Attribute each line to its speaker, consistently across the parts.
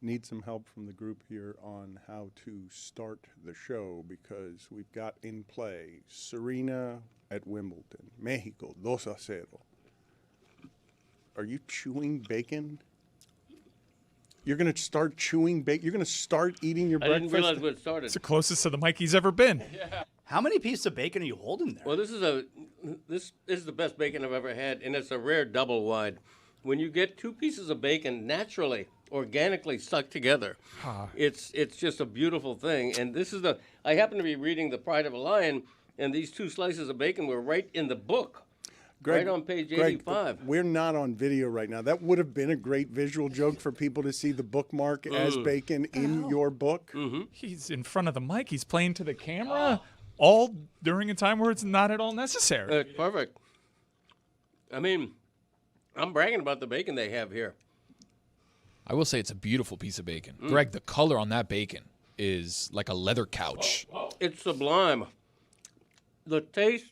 Speaker 1: need some help from the group here on how to start the show because we've got in play Serena at Wimbledon, Mexico, 2-0. Are you chewing bacon? You're going to start chewing bacon? You're going to start eating your breakfast?
Speaker 2: I didn't realize when it started.
Speaker 3: It's the closest to the mic he's ever been.
Speaker 2: Yeah.
Speaker 4: How many pieces of bacon are you holding there?
Speaker 2: Well, this is the best bacon I've ever had, and it's a rare double wide. When you get two pieces of bacon naturally, organically stuck together, it's just a beautiful thing. And this is I happen to be reading The Pride of a Lion, and these two slices of bacon were right in the book. Greg, right on page 85.
Speaker 1: We're not on video right now. That would have been a great visual joke for people to see the bookmark as bacon in your book.
Speaker 2: Mm-hmm.
Speaker 3: He's in front of the mic. He's playing to the camera all during a time where it's not at all necessary.
Speaker 2: Perfect. I mean, I'm bragging about the bacon they have here.
Speaker 5: I will say it's a beautiful piece of bacon. Greg, the color on that bacon is like a leather couch.
Speaker 2: It's sublime. The taste,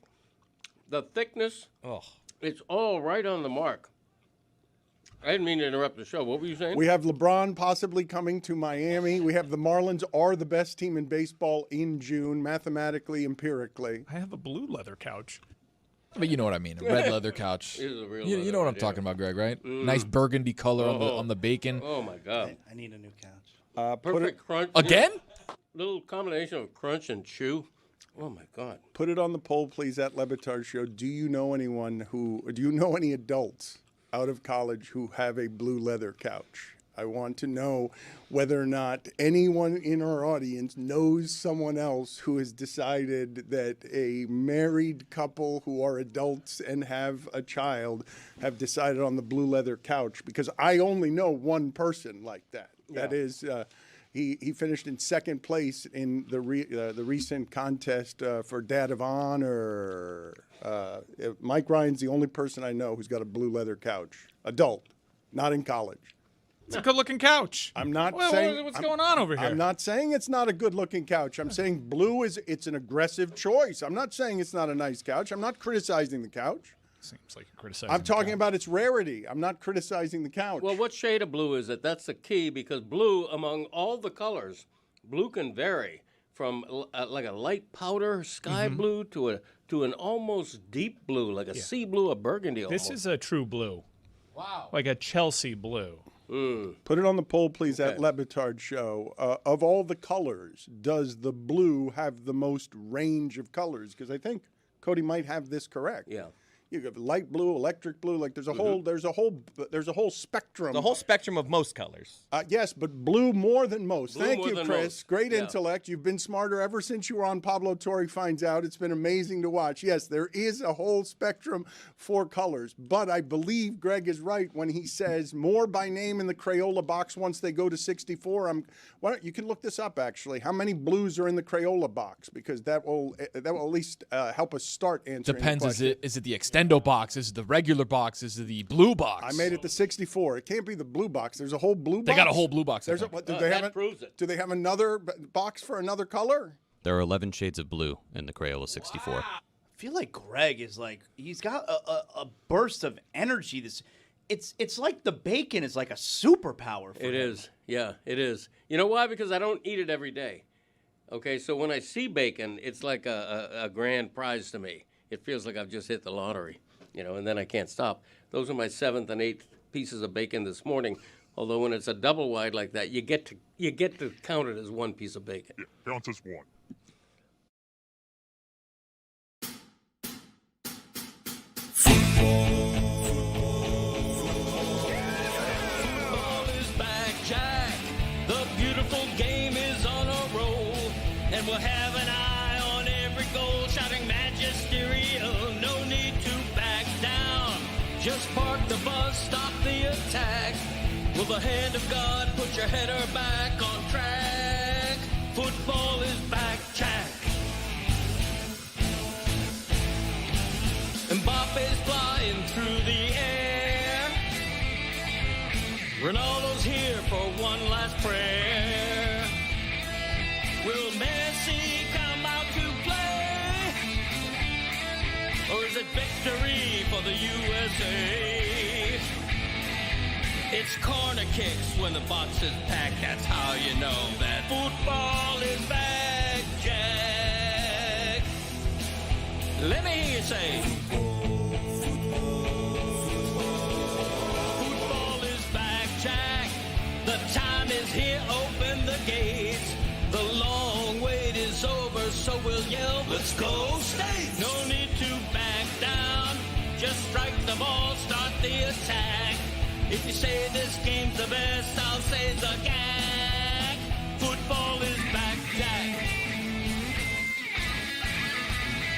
Speaker 2: the thickness, it's all right on the mark. I didn't mean to interrupt the show. What were you saying?
Speaker 1: We have LeBron possibly coming to Miami. We have the Marlins are the best team in baseball in June, mathematically, empirically.
Speaker 3: I have a blue leather couch.
Speaker 5: But you know what I mean, a red leather couch.
Speaker 2: It is a real
Speaker 5: You know what I'm talking about, Greg, right? Nice burgundy color on the bacon.
Speaker 2: Oh, my God.
Speaker 4: I need a new couch.
Speaker 2: Perfect crunch.
Speaker 5: Again?
Speaker 2: Little combination of crunch and chew. Oh, my God.
Speaker 1: Put it on the poll, please, at Le Batard Show. Do you know any adults out of college who have a blue leather couch? I want to know whether or not anyone in our audience knows someone else who has decided that a married couple who are adults and have a child have decided on the blue leather couch, because I only know one person like that. Yeah. That is, he finished in second place in the recent contest for Dad of Honor. Mike Ryan's the only person I know who's got a blue leather couch. Adult, not in college.
Speaker 3: It's a good-looking couch.
Speaker 1: I'm not saying
Speaker 3: what's going on over here.
Speaker 1: I'm not saying it's not a good-looking couch. I'm saying blue it's an aggressive choice. I'm not saying it's not a nice couch. I'm not criticizing the couch.
Speaker 3: Seems like you're criticizing.
Speaker 1: I'm talking about its rarity. I'm not criticizing the couch.
Speaker 2: Well, what shade of blue is it? That's the key, because blue, among all the colors, blue can vary from like a light powder sky blue to an almost deep blue, like a sea blue, a burgundy almost.
Speaker 3: This is a true blue.
Speaker 2: Wow.
Speaker 3: Like a Chelsea blue.
Speaker 1: Put it on the poll, please, at Le Batard Show. Of all the colors, does the blue have the most range of colors? Because I think Cody might have this correct.
Speaker 2: Yeah.
Speaker 1: You have light blue, electric blue. Like there's a whole spectrum.
Speaker 6: The whole spectrum of most colors.
Speaker 1: Yes, but blue more than most.
Speaker 2: Blue
Speaker 1: Thank
Speaker 2: more
Speaker 1: you,
Speaker 2: than
Speaker 1: Chris.
Speaker 2: most.
Speaker 1: Great
Speaker 2: Yeah.
Speaker 1: intellect. You've been smarter ever since you were on Pablo Torre Finds Out. It's been amazing to watch. Yes, there is a whole spectrum for colors, but I believe Greg is right when he says more by name in the Crayola box once they go to 64. You can look this up actually. How many blues are in the Crayola box? Because that will at least help us start answering.
Speaker 5: Depends.
Speaker 1: The
Speaker 5: Is it the extendo box? Is it the regular box? Is it the blue box?
Speaker 1: I made it to 64. It can't be the blue box. There's a whole blue box.
Speaker 5: They got a whole blue box.
Speaker 1: There's
Speaker 2: that proves it.
Speaker 1: Do they have another box for another color?
Speaker 6: There are 11 shades of blue in the Crayola 64.
Speaker 4: I feel like Greg is he's got a burst of energy. It's like the bacon is like a superpower for him.
Speaker 2: It is. Yeah, it is. You know why? Because I don't eat it every day. Okay, so when I see bacon, it's like a grand prize to me. It feels like I've just hit the lottery, and then I can't stop. Those are my 7th and 8th pieces of bacon this morning. Although when it's a double wide like that, you get to count it as one piece of bacon.
Speaker 7: Yeah, counts as one.
Speaker 8: Football is back, Jack. The beautiful game is on a roll, and we'll have an eye on every goal, shouting magisterial. No need to back down. Just park the bus, stop the attack. With the hand of God, put your header back on track. Football is back, Jack. Mbappe's flying through the air. Ronaldo's here for one last prayer. Will Messi come out to play? Or is it victory for the USA? It's corner kicks when the box is packed. That's how you know that football is back, Jack. Let me hear you say, football is back, Jack. The time is here, open the gates. The long wait is over, so we'll yell, let's go States! No need to back down, just strike the ball, start the attack. If you say this game's the best, I'll say the gag. Football is back, Jack.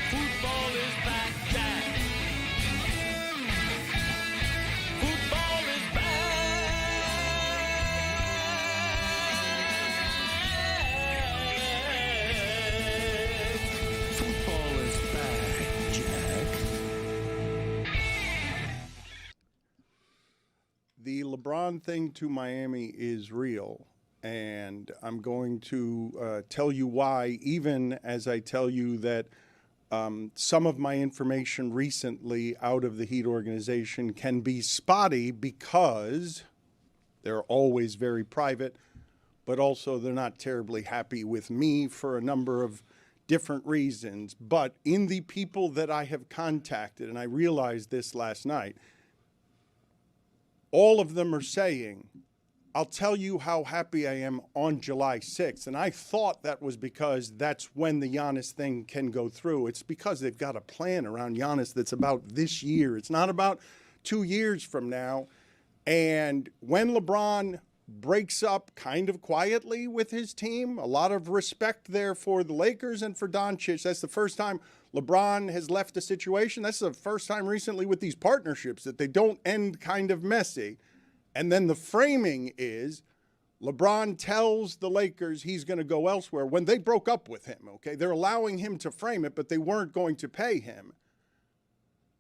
Speaker 8: Football is back, Jack. Football is back. Football is back, Jack.
Speaker 1: The LeBron thing to Miami is real, and I'm going to tell you why, even as I tell you that some of my information recently out of the Heat organization can be spotty because they're always very private, but also they're not terribly happy with me for a number of different reasons. But in the people that I have contacted, and I realized this last night, all of them are saying, I'll tell you how happy I am on July 6th. And I thought that was because that's when the Giannis thing can go through. It's because they've got a plan around Giannis that's about this year. It's not about 2 years from now. And when LeBron breaks up kind of quietly with his team, a lot of respect there for the Lakers and for Doncic. That's the first time LeBron has left a situation. That's the first time recently with these partnerships that they don't end kind of messy. And then the framing is LeBron tells the Lakers he's going to go elsewhere when they broke up with him, okay? They're allowing him to frame it, but they weren't going to pay him.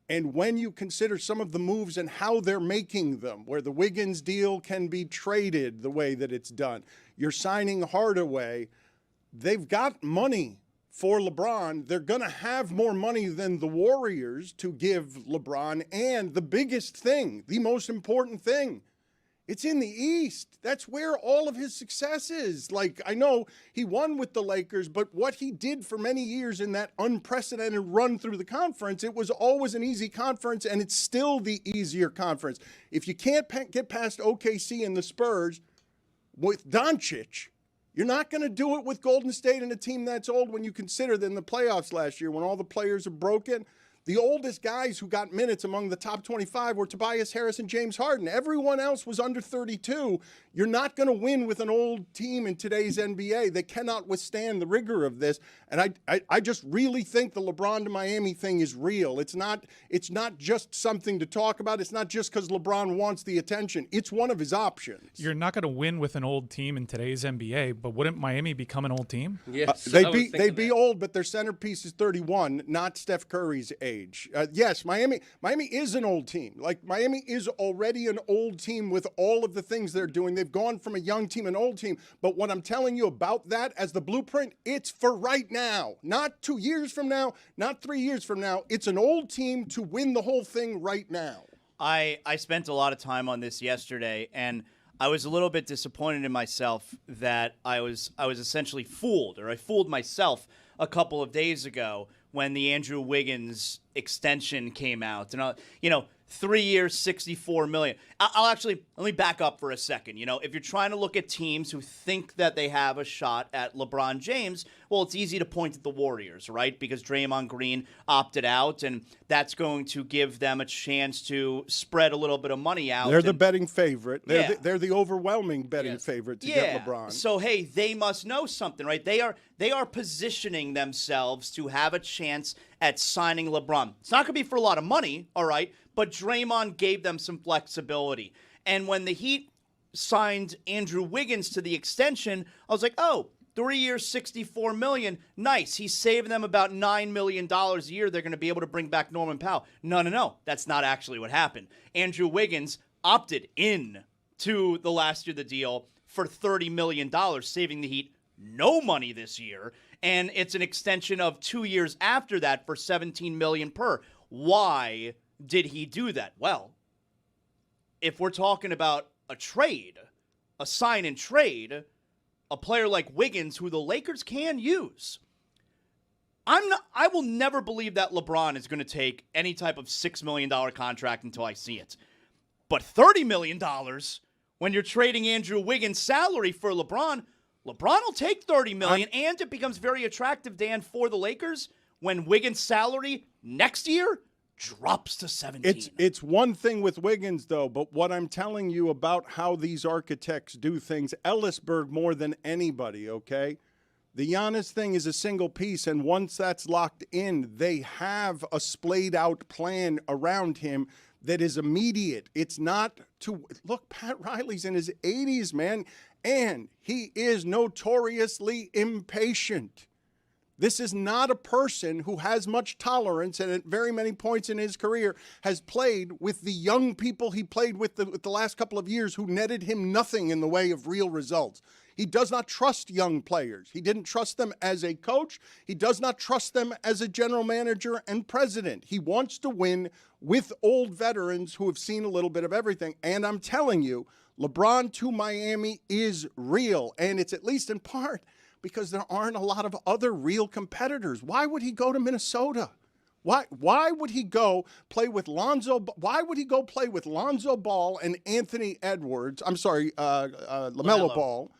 Speaker 1: And when you consider some of the moves and how they're making them, where the Wiggins deal can be traded the way that it's done, you're signing Hardaway, they've got money for LeBron. They're going to have more money than the Warriors to give LeBron. And the biggest thing, the most important thing, it's in the East. That's where all of his success is. Like, I know he won with the Lakers, but what he did for many years in that unprecedented run through the conference, it was always an easy conference, and it's still the easier conference. If you can't get past OKC and the Spurs with Doncic, you're not going to do it with Golden State and a team that's old when you consider that in the playoffs last year when all the players are broken. The oldest guys who got minutes among the top 25 were Tobias Harris and James Harden. Everyone else was under 32. You're not going to win with an old team in today's NBA. They cannot withstand the rigor of this. And I just really think the LeBron to Miami thing is real. It's not just something to talk about. It's not just because LeBron wants the attention. It's one of his options.
Speaker 3: You're not going to win with an old team in today's NBA, but wouldn't Miami become an old team?
Speaker 2: Yes,
Speaker 1: they'd be old, but their centerpiece is 31, not Steph Curry's age. Yes, Miami is an old team. Like, Miami is already an old team with all of the things they're doing. They've gone from a young team, an old team. But what I'm telling you about that as the blueprint, it's for right now. Not 2 years from now, not 3 years from now. It's an old team to win the whole thing right now.
Speaker 4: I spent a lot of time on this yesterday, and I was a little bit disappointed in myself that I was essentially fooled, or I fooled myself a couple of days ago when the Andrew Wiggins extension came out. And, 3 years, $64 million. I'll actually, let me back up for a second. If you're trying to look at teams who think that they have a shot at LeBron James, well, it's easy to point at the Warriors, right? Because Draymond Green opted out, and that's going to give them a chance to spread a little bit of money out.
Speaker 1: They're the betting favorite. They're the overwhelming betting favorite to get LeBron.
Speaker 4: So, hey, they must know something, right? They are positioning themselves to have a chance at signing LeBron. It's not going to be for a lot of money, all right? But Draymond gave them some flexibility. And when the Heat signed Andrew Wiggins to the extension, I was like, 3 years, $64 million. Nice. He's saving them about $9 million a year. They're going to be able to bring back Norman Powell. No. That's not actually what happened. Andrew Wiggins opted in to the last year of the deal for $30 million, saving the Heat no money this year. And it's an extension of 2 years after that for $17 million per. Why did he do that? Well, if we're talking about a trade, a sign and trade, a player like Wiggins, who the Lakers can use. I will never believe that LeBron is going to take any type of $6 million contract until I see it. But $30 million, when you're trading Andrew Wiggins' salary for LeBron will take $30 million, and it becomes very attractive, Dan, for the Lakers when Wiggins' salary next year drops to 17.
Speaker 1: It's one thing with Wiggins, though, but what I'm telling you about how these architects do things, Ellisberg more than anybody, okay? The Giannis thing is a single piece, and once that's locked in, they have a splayed-out plan around him that is immediate. It's not to – look, Pat Riley's in his 80s, man, and he is notoriously impatient. This is not a person who has much tolerance and at very many points in his career has played with the young people he played with the last couple of years who netted him nothing in the way of real results. He does not trust young players. He didn't trust them as a coach. He does not trust them as a general manager and president. He wants to win with old veterans who have seen a little bit of everything. And I'm telling you, LeBron to Miami is real. And it's at least in part because there aren't a lot of other real competitors. Why would he go to Minnesota? Why would he go play with Lonzo? Why would he go play with Lonzo Ball and Anthony Edwards? I'm sorry, LaMelo Ball.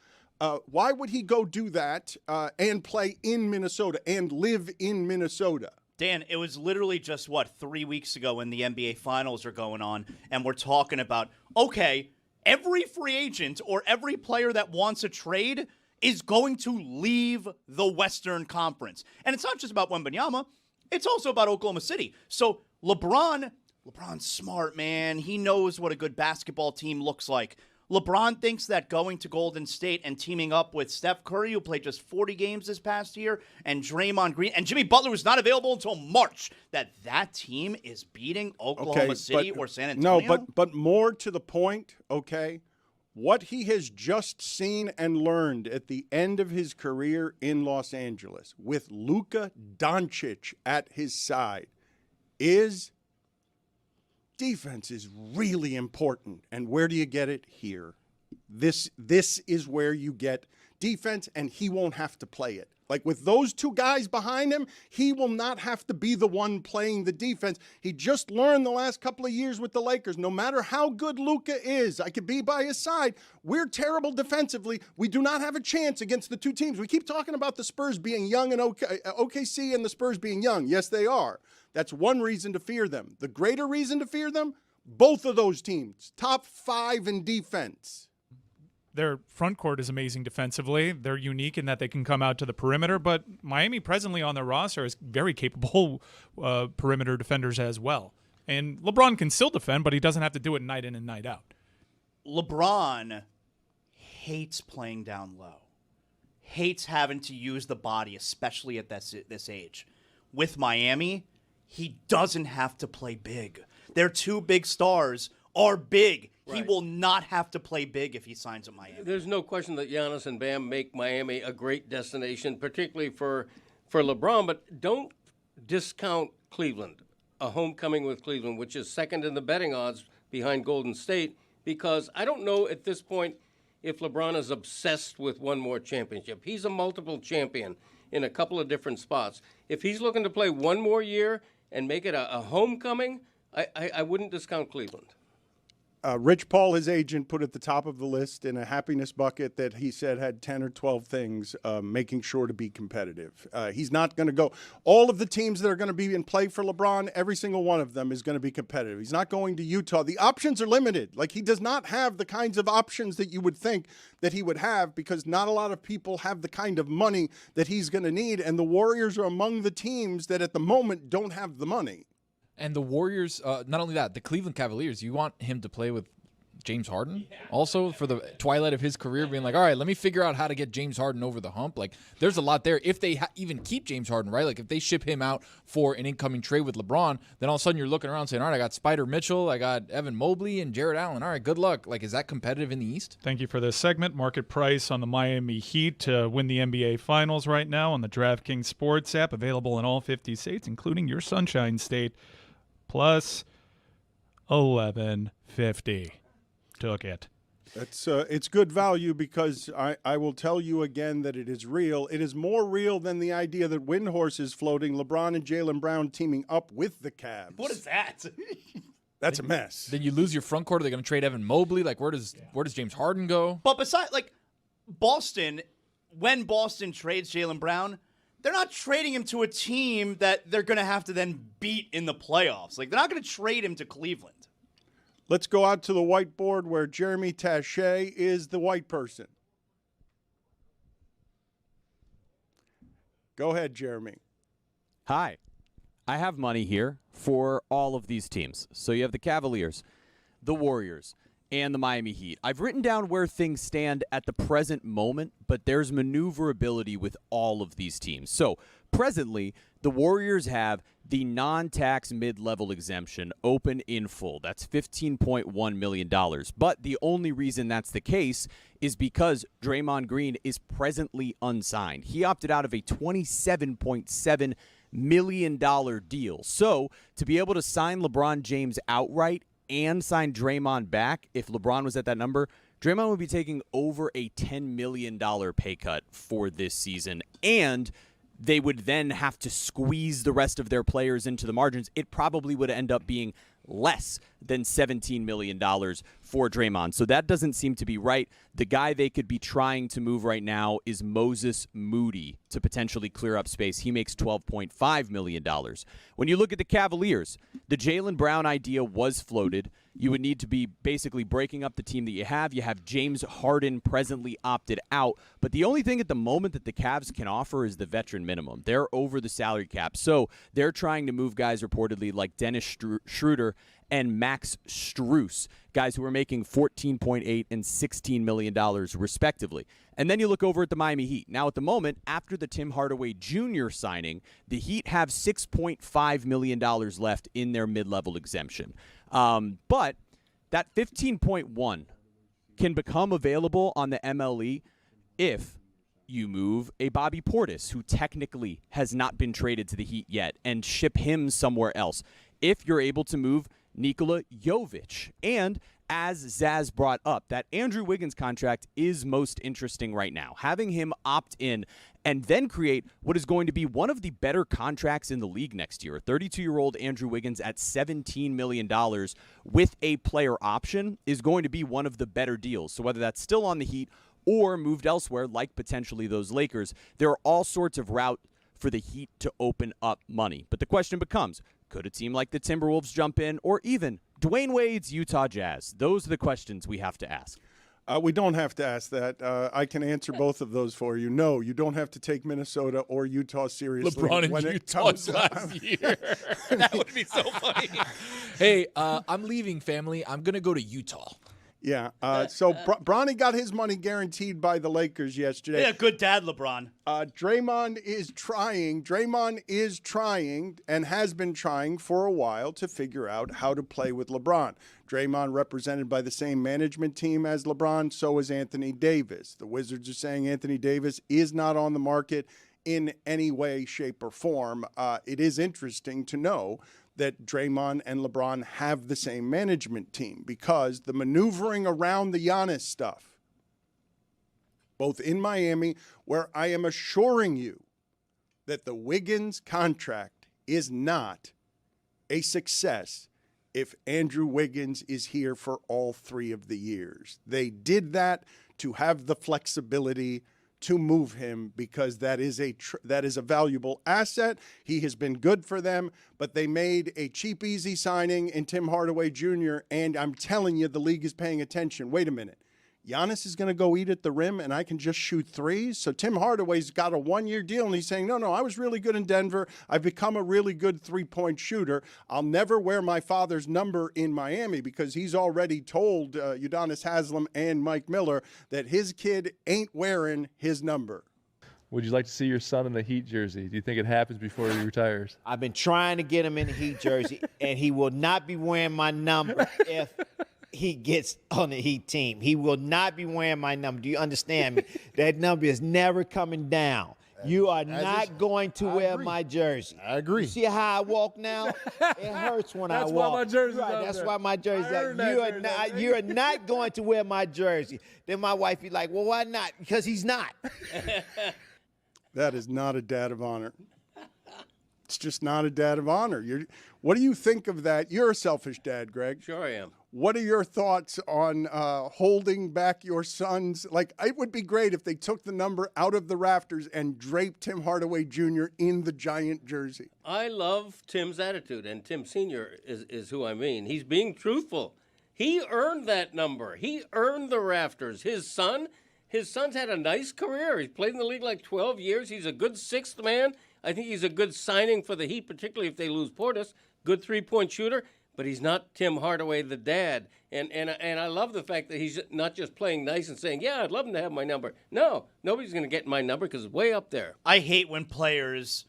Speaker 1: Why would he go do that and play in Minnesota and live in Minnesota?
Speaker 4: Dan, it was literally just, 3 weeks ago when the NBA Finals are going on, and we're talking about, okay, every free agent or every player that wants a trade is going to leave the Western Conference. And it's not just about Wembanyama. It's also about Oklahoma City. So LeBron's smart, man. He knows what a good basketball team looks like. LeBron thinks that going to Golden State and teaming up with Steph Curry, who played just 40 games this past year, and Draymond Green, and Jimmy Butler, who's not available until March, that team is beating Oklahoma City or San Antonio?
Speaker 1: No, but more to the point, okay, what he has just seen and learned at the end of his career in Los Angeles with Luka Doncic at his side is defense is really important. And where do you get it? Here. This is where you get defense, and he won't have to play it. Like with those two guys behind him, he will not have to be the one playing the defense. He just learned the last couple of years with the Lakers, no matter how good Luka is, I could be by his side. We're terrible defensively. We do not have a chance against the two teams. We keep talking about the Spurs being young and OKC and the Spurs being young. Yes, they are. That's one reason to fear them. The greater reason to fear them, both of those teams, top 5 in defense.
Speaker 3: Their front court is amazing defensively. They're unique in that they can come out to the perimeter, but Miami presently on their roster is very capable perimeter defenders as well. And LeBron can still defend, but he doesn't have to do it night in and night out.
Speaker 4: LeBron hates playing down low, hates having to use the body, especially at this age. With Miami, he doesn't have to play big. Their two big stars are big. Right. He will not have to play big if he signs at Miami.
Speaker 2: There's no question that Giannis and Bam make Miami a great destination, particularly for LeBron. But don't discount Cleveland, a homecoming with Cleveland, which is second in the betting odds behind Golden State, because I don't know at this point if LeBron is obsessed with one more championship. He's a multiple champion in a couple of different spots. If he's looking to play one more year and make it a homecoming, I wouldn't discount Cleveland.
Speaker 1: Rich Paul, his agent, put at the top of the list in a happiness bucket that he said had 10 or 12 things, making sure to be competitive. He's not going to go. All of the teams that are going to be in play for LeBron, every single one of them is going to be competitive. He's not going to Utah. The options are limited. Like, he does not have the kinds of options that you would think that he would have, because not a lot of people have the kind of money that he's going to need. And the Warriors are among the teams that at the moment don't have the money.
Speaker 5: And the Warriors, not only that, the Cleveland Cavaliers, you want him to play with James Harden also for the twilight of his career, being like, all right, let me figure out how to get James Harden over the hump. Like, there's a lot there. If they even keep James Harden, right? Like, if they ship him out for an incoming trade with LeBron, then all of a sudden you're looking around saying, all right, I got Spider Mitchell, I got Evan Mobley and Jared Allen. All right, good luck. Like, is that competitive in the East?
Speaker 3: Thank you for this segment. Market price on the Miami Heat to win the NBA Finals right now on the DraftKings Sports app, available in all 50 states, including your Sunshine State. Plus 1150. Took it.
Speaker 1: It's good value because I will tell you again that it is real. It is more real than the idea that Windhorse is floating LeBron and Jaylen Brown teaming up with the Cavs.
Speaker 4: What is that?
Speaker 1: That's a mess.
Speaker 5: Then you lose your front court. Are they going to trade Evan Mobley? Like, where does James Harden go?
Speaker 4: But besides, like, Boston, when Boston trades Jaylen Brown, they're not trading him to a team that they're going to have to then beat in the playoffs. Like, they're not going to trade him to Cleveland.
Speaker 1: Let's go out to the whiteboard where Jeremy Taché is the white person. Go ahead, Jeremy.
Speaker 6: Hi. I have money here for all of these teams. So you have the Cavaliers, the Warriors, and the Miami Heat. I've written down where things stand at the present moment, but there's maneuverability with all of these teams. So presently, the Warriors have the non-tax mid-level exemption open in full. That's $15.1 million. But the only reason that's the case is because Draymond Green is presently unsigned. He opted out of a $27.7 million deal. So to be able to sign LeBron James outright and sign Draymond back, if LeBron was at that number, Draymond would be taking over a $10 million pay cut for this season, and they would then have to squeeze the rest of their players into the margins. It probably would end up being less than $17 million for Draymond. So that doesn't seem to be right. The guy they could be trying to move right now is Moses Moody to potentially clear up space. He makes $12.5 million. When you look at the Cavaliers, the Jaylen Brown idea was floated. You would need to be basically breaking up the team that you have. You have James Harden presently opted out. But the only thing at the moment that the Cavs can offer is the veteran minimum. They're over the salary cap. So they're trying to move guys reportedly like Dennis Schroeder and Max Strus, guys who are making $14.8 and $16 million respectively. And then you look over at the Miami Heat. Now, at the moment, after the Tim Hardaway Jr. signing, the Heat have $6.5 million left in their mid-level exemption. But that 15.1 can become available on the MLE if you move a Bobby Portis, who technically has not been traded to the Heat yet, and ship him somewhere else. If you're able to move Nikola Jovic. And as Zaz brought up, that Andrew Wiggins contract is most interesting right now. Having him opt in and then create what is going to be one of the better contracts in the league next year. A 32-year-old Andrew Wiggins at $17 million with a player option is going to be one of the better deals. So whether that's still on the Heat or moved elsewhere, like potentially those Lakers, there are all sorts of routes for the Heat to open up money. But the question becomes, could a team like the Timberwolves jump in, or even Dwayne Wade's Utah Jazz? Those are the questions we have to ask.
Speaker 1: We don't have to ask that. I can answer both of those for you. No, you don't have to take Minnesota or Utah seriously.
Speaker 5: LeBron and Utah last year. That would be so funny. Hey, I'm leaving, family. I'm going to go to Utah.
Speaker 1: Yeah, so Bronny got his money guaranteed by the Lakers yesterday.
Speaker 4: Yeah, good dad, LeBron.
Speaker 1: Draymond is trying. Draymond is trying and has been trying for a while to figure out how to play with LeBron. Draymond represented by the same management team as LeBron, so is Anthony Davis. The Wizards are saying Anthony Davis is not on the market in any way, shape, or form. It is interesting to know that Draymond and LeBron have the same management team, because the maneuvering around the Giannis stuff, both in Miami, where I am assuring you that the Wiggins contract is not a success if Andrew Wiggins is here for all 3 of the years. They did that to have the flexibility to move him, because that is a valuable asset. He has been good for them, but they made a cheap, easy signing in Tim Hardaway Jr., and I'm telling you, the league is paying attention. Wait a minute. Giannis is going to go eat at the rim, and I can just shoot threes? So Tim Hardaway's got a 1-year deal, and he's saying, no, I was really good in Denver. I've become a really good three-point shooter. I'll never wear my father's number in Miami, because he's already told Udonis Haslem and Mike Miller that his kid ain't wearing his number.
Speaker 7: Would you like to see your son in the Heat jersey? Do you think it happens before he retires?
Speaker 9: I've been trying to get him in the Heat jersey, and he will not be wearing my number if he gets on the Heat team. He will not be wearing my number. Do you understand me? That number is never coming down. You are not going to wear
Speaker 10: agree.
Speaker 9: my jersey.
Speaker 10: I agree.
Speaker 9: You see how I walk now? It hurts when I walk.
Speaker 7: That's why my jersey's
Speaker 9: Right,
Speaker 7: out
Speaker 9: that's
Speaker 7: there.
Speaker 9: why my jersey's
Speaker 7: I
Speaker 9: out.
Speaker 7: earned that jersey.
Speaker 9: You are not going to wear my jersey. Then my wife be like, well, why not? Because he's not.
Speaker 1: That is not a dad of honor. It's just not a dad of honor. What do you think of that? You're a selfish dad, Greg.
Speaker 2: Sure I am.
Speaker 1: What are your thoughts on holding back your sons? Like, it would be great if they took the number out of the rafters and draped Tim Hardaway Jr. in the Giant jersey.
Speaker 2: I love Tim's attitude, and Tim Sr. is who I mean. He's being truthful. He earned that number. He earned the rafters. His son's had a nice career. He's played in the league like 12 years. He's a good sixth man. I think he's a good signing for the Heat, particularly if they lose Portis. Good three-point shooter, but he's not Tim Hardaway, the dad. And I love the fact that he's not just playing nice and saying, yeah, I'd love him to have my number. No, nobody's going to get my number because it's way up there.
Speaker 4: I hate when players,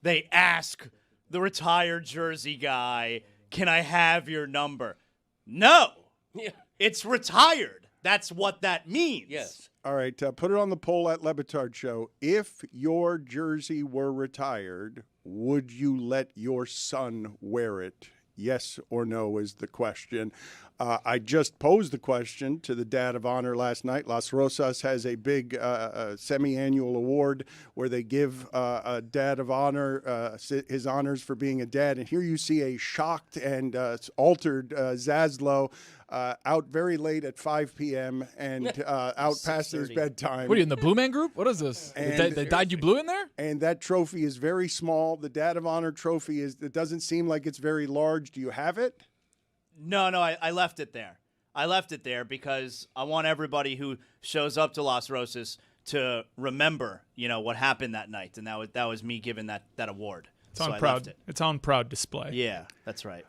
Speaker 4: they ask the retired jersey guy, can I have your number? No.
Speaker 2: Yeah.
Speaker 4: It's retired. That's what that means.
Speaker 2: Yes.
Speaker 1: All right, put it on the poll at Le Batard Show. If your jersey were retired, would you let your son wear it? Yes or no is the question. I just posed the question to the Dad of Honor last night. Las Rosas has a big semi-annual award where they give a Dad of Honor his honors for being a dad. And here you see a shocked and altered Zaslow out very late at 5 p.m. and out past his bedtime.
Speaker 5: What are you in the Blue Man Group? What is this? They dyed you blue in there?
Speaker 1: And that trophy is very small. The Dad of Honor trophy it doesn't seem like it's very large. Do you have it?
Speaker 4: No, I left it there. I left it there because I want everybody who shows up to Las Rosas to remember, what happened that night, and that was me giving that award.
Speaker 3: It's on proud. It's on proud display.
Speaker 4: Yeah, that's right.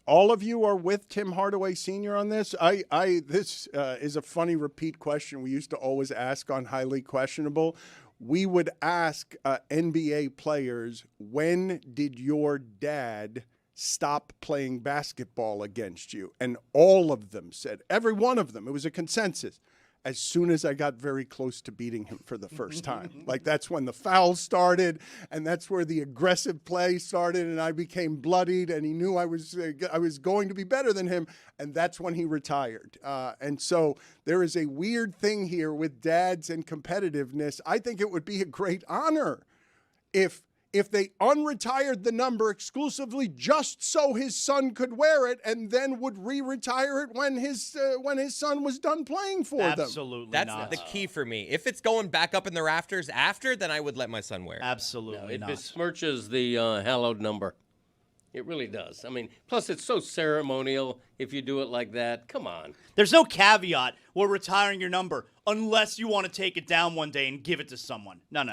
Speaker 1: All of you are with Tim Hardaway Sr. on this. This is a funny repeat question we used to always ask on Highly Questionable. We would ask NBA players, when did your dad stop playing basketball against you? And all of them said, every one of them, it was a consensus, as soon as I got very close to beating him for the first time. Like, that's when the foul started, and that's where the aggressive play started, and I became bloodied, and he knew I was going to be better than him, and that's when he retired. And so there is a weird thing here with dads and competitiveness. I think it would be a great honor if they unretired the number exclusively just so his son could wear it, and then would re-retire it when his son was done playing for them.
Speaker 4: Absolutely
Speaker 11: That's
Speaker 4: not.
Speaker 11: the key for me. If it's going back up in the rafters after, then I would let my son wear it.
Speaker 4: Absolutely
Speaker 2: It
Speaker 4: not.
Speaker 2: besmirches the hallowed number. It really does. I mean, plus it's so ceremonial if you do it like that. Come on.
Speaker 4: There's no caveat. We're retiring your number unless you want to take it down one day and give it to someone. No.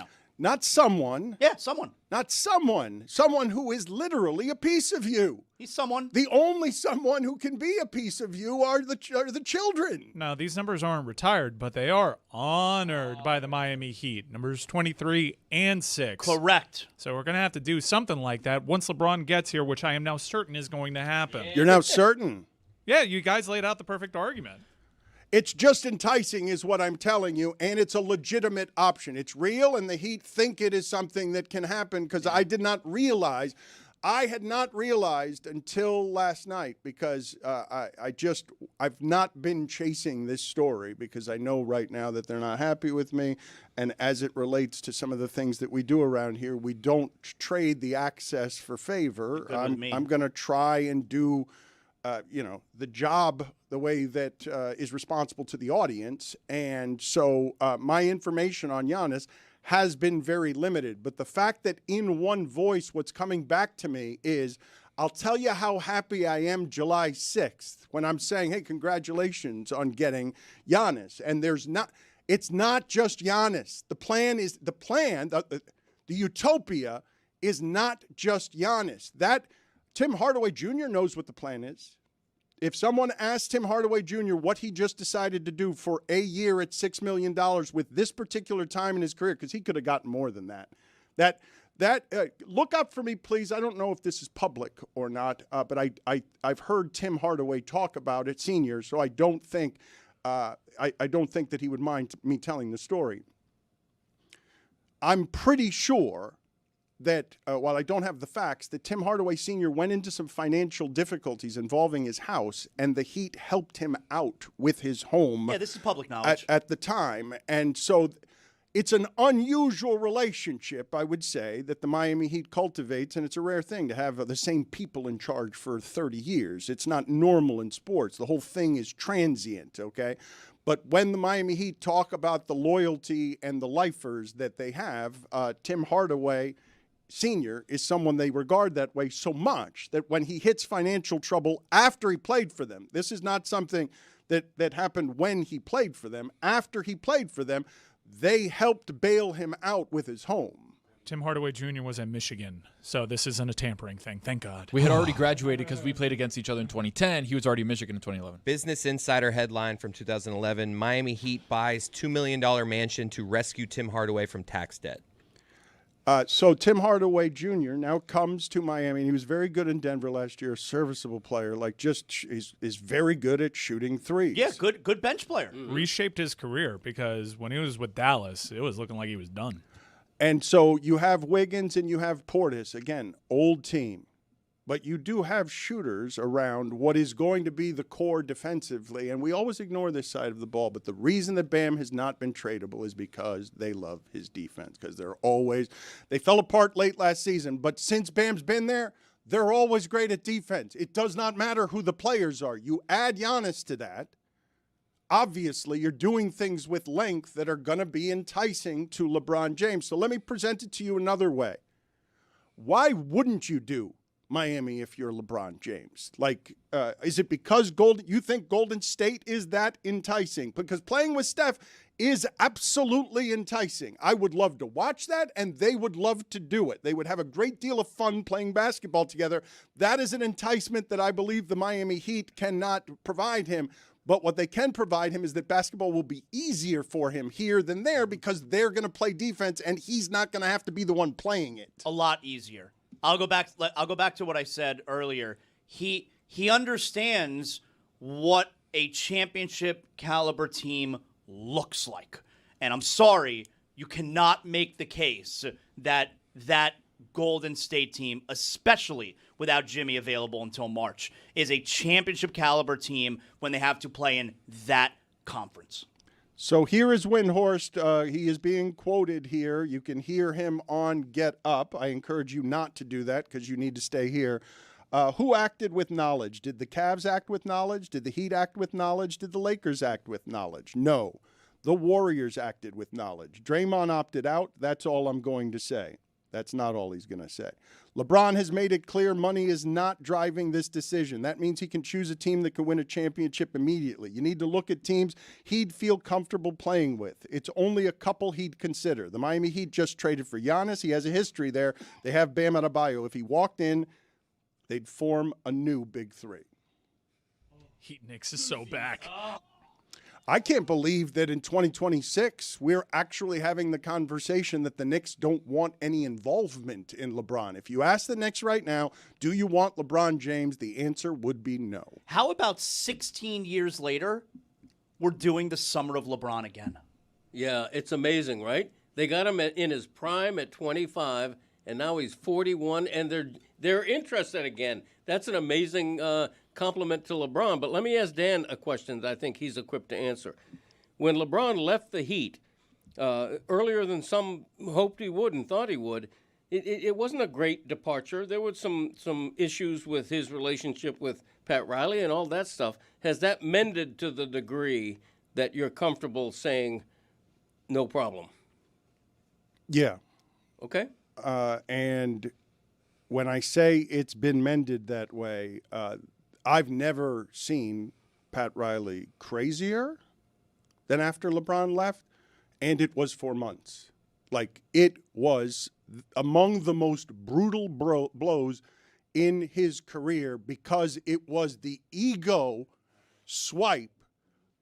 Speaker 1: Not someone.
Speaker 4: Yeah, someone.
Speaker 1: Not someone. Someone who is literally a piece of you.
Speaker 4: He's someone.
Speaker 1: The only someone who can be a piece of you are the children.
Speaker 3: Now, these numbers aren't retired, but they are honored by the Miami Heat. Numbers 23 and 6.
Speaker 4: Correct.
Speaker 3: So we're going to have to do something like that once LeBron gets here, which I am now certain is going to happen.
Speaker 1: You're now certain?
Speaker 3: Yeah, you guys laid out the perfect argument.
Speaker 1: It's just enticing is what I'm telling you, and it's a legitimate option. It's real, and the Heat think it is something that can happen because I had not realized until last night because I've not been chasing this story because I know right now that they're not happy with me, and as it relates to some of the things that we do around here, we don't trade the access for favor. I'm going to try and do the job the way that is responsible to the audience. And so my information on Giannis has been very limited. But the fact that in one voice what's coming back to me is, I'll tell you how happy I am July 6th when I'm saying, hey, congratulations on getting Giannis. And it's not just Giannis. The utopia is not just Giannis. That Tim Hardaway Jr. knows what the plan is. If someone asked Tim Hardaway Jr. what he just decided to do for a year at $6 million with this particular time in his career, because he could have gotten more than that. Look up for me, please. I don't know if this is public or not, but I've heard Tim Hardaway talk about it, senior. So I don't think that he would mind me telling the story. I'm pretty sure that, while I don't have the facts, that Tim Hardaway Sr. went into some financial difficulties involving his house, and the Heat helped him out with his home.
Speaker 4: Yeah, this is public knowledge.
Speaker 1: At the time. And so it's an unusual relationship, I would say, that the Miami Heat cultivates, and it's a rare thing to have the same people in charge for 30 years. It's not normal in sports. The whole thing is transient, okay? But when the Miami Heat talk about the loyalty and the lifers that they have, Tim Hardaway Sr. is someone they regard that way so much that when he hits financial trouble after he played for them, this is not something that happened when he played for them. After he played for them, they helped bail him out with his home.
Speaker 3: Tim Hardaway Jr. was at Michigan, so this isn't a tampering thing. Thank God.
Speaker 5: We had already graduated because we played against each other in 2010. He was already in Michigan in 2011.
Speaker 11: Business Insider headline from 2011, Miami Heat buys $2 million mansion to rescue Tim Hardaway from tax debt.
Speaker 1: So Tim Hardaway Jr. now comes to Miami, and he was very good in Denver last year, a serviceable player, is very good at shooting threes.
Speaker 4: Yeah, good bench player.
Speaker 3: Reshaped his career because when he was with Dallas, it was looking like he was done.
Speaker 1: And so you have Wiggins and you have Portis. Again, old team. But you do have shooters around what is going to be the core defensively. And we always ignore this side of the ball. But the reason that Bam has not been tradable is because they love his defense. Because they fell apart late last season. But since Bam's been there, they're always great at defense. It does not matter who the players are. You add Giannis to that. Obviously, you're doing things with length that are going to be enticing to LeBron James. So let me present it to you another way. Why wouldn't you do Miami if you're LeBron James? Is it because you think Golden State is that enticing? Because playing with Steph is absolutely enticing. I would love to watch that, and they would love to do it. They would have a great deal of fun playing basketball together. That is an enticement that I believe the Miami Heat cannot provide him. But what they can provide him is that basketball will be easier for him here than there because they're going to play defense, and he's not going to have to be the one playing it.
Speaker 4: A lot easier. I'll go back to what I said earlier. He understands what a championship caliber team looks like. And I'm sorry, you cannot make the case that Golden State team, especially without Jimmy available until March, is a championship caliber team when they have to play in that conference.
Speaker 1: So here is Windhorst. He is being quoted here. You can hear him on Get Up. I encourage you not to do that because you need to stay here. Who acted with knowledge? Did the Cavs act with knowledge? Did the Heat act with knowledge? Did the Lakers act with knowledge? No. The Warriors acted with knowledge. Draymond opted out. That's all I'm going to say. That's not all he's going to say. LeBron has made it clear money is not driving this decision. That means he can choose a team that can win a championship immediately. You need to look at teams he'd feel comfortable playing with. It's only a couple he'd consider. The Miami Heat just traded for Giannis. He has a history there. They have Bam Adebayo. If he walked in, they'd form a new big three.
Speaker 3: Heat Knicks is so back.
Speaker 1: I can't believe that in 2026, we're actually having the conversation that the Knicks don't want any involvement in LeBron. If you ask the Knicks right now, do you want LeBron James? The answer would be no.
Speaker 4: How about 16 years later, we're doing the summer of LeBron again?
Speaker 2: Yeah, it's amazing, right? They got him in his prime at 25, and now he's 41, and they're interested again. That's an amazing compliment to LeBron. But let me ask Dan a question that I think he's equipped to answer. When LeBron left the Heat earlier than some hoped he would and thought he would, it wasn't a great departure. There were some issues with his relationship with Pat Riley and all that stuff. Has that mended to the degree that you're comfortable saying no problem?
Speaker 1: Yeah.
Speaker 2: Okay.
Speaker 1: And when I say it's been mended that way, I've never seen Pat Riley crazier than after LeBron left, and it was for months. It was among the most brutal blows in his career because it was the ego swipe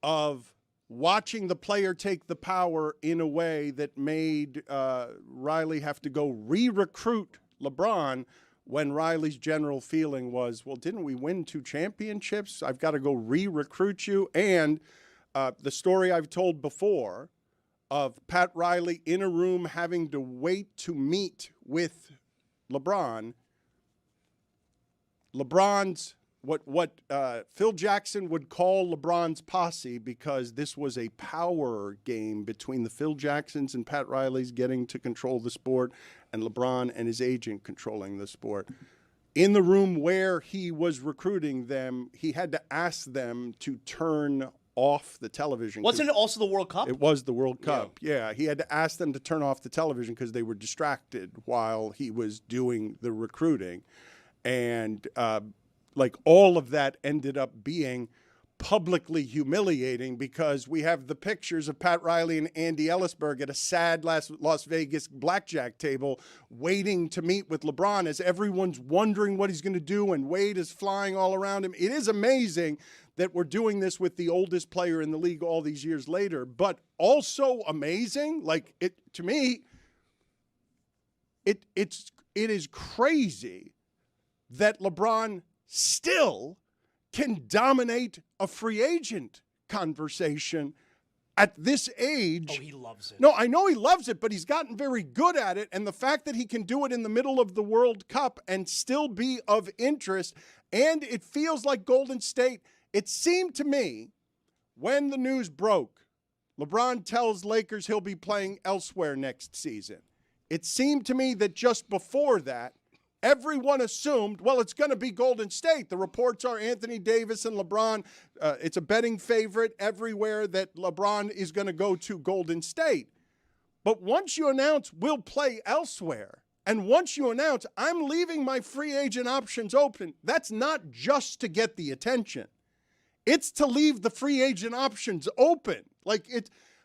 Speaker 1: of watching the player take the power in a way that made Riley have to go re-recruit LeBron when Riley's general feeling was, well, didn't we win 2 championships? I've got to go re-recruit you. And the story I've told before of Pat Riley in a room having to wait to meet with LeBron's what Phil Jackson would call LeBron's posse, because this was a power game between the Phil Jacksons and Pat Riley's getting to control the sport, and LeBron and his agent controlling the sport. In the room where he was recruiting them, he had to ask them to turn off the television.
Speaker 4: Wasn't it also the World Cup?
Speaker 1: It was the World Cup. Yeah, he had to ask them to turn off the television because they were distracted while he was doing the recruiting. And like all of that ended up being publicly humiliating, because we have the pictures of Pat Riley and Andy Ellisberg at a sad Las Vegas blackjack table waiting to meet with LeBron as everyone's wondering what he's going to do, and Wade is flying all around him. It is amazing that we're doing this with the oldest player in the league all these years later, but also amazing, like it to me, it is crazy that LeBron still can dominate a free agent conversation at this age.
Speaker 4: Oh, he loves it.
Speaker 1: No, I know he loves it, but he's gotten very good at it. And the fact that he can do it in the middle of the World Cup and still be of interest, and it feels like Golden State, it seemed to me when the news broke, LeBron tells Lakers he'll be playing elsewhere next season. It seemed to me that just before that, everyone assumed, well, it's going to be Golden State. The reports are Anthony Davis and LeBron. It's a betting favorite everywhere that LeBron is going to go to Golden State. But once you announce we'll play elsewhere, and once you announce I'm leaving my free agent options open, that's not just to get the attention. It's to leave the free agent options open. Like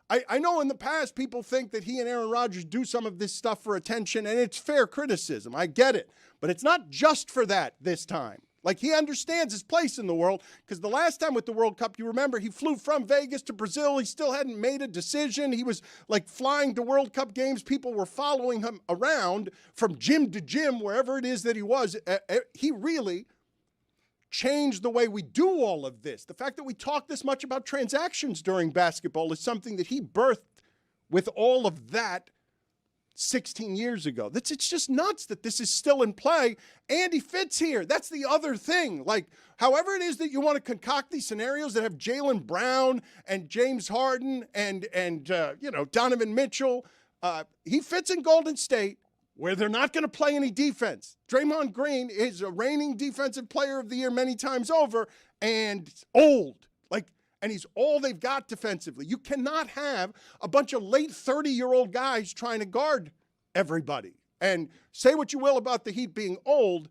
Speaker 1: I know in the past people think that he and Aaron Rodgers do some of this stuff for attention, and it's fair criticism. I get it. But it's not just for that this time. Like, he understands his place in the world, because the last time with the World Cup, you remember, he flew from Vegas to Brazil. He still hadn't made a decision. He was, like, flying to World Cup games. People were following him around from gym to gym, wherever it is that he was. He really changed the way we do all of this. The fact that we talk this much about transactions during basketball is something that he birthed with all of that 16 years ago. It's just nuts that this is still in play, and he fits here. That's the other thing. Like, however it is that you want to concoct these scenarios that have Jaylen Brown and James Harden and Donovan Mitchell, he fits in Golden State, where they're not going to play any defense. Draymond Green is a reigning defensive player of the year many times over, and old. And he's all they've got defensively. You cannot have a bunch of late 30-year-old guys trying to guard everybody. And say what you will about the Heat being old,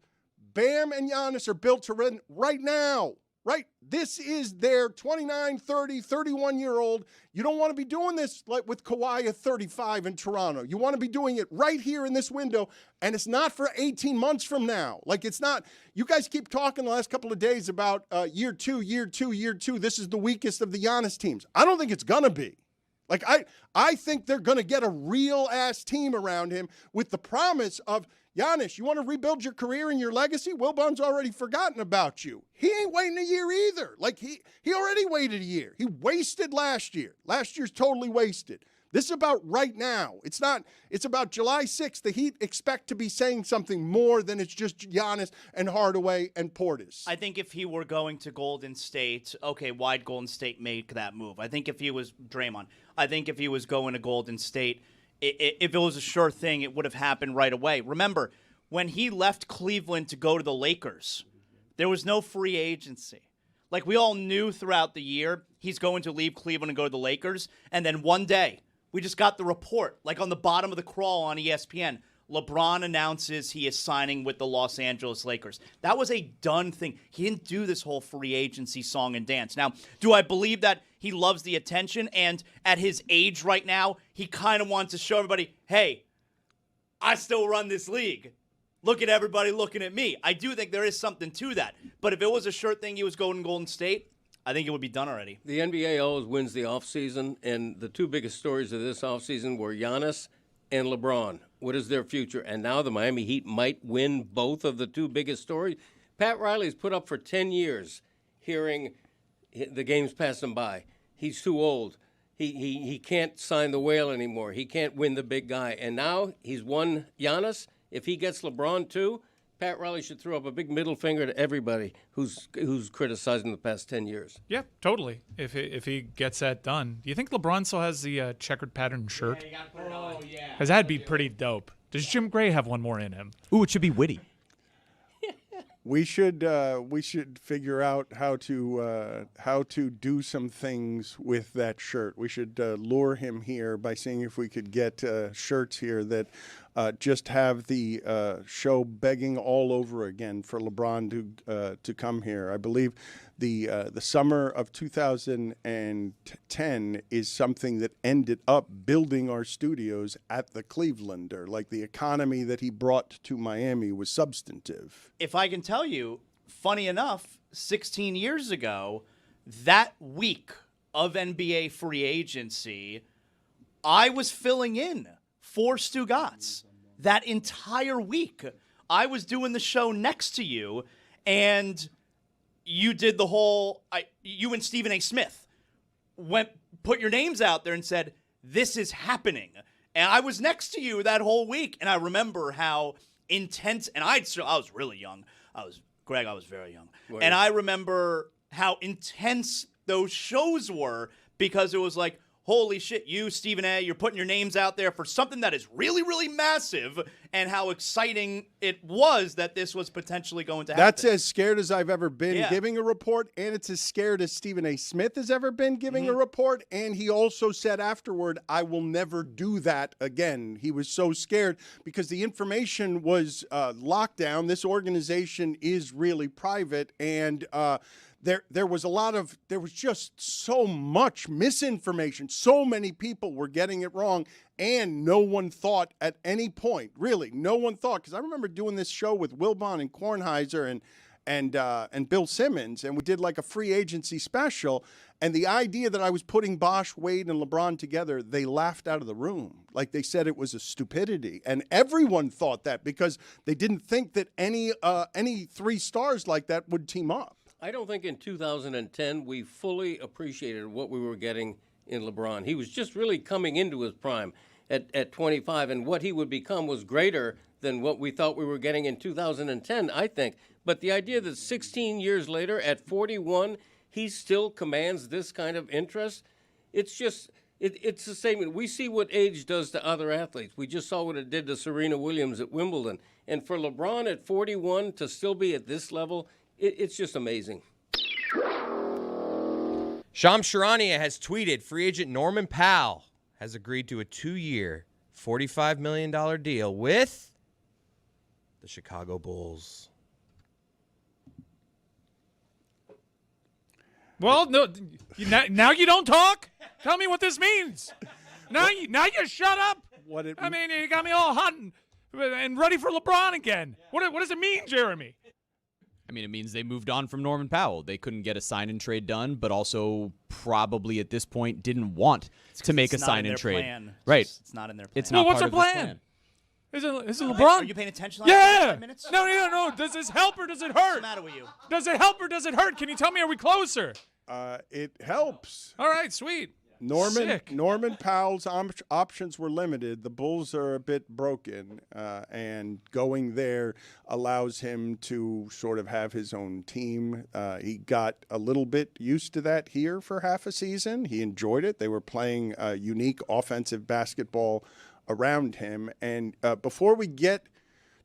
Speaker 1: Bam and Giannis are built to run right now. Right? This is their 29, 30, 31-year-old. You don't want to be doing this like with Kawhi at 35 in Toronto. You want to be doing it right here in this window, and it's not for 18 months from now. Like, it's not. You guys keep talking the last couple of days about year two. This is the weakest of the Giannis teams. I don't think it's going to be. Like, I think they're going to get a real-ass team around him with the promise of, Giannis, you want to rebuild your career and your legacy? Wilbon's already forgotten about you. He ain't waiting a year either. Like, he already waited a year. He wasted last year. Last year's totally wasted. This is about right now. It's about July 6th. The Heat expect to be saying something more than it's just Giannis and Hardaway and Portis.
Speaker 4: I think if he were going to Golden State, okay, why'd Golden State make that move? I think if he was Draymond, I think if he was going to Golden State, if it was a sure thing, it would have happened right away. Remember, when he left Cleveland to go to the Lakers, there was no free agency. Like, we all knew throughout the year he's going to leave Cleveland and go to the Lakers, and then one day, we just got the report, like on the bottom of the crawl on ESPN, LeBron announces he is signing with the Los Angeles Lakers. That was a done thing. He didn't do this whole free agency song and dance. Now, do I believe that he loves the attention, and at his age right now, he kind of wants to show everybody, hey, I still run this league. Look at everybody looking at me. I do think there is something to that. But if it was a sure thing he was going to Golden State, I think it would be done already.
Speaker 2: The NBA always wins the offseason, and the two biggest stories of this offseason were Giannis and LeBron. What is their future? And now the Miami Heat might win both of the two biggest stories. Pat Riley's put up for 10 years hearing the games pass him by. He's too old. he can't sign the whale anymore. He can't win the big guy. And now he's won Giannis. If he gets LeBron too, Pat Riley should throw up a big middle finger to everybody who's criticizing the past 10 years.
Speaker 3: Yeah, totally. If he gets that done. Do you think LeBron still has the checkered pattern shirt? Because that'd be pretty dope. Does Jim Gray have one more in him?
Speaker 6: Ooh, it should be witty.
Speaker 1: We should figure out how to do some things with that shirt. We should lure him here by seeing if we could get shirts here that just have the show begging all over again for LeBron to come here. I believe the summer of 2010 is something that ended up building our studios at the Clevelander. Like the economy that he brought to Miami was substantive.
Speaker 4: If I can tell you, funny enough, 16 years ago, that week of NBA free agency, I was filling in for Stugotz. That entire week, I was doing the show next to you, and you did the whole, you and Stephen A. Smith put your names out there and said, this is happening. And I was next to you that whole week, and I remember how intense, and I was really young. Greg, I was very young.
Speaker 2: Right.
Speaker 4: And I remember how intense those shows were because it was like, holy shit, you, Stephen A., you're putting your names out there for something that is really, really massive, and how exciting it was that this was potentially going to happen.
Speaker 1: That's as scared as I've ever been giving a report, and it's as scared as Stephen A. Smith has ever been giving a report, and he also said afterward, I will never do that again. He was so scared because the information was locked down. This organization is really private, and there was just so much misinformation. So many people were getting it wrong, and no one thought at any point, really, no one thought, because I remember doing this show with Wilbon and Kornheiser and Bill Simmons, and we did like a free agency special, and the idea that I was putting Bosh, Wade, and LeBron together, they laughed out of the room. Like they said it was a stupidity, and everyone thought that because they didn't think that any three stars like that would team up.
Speaker 2: I don't think in 2010 we fully appreciated what we were getting in LeBron. He was just really coming into his prime at 25, and what he would become was greater than what we thought we were getting in 2010, I think. But the idea that 16 years later, at 41, he still commands this kind of interest, it's just, it's a statement. We see what age does to other athletes. We just saw what it did to Serena Williams at Wimbledon. And for LeBron at 41 to still be at this level, it's just amazing.
Speaker 11: Shams Charania has tweeted free agent Norman Powell has agreed to a 2-year, $45 million deal with the Chicago Bulls.
Speaker 3: Well, no, now you don't talk? Tell me what this means. Now you shut up? I mean, you got me all hot and ready for LeBron again. What does it mean, Jeremy?
Speaker 6: I mean, it means they moved on from Norman Powell. They couldn't get a sign-and-trade done, but also probably at this point didn't want to make a sign-and-trade. Right.
Speaker 4: It's not in their plan.
Speaker 6: It's not
Speaker 3: what's
Speaker 6: part
Speaker 3: their
Speaker 6: of this
Speaker 3: plan? Is it
Speaker 4: Are
Speaker 3: LeBron?
Speaker 4: you paying attention?
Speaker 3: Yeah.
Speaker 4: 5 minutes?
Speaker 3: No. Does this help or does it
Speaker 4: What's
Speaker 3: hurt?
Speaker 4: the matter with you?
Speaker 3: Does it help or does it hurt? Can you tell me, are we closer?
Speaker 1: It helps.
Speaker 3: All right, sweet.
Speaker 1: Norman Powell's options were limited. The Bulls are a bit broken, and going there allows him to sort of have his own team. He got a little bit used to that here for half a season. He enjoyed it. They were playing unique offensive basketball around him. And before we get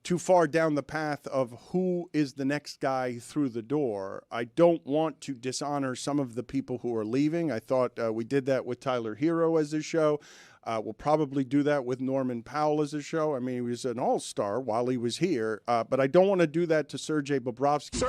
Speaker 1: too far down the path of who is the next guy through the door, I don't want to dishonor some of the people who are leaving. I thought we did that with Tyler Hero as a show. We'll probably do that with Norman Powell as a show. I mean, he was an all-star while he was here, but I don't want to do that to Sergei Bobrovsky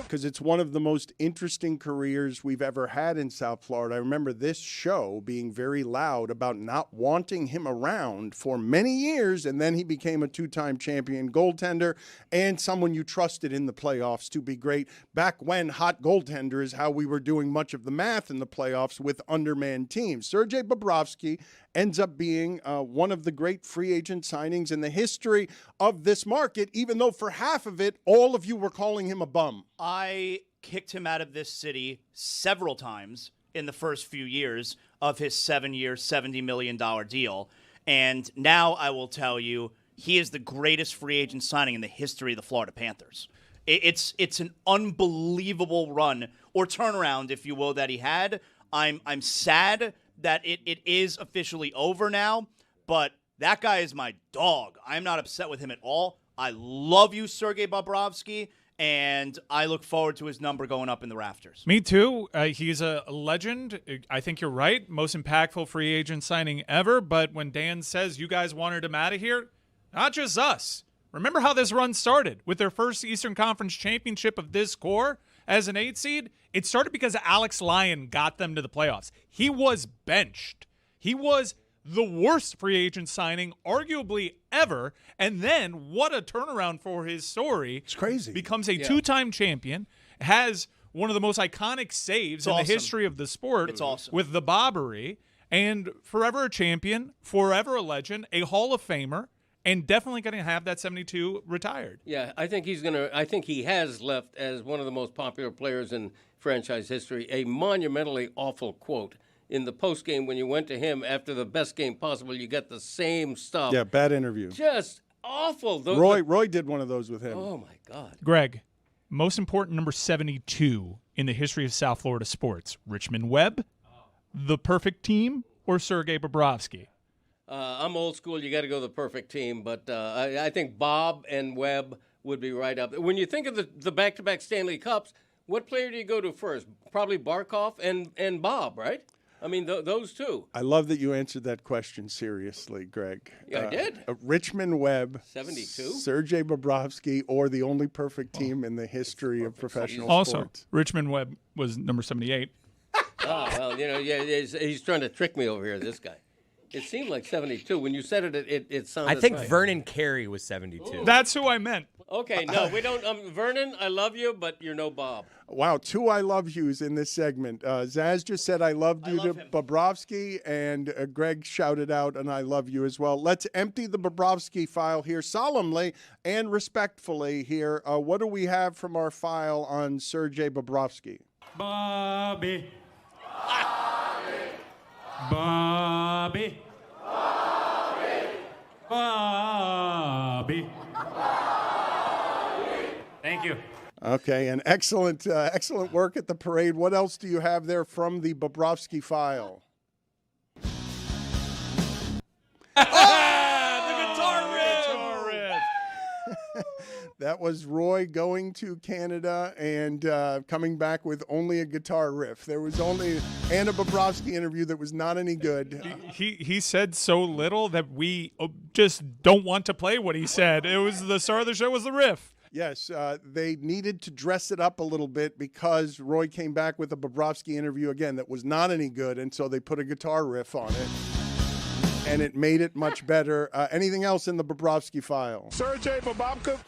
Speaker 1: because it's one of the most interesting careers we've ever had in South Florida. I remember this show being very loud about not wanting him around for many years, and then he became a two-time champion goaltender and someone you trusted in the playoffs to be great. Back when hot goaltender is how we were doing much of the math in the playoffs with undermanned teams. Sergei Bobrovsky ends up being one of the great free agent signings in the history of this market, even though for half of it, all of you were calling him a bum.
Speaker 4: I kicked him out of this city several times in the first few years of his 7-year, $70 million deal. And now I will tell you, he is the greatest free agent signing in the history of the Florida Panthers. It's an unbelievable run or turnaround, if you will, that he had. I'm sad that it is officially over now, but that guy is my dog. I'm not upset with him at all. I love you, Sergei Bobrovsky, and I look forward to his number going up in the rafters.
Speaker 3: Me too. He's a legend. I think you're right. Most impactful free agent signing ever. But when Dan says you guys wanted him out of here, not just us. Remember how this run started with their first Eastern Conference championship of this core as an 8 seed? It started because Alex Lyon got them to the playoffs. He was benched. He was the worst free agent signing arguably ever. And then what a turnaround for his story.
Speaker 1: It's crazy.
Speaker 3: Becomes a two-time champion, has one of the most iconic saves in the history of the sport.
Speaker 4: It's awesome.
Speaker 3: With the bobbery, and forever a champion, forever a legend, a Hall of Famer, and definitely going to have that 72 retired.
Speaker 2: Yeah, I think he has left as one of the most popular players in franchise history. A monumentally awful quote in the postgame when you went to him after the best game possible. You got the same stuff.
Speaker 1: Yeah, bad interview.
Speaker 2: Just awful.
Speaker 1: Roy did one of those with him.
Speaker 2: Oh my God.
Speaker 3: Greg, most important number 72 in the history of South Florida sports: Richmond Webb, the perfect team, or Sergei Bobrovsky?
Speaker 2: I'm old school. You got to go the perfect team, but I think Bob and Webb would be right up. When you think of the back-to-back Stanley Cups, what player do you go to first? Probably Barkov and Bob, right? I mean, those two.
Speaker 1: I love that you answered that question seriously, Greg.
Speaker 2: Yeah, I did.
Speaker 1: Richmond Webb,
Speaker 2: 72?
Speaker 1: Sergei Bobrovsky, or the only perfect team in the history of professional
Speaker 3: Also,
Speaker 1: sports.
Speaker 3: Richmond Webb was number 78.
Speaker 2: Oh, well, he's trying to trick me over here, this guy. It seemed like 72. When you said it sounded
Speaker 11: I think
Speaker 2: right.
Speaker 11: Vernon Carey was 72.
Speaker 3: That's who I meant.
Speaker 2: Okay, no, we don't. Vernon, I love you, but you're no Bob.
Speaker 1: Wow, 2 I love yous in this segment. Zaz just said I loved you to Bobrovsky, and Greg shouted out and I love you as well. Let's empty the Bobrovsky file here solemnly and respectfully here. What do we have from our file on Sergei Bobrovsky?
Speaker 8: Bobby. Bobby. Bobby. Thank you.
Speaker 1: Okay, and excellent work at the parade. What else do you have there from the Bobrovsky file?
Speaker 11: The guitar riff.
Speaker 1: That was Roy going to Canada and coming back with only a guitar riff. There was only and a Bobrovsky interview that was not any good.
Speaker 3: He said so little that we just don't want to play what he said. It was the star of the show was the riff.
Speaker 1: Yes, they needed to dress it up a little bit because Roy came back with a Bobrovsky interview again that was not any good, and so they put a guitar riff on it, and it made it much better. Anything else in the Bobrovsky file?
Speaker 10: Sergei Bobrovsky.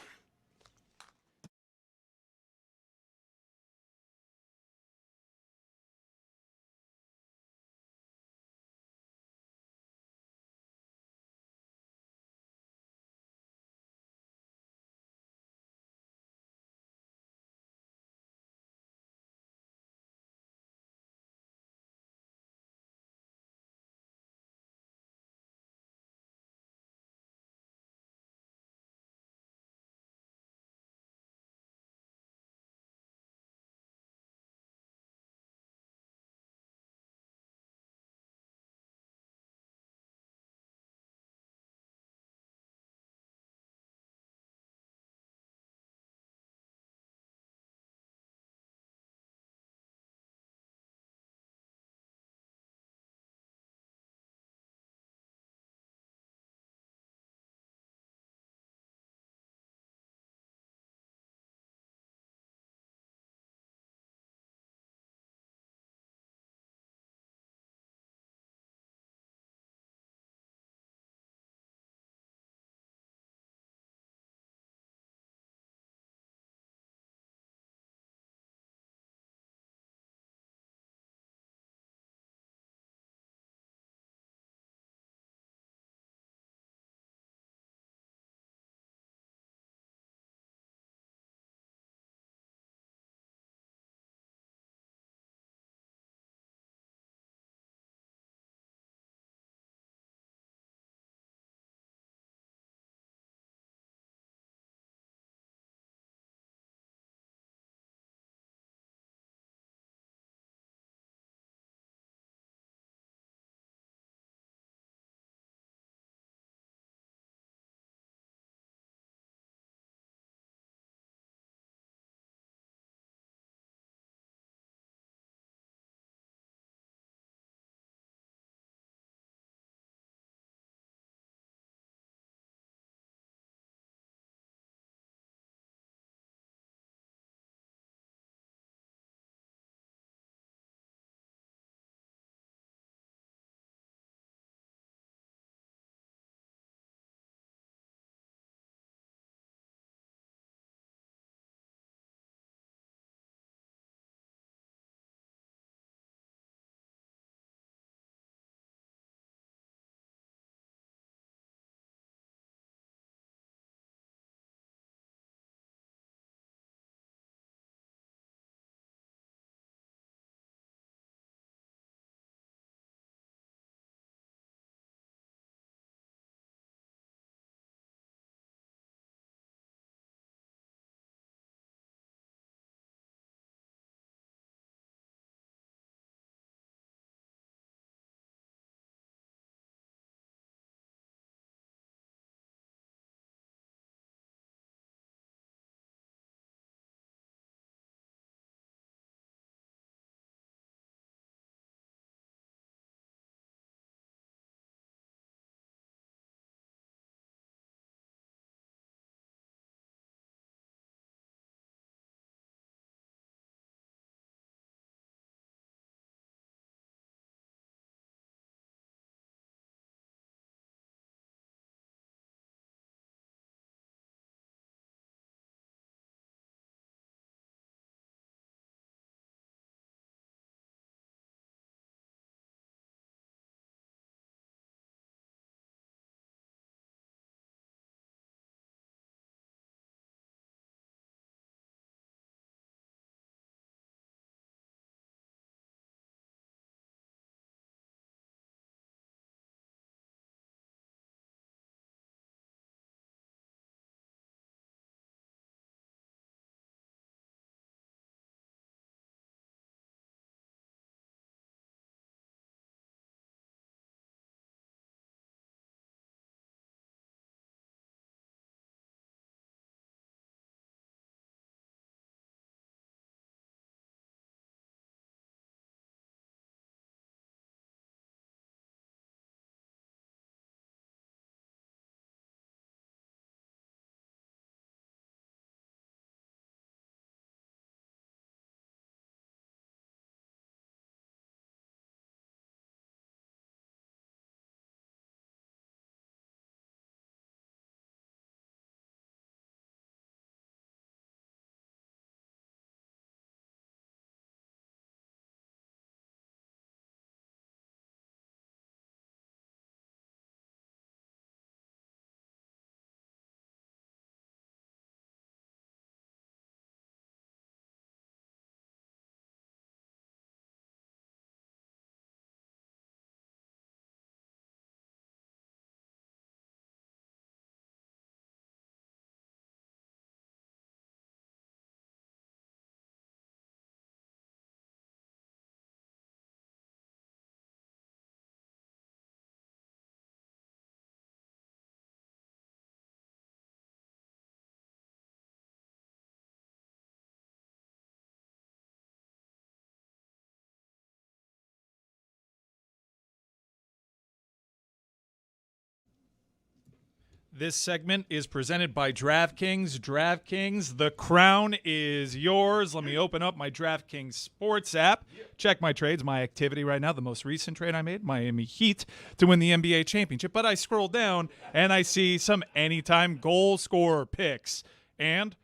Speaker 3: This segment is presented by DraftKings. DraftKings, the crown is yours. Let me open up my DraftKings Sports app. Check my trades, my activity right now. The most recent trade I made, Miami Heat to win the NBA championship. But I scroll down and I see some anytime goal scorer picks. And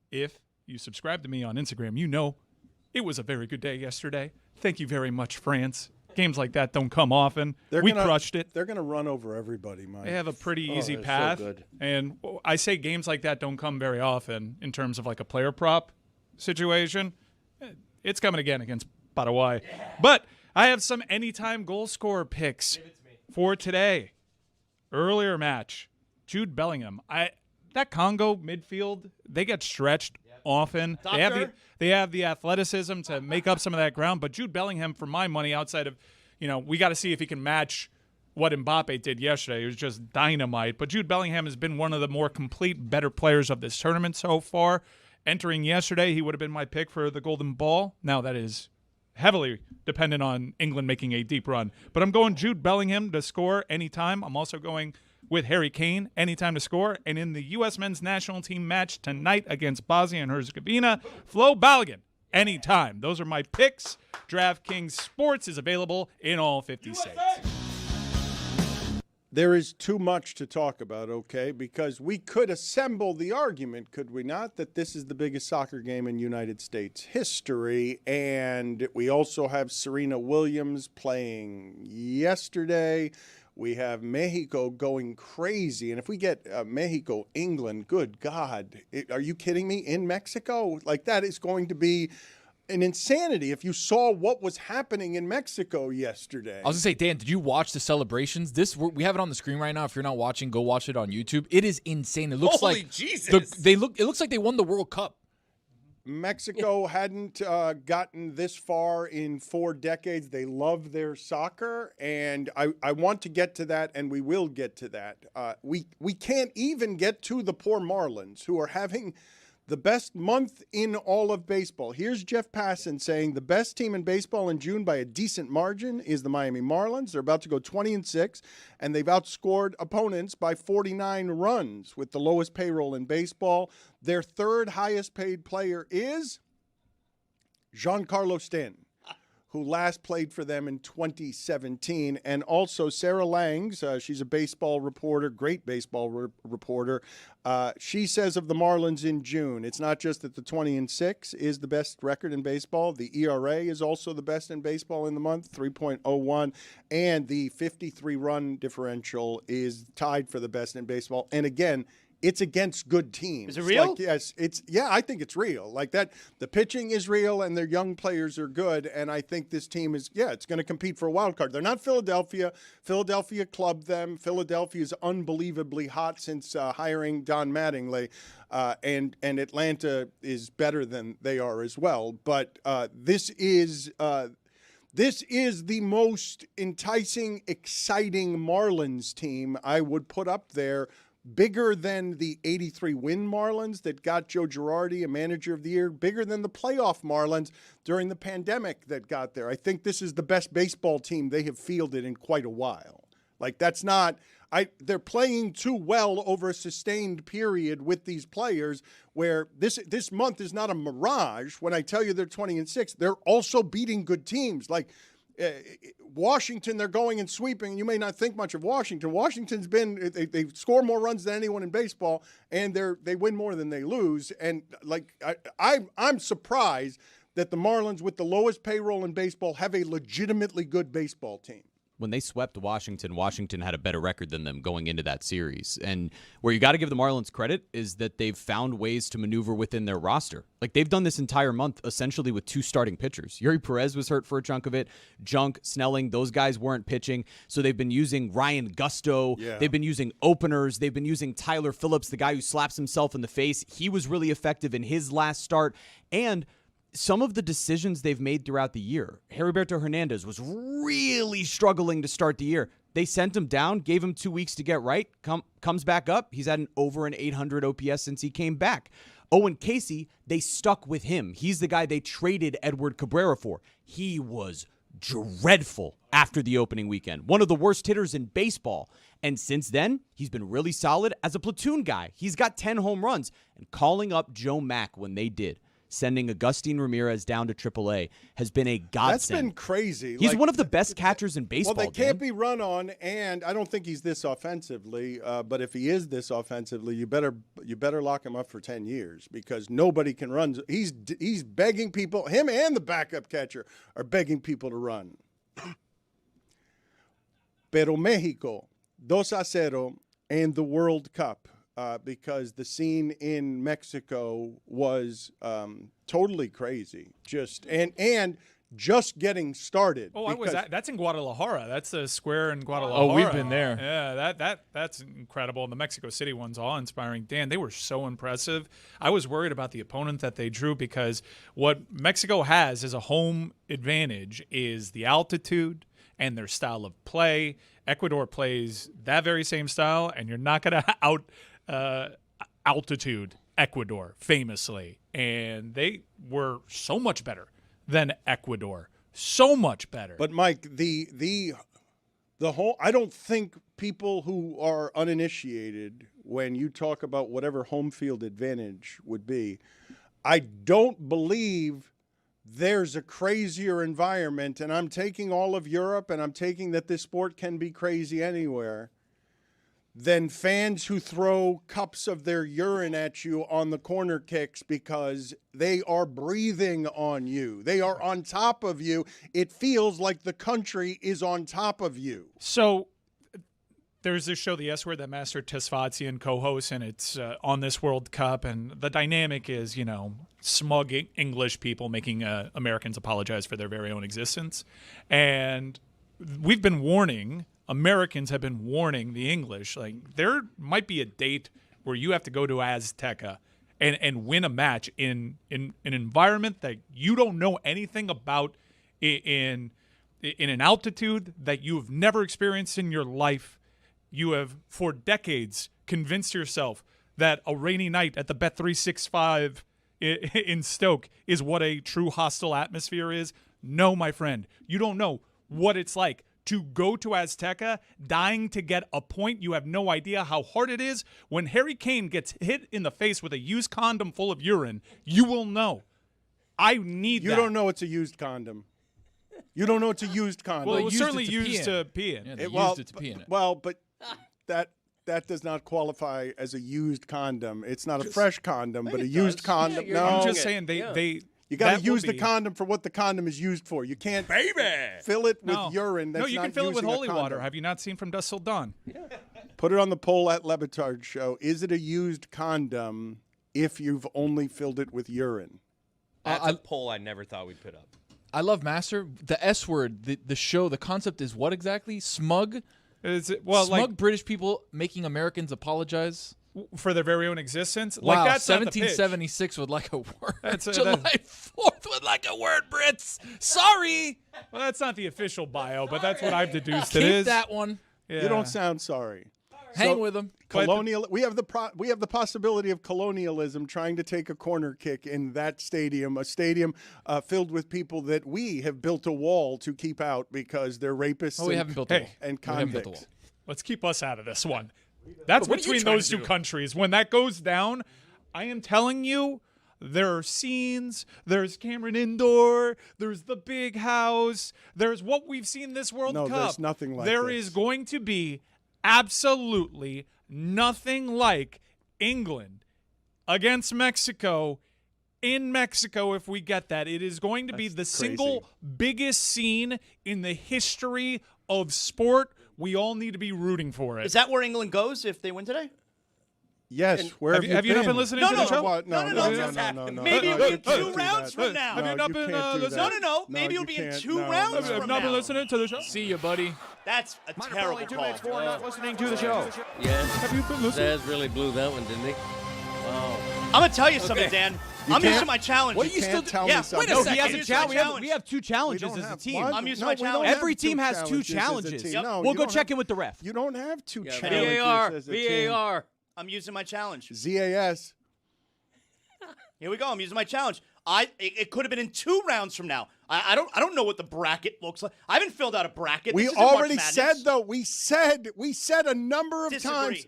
Speaker 3: if you subscribe to me on Instagram, you know it was a very good day yesterday. Thank you very much, France. Games like that don't come often. We crushed it.
Speaker 1: They're going to run over everybody, Mike.
Speaker 3: They have a pretty easy path.
Speaker 2: So good.
Speaker 3: And I say games like that don't come very often in terms of like a player prop situation. It's coming again against Paraguay. But I have some anytime goal scorer picks for today. Earlier match, Jude Bellingham. That Congo midfield, they get stretched often. They have the athleticism to make up some of that ground. But Jude Bellingham, for my money, outside of, we got to see if he can match what Mbappe did yesterday. It was just dynamite. But Jude Bellingham has been one of the more complete, better players of this tournament so far. Entering yesterday, he would have been my pick for the Golden Ball. Now that is heavily dependent on England making a deep run. But I'm going Jude Bellingham to score anytime. I'm also going with Harry Kane anytime to score. And in the U.S. men's national team match tonight against Bosnia and Herzegovina, Flo Balogun anytime. Those are my picks. DraftKings Sports is available in all 50 states.
Speaker 1: There is too much to talk about, okay? Because we could assemble the argument, could we not, that this is the biggest soccer game in United States history. And we also have Serena Williams playing yesterday. We have Mexico going crazy. And if we get Mexico, England, good God, are you kidding me? In Mexico? Like, that is going to be an insanity if you saw what was happening in Mexico yesterday.
Speaker 5: I was going to say, Dan, did you watch the celebrations? We have it on the screen right now. If you're not watching, go watch it on YouTube. It is insane. It looks
Speaker 11: Holy
Speaker 5: like
Speaker 11: Jesus.
Speaker 5: It looks like they won the World Cup.
Speaker 1: Mexico hadn't gotten this far in 4 decades. They love their soccer, and I want to get to that, and we will get to that. We can't even get to the poor Marlins, who are having the best month in all of baseball. Here's Jeff Passan saying the best team in baseball in June by a decent margin is the Miami Marlins. They're about to go 20-6, and they've outscored opponents by 49 runs with the lowest payroll in baseball. Their third highest paid player is Giancarlo Stanton, who last played for them in 2017. And also Sarah Langs, she's a baseball reporter, great baseball reporter. She says of the Marlins in June, it's not just that the 20-6 is the best record in baseball. The ERA is also the best in baseball in the month, 3.01. And the 53-run differential is tied for the best in baseball. And again, it's against good teams.
Speaker 4: Is it real?
Speaker 1: Like, yes, I think it's real. Like that, the pitching is real and their young players are good. And I think this team is, it's going to compete for a wild card. They're not Philadelphia. Philadelphia clubbed them. Philadelphia is unbelievably hot since hiring Don Mattingly. And Atlanta is better than they are as well. But this is the most enticing, exciting Marlins team I would put up there. Bigger than the 83-win Marlins that got Joe Girardi a Manager of the Year, bigger than the playoff Marlins during the pandemic that got there. I think this is the best baseball team they have fielded in quite a while. Like, that's not they're playing too well over a sustained period with these players where this month is not a mirage. When I tell you they're 20-6, they're also beating good teams. Like Washington, they're going and sweeping. You may not think much of Washington. Washington's been they score more runs than anyone in baseball, and they win more than they lose. And like I'm surprised that the Marlins, with the lowest payroll in baseball, have a legitimately good baseball team.
Speaker 6: When they swept Washington had a better record than them going into that series. And where you got to give the Marlins credit is that they've found ways to maneuver within their roster. Like, they've done this entire month essentially with 2 starting pitchers. Yuri Perez was hurt for a chunk of it. Junk, Snelling, those guys weren't pitching. So they've been using Ryan Gusto. Yeah. They've been using openers. They've been using Tyler Phillips, the guy who slaps himself in the face. He was really effective in his last start. And some of the decisions they've made throughout the year. Heriberto Hernandez was really struggling to start the year. They sent him down, gave him 2 weeks to get right, comes back up. He's had over an 800 OPS since he came back. Owen Casey, they stuck with him. He's the guy they traded Edward Cabrera for. He was dreadful after the opening weekend. One of the worst hitters in baseball. And since then, he's been really solid as a platoon guy. He's got 10 home runs. And calling up Joe Mack when they did, sending Agustin Ramirez down to AAA, has been a godsend.
Speaker 1: That's been crazy.
Speaker 6: He's one of the best catchers in baseball.
Speaker 1: Well, they can't be run on, and I don't think he's this offensively. But if he is this offensively, you better lock him up for 10 years because nobody can run. He's begging people. Him and the backup catcher are begging people to run. Pero Mexico, 2-0, and the World Cup. Because the scene in Mexico was totally crazy, just getting started.
Speaker 3: Oh, that's in Guadalajara. That's the square in Guadalajara.
Speaker 5: Oh, we've been there.
Speaker 3: Yeah, that's incredible. And the Mexico City one's awe-inspiring. Dan, they were so impressive. I was worried about the opponent that they drew because what Mexico has as a home advantage is the altitude and their style of play. Ecuador plays that very same style, and you're not going to altitude Ecuador famously, and they were so much better than Ecuador, so much better.
Speaker 1: But Mike, the whole, I don't think people who are uninitiated, when you talk about whatever home field advantage would be, I don't believe there's a crazier environment, and I'm taking all of Europe, and I'm taking that this sport can be crazy anywhere, than fans who throw cups of their urine at you on the corner kicks because they are breathing on you. They are on top of you. It feels like the country is on top of you.
Speaker 3: So there's this show, The S Word, that Master Tesfazian co-hosts, and it's on this World Cup, and the dynamic is, smug English people making Americans apologize for their very own existence. And we've been warning, Americans have been warning the English, like, there might be a date where you have to go to Azteca and win a match in an environment that you don't know anything about, in an altitude that you have never experienced in your life. You have, for decades, convinced yourself that a rainy night at the Bet365 in Stoke is what a true hostile atmosphere is. No, my friend, you don't know what it's like to go to Azteca, dying to get a point. You have no idea how hard it is. When Harry Kane gets hit in the face with a used condom full of urine, you will know. I need that.
Speaker 1: You don't know it's a used condom. You don't know it's a used condom.
Speaker 3: Well, it was certainly used to pee in.
Speaker 5: Yeah, they used it to pee in it.
Speaker 1: Well, but that does not qualify as a used condom. It's not a fresh condom, but a used condom.
Speaker 2: Yeah,
Speaker 1: no,
Speaker 3: I'm just saying they
Speaker 1: you got to use the condom for what the condom is used for. You can't fill it with urine. That's
Speaker 3: no, you
Speaker 1: not
Speaker 3: can fill it with
Speaker 1: using a
Speaker 3: holy
Speaker 1: condom.
Speaker 3: water. Have you not seen From Dusk Till Dawn?
Speaker 2: Yeah.
Speaker 1: Put it on the poll at Le Batard Show. Is it a used condom if you've only filled it with urine?
Speaker 11: That's a poll I never thought we'd put up.
Speaker 5: I love Master. The S Word, the show, the concept is what exactly? Smug? Smug British people making Americans apologize?
Speaker 3: For their very own existence?
Speaker 5: Wow,
Speaker 3: like that's
Speaker 5: 1776 would like a word.
Speaker 3: That's
Speaker 5: July 4th would like a word, Brits. Sorry.
Speaker 3: Well, that's not the official bio, but that's what I've deduced
Speaker 5: Keep
Speaker 3: it is.
Speaker 5: that one.
Speaker 3: Yeah.
Speaker 1: You don't sound sorry.
Speaker 5: Hang with them.
Speaker 1: Colonial. We have the possibility of colonialism trying to take a corner kick in that stadium, a stadium filled with people that we have built a wall to keep out because they're rapists.
Speaker 5: We haven't built a wall.
Speaker 1: And
Speaker 5: We haven't built a
Speaker 1: convicts.
Speaker 5: wall.
Speaker 3: Let's keep us out of this one. That's
Speaker 5: What are you
Speaker 3: between
Speaker 5: trying
Speaker 3: those
Speaker 5: to
Speaker 3: two
Speaker 5: do?
Speaker 3: countries. When that goes down, I am telling you, there are scenes. There's Cameron Indoor. There's the big house. There's what we've seen this World Cup.
Speaker 1: No, there's nothing like
Speaker 3: There
Speaker 1: this.
Speaker 3: is going to be absolutely nothing like England against Mexico in Mexico if we get that. It is going to be the single biggest scene in the history of sport. We all need to be rooting for it.
Speaker 4: Is that where England goes if they win today?
Speaker 1: Yes. Where
Speaker 3: have you not been listening to the show?
Speaker 1: No.
Speaker 4: Maybe it'll be in 2 rounds from now.
Speaker 3: Have you not been listening?
Speaker 4: No. Maybe it'll be in 2 rounds
Speaker 3: Have
Speaker 4: from
Speaker 3: not been
Speaker 4: now.
Speaker 3: listening to the show?
Speaker 5: See you, buddy.
Speaker 4: That's a terrible call.
Speaker 9: Not listening to the show.
Speaker 2: Yeah.
Speaker 3: Have you been listening?
Speaker 2: Zaz really blew that one, didn't he? Wow.
Speaker 4: I'm going to tell you something, Dan. I'm using my challenge.
Speaker 1: What are you still
Speaker 6: tell
Speaker 4: yeah,
Speaker 6: me something.
Speaker 4: wait a
Speaker 6: No,
Speaker 4: second.
Speaker 6: he has
Speaker 4: I'm
Speaker 6: a
Speaker 4: using my
Speaker 6: challenge.
Speaker 4: challenge.
Speaker 6: We have 2 challenges
Speaker 1: We don't
Speaker 6: as a
Speaker 1: have
Speaker 6: team.
Speaker 1: one.
Speaker 4: I'm using
Speaker 1: No,
Speaker 4: my
Speaker 1: we don't
Speaker 4: challenge.
Speaker 1: have
Speaker 6: Every
Speaker 1: two
Speaker 6: team has 2
Speaker 1: challenges as a
Speaker 6: challenges.
Speaker 1: team.
Speaker 4: Yep.
Speaker 1: No,
Speaker 6: We'll
Speaker 1: you
Speaker 6: go
Speaker 1: don't
Speaker 6: check
Speaker 1: have-
Speaker 6: in with the ref.
Speaker 1: You don't have 2
Speaker 2: Yeah,
Speaker 1: challenges
Speaker 2: VAR.
Speaker 1: as a team.
Speaker 2: VAR.
Speaker 4: I'm using my challenge.
Speaker 1: ZAS.
Speaker 4: Here we go. I'm using my challenge. It could have been in 2 rounds from now. I don't know what the bracket looks like. I haven't filled out a bracket.
Speaker 1: We
Speaker 4: This isn't March
Speaker 1: already
Speaker 4: Madness.
Speaker 1: said, though, we said a number of
Speaker 4: Disagree.
Speaker 1: times.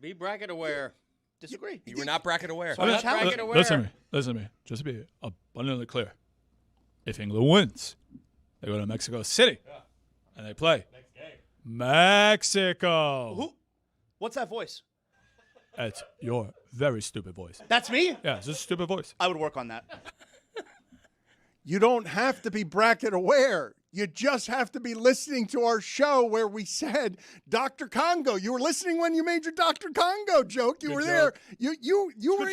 Speaker 2: Be bracket aware.
Speaker 4: Disagree.
Speaker 11: You were not bracket aware.
Speaker 2: Not bracket aware.
Speaker 3: Listen to me. Just to be abundantly clear. If England wins, they go to Mexico City and they play Mexico.
Speaker 4: Who? What's that voice?
Speaker 3: That's your very stupid voice.
Speaker 4: That's me?
Speaker 3: Yeah, it's just a stupid voice.
Speaker 4: I would work on that.
Speaker 1: You don't have to be bracket aware. You just have to be listening to our show where we said Dr. Congo. You were listening when you made your Dr. Congo joke. You were there. You were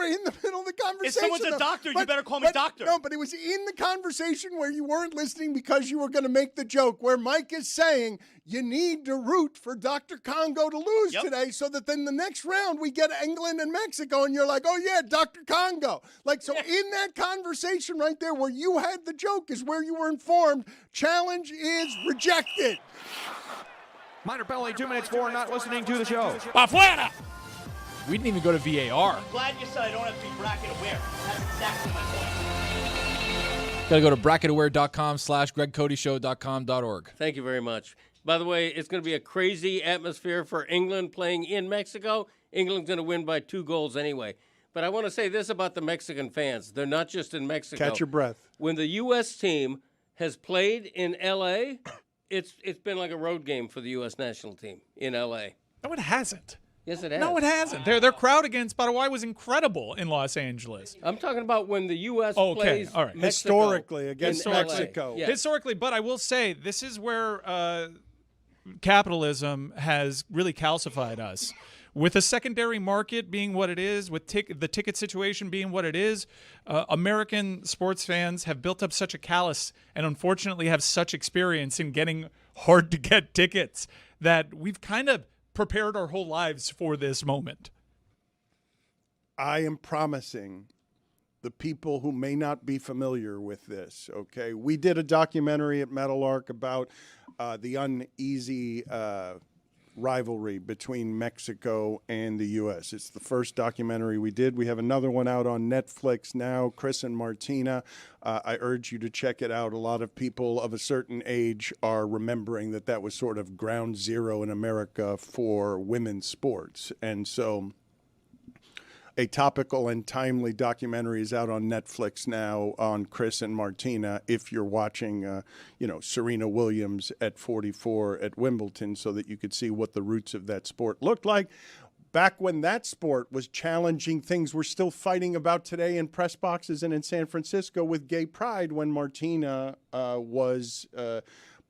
Speaker 1: in the middle of the conversation.
Speaker 4: If someone's a doctor, you better call me doctor.
Speaker 1: No, but it was in the conversation where you weren't listening because you were going to make the joke where Mike is saying you need to root for Dr. Congo to lose today so that then the next round we get England and Mexico and you're like, oh yeah, Dr. Congo. Like, so in that conversation right there where you had the joke is where you were informed. Challenge is rejected.
Speaker 10: Minor penalty, 2 minutes for not listening to the show.
Speaker 3: Afuera! We didn't even go to VAR.
Speaker 4: Glad you said I don't have to be bracket aware. That's exactly my point.
Speaker 5: Got to go to bracketaware.com/gregcodyshow.com.org.
Speaker 2: Thank you very much. By the way, it's going to be a crazy atmosphere for England playing in Mexico. England's going to win by 2 goals anyway. But I want to say this about the Mexican fans. They're not just in Mexico.
Speaker 1: Catch your breath.
Speaker 2: When the U.S. team has played in L.A., it's been like a road game for the U.S. national team in L.A.
Speaker 3: No, it hasn't.
Speaker 2: Yes, it has.
Speaker 3: No, it hasn't. Their crowd against Paraguay was incredible in Los Angeles.
Speaker 2: I'm talking about when the U.S. plays
Speaker 3: all right.
Speaker 2: Mexico
Speaker 1: Historically against
Speaker 2: in LA.
Speaker 1: Mexico.
Speaker 2: Yeah.
Speaker 3: Historically, but I will say this is where capitalism has really calcified us. With a secondary market being what it is, with the ticket situation being what it is, American sports fans have built up such a callous and unfortunately have such experience in getting hard-to-get tickets that we've kind of prepared our whole lives for this moment.
Speaker 1: I am promising the people who may not be familiar with this, okay? We did a documentary at Meadowlark about the uneasy rivalry between Mexico and the U.S. It's the first documentary we did. We have another one out on Netflix now, Chris and Martina. I urge you to check it out. A lot of people of a certain age are remembering that was sort of ground zero in America for women's sports. And so a topical and timely documentary is out on Netflix now on Chris and Martina if you're watching, Serena Williams at 44 at Wimbledon so that you could see what the roots of that sport looked like. Back when that sport was challenging things we're still fighting about today in press boxes and in San Francisco with gay pride when Martina was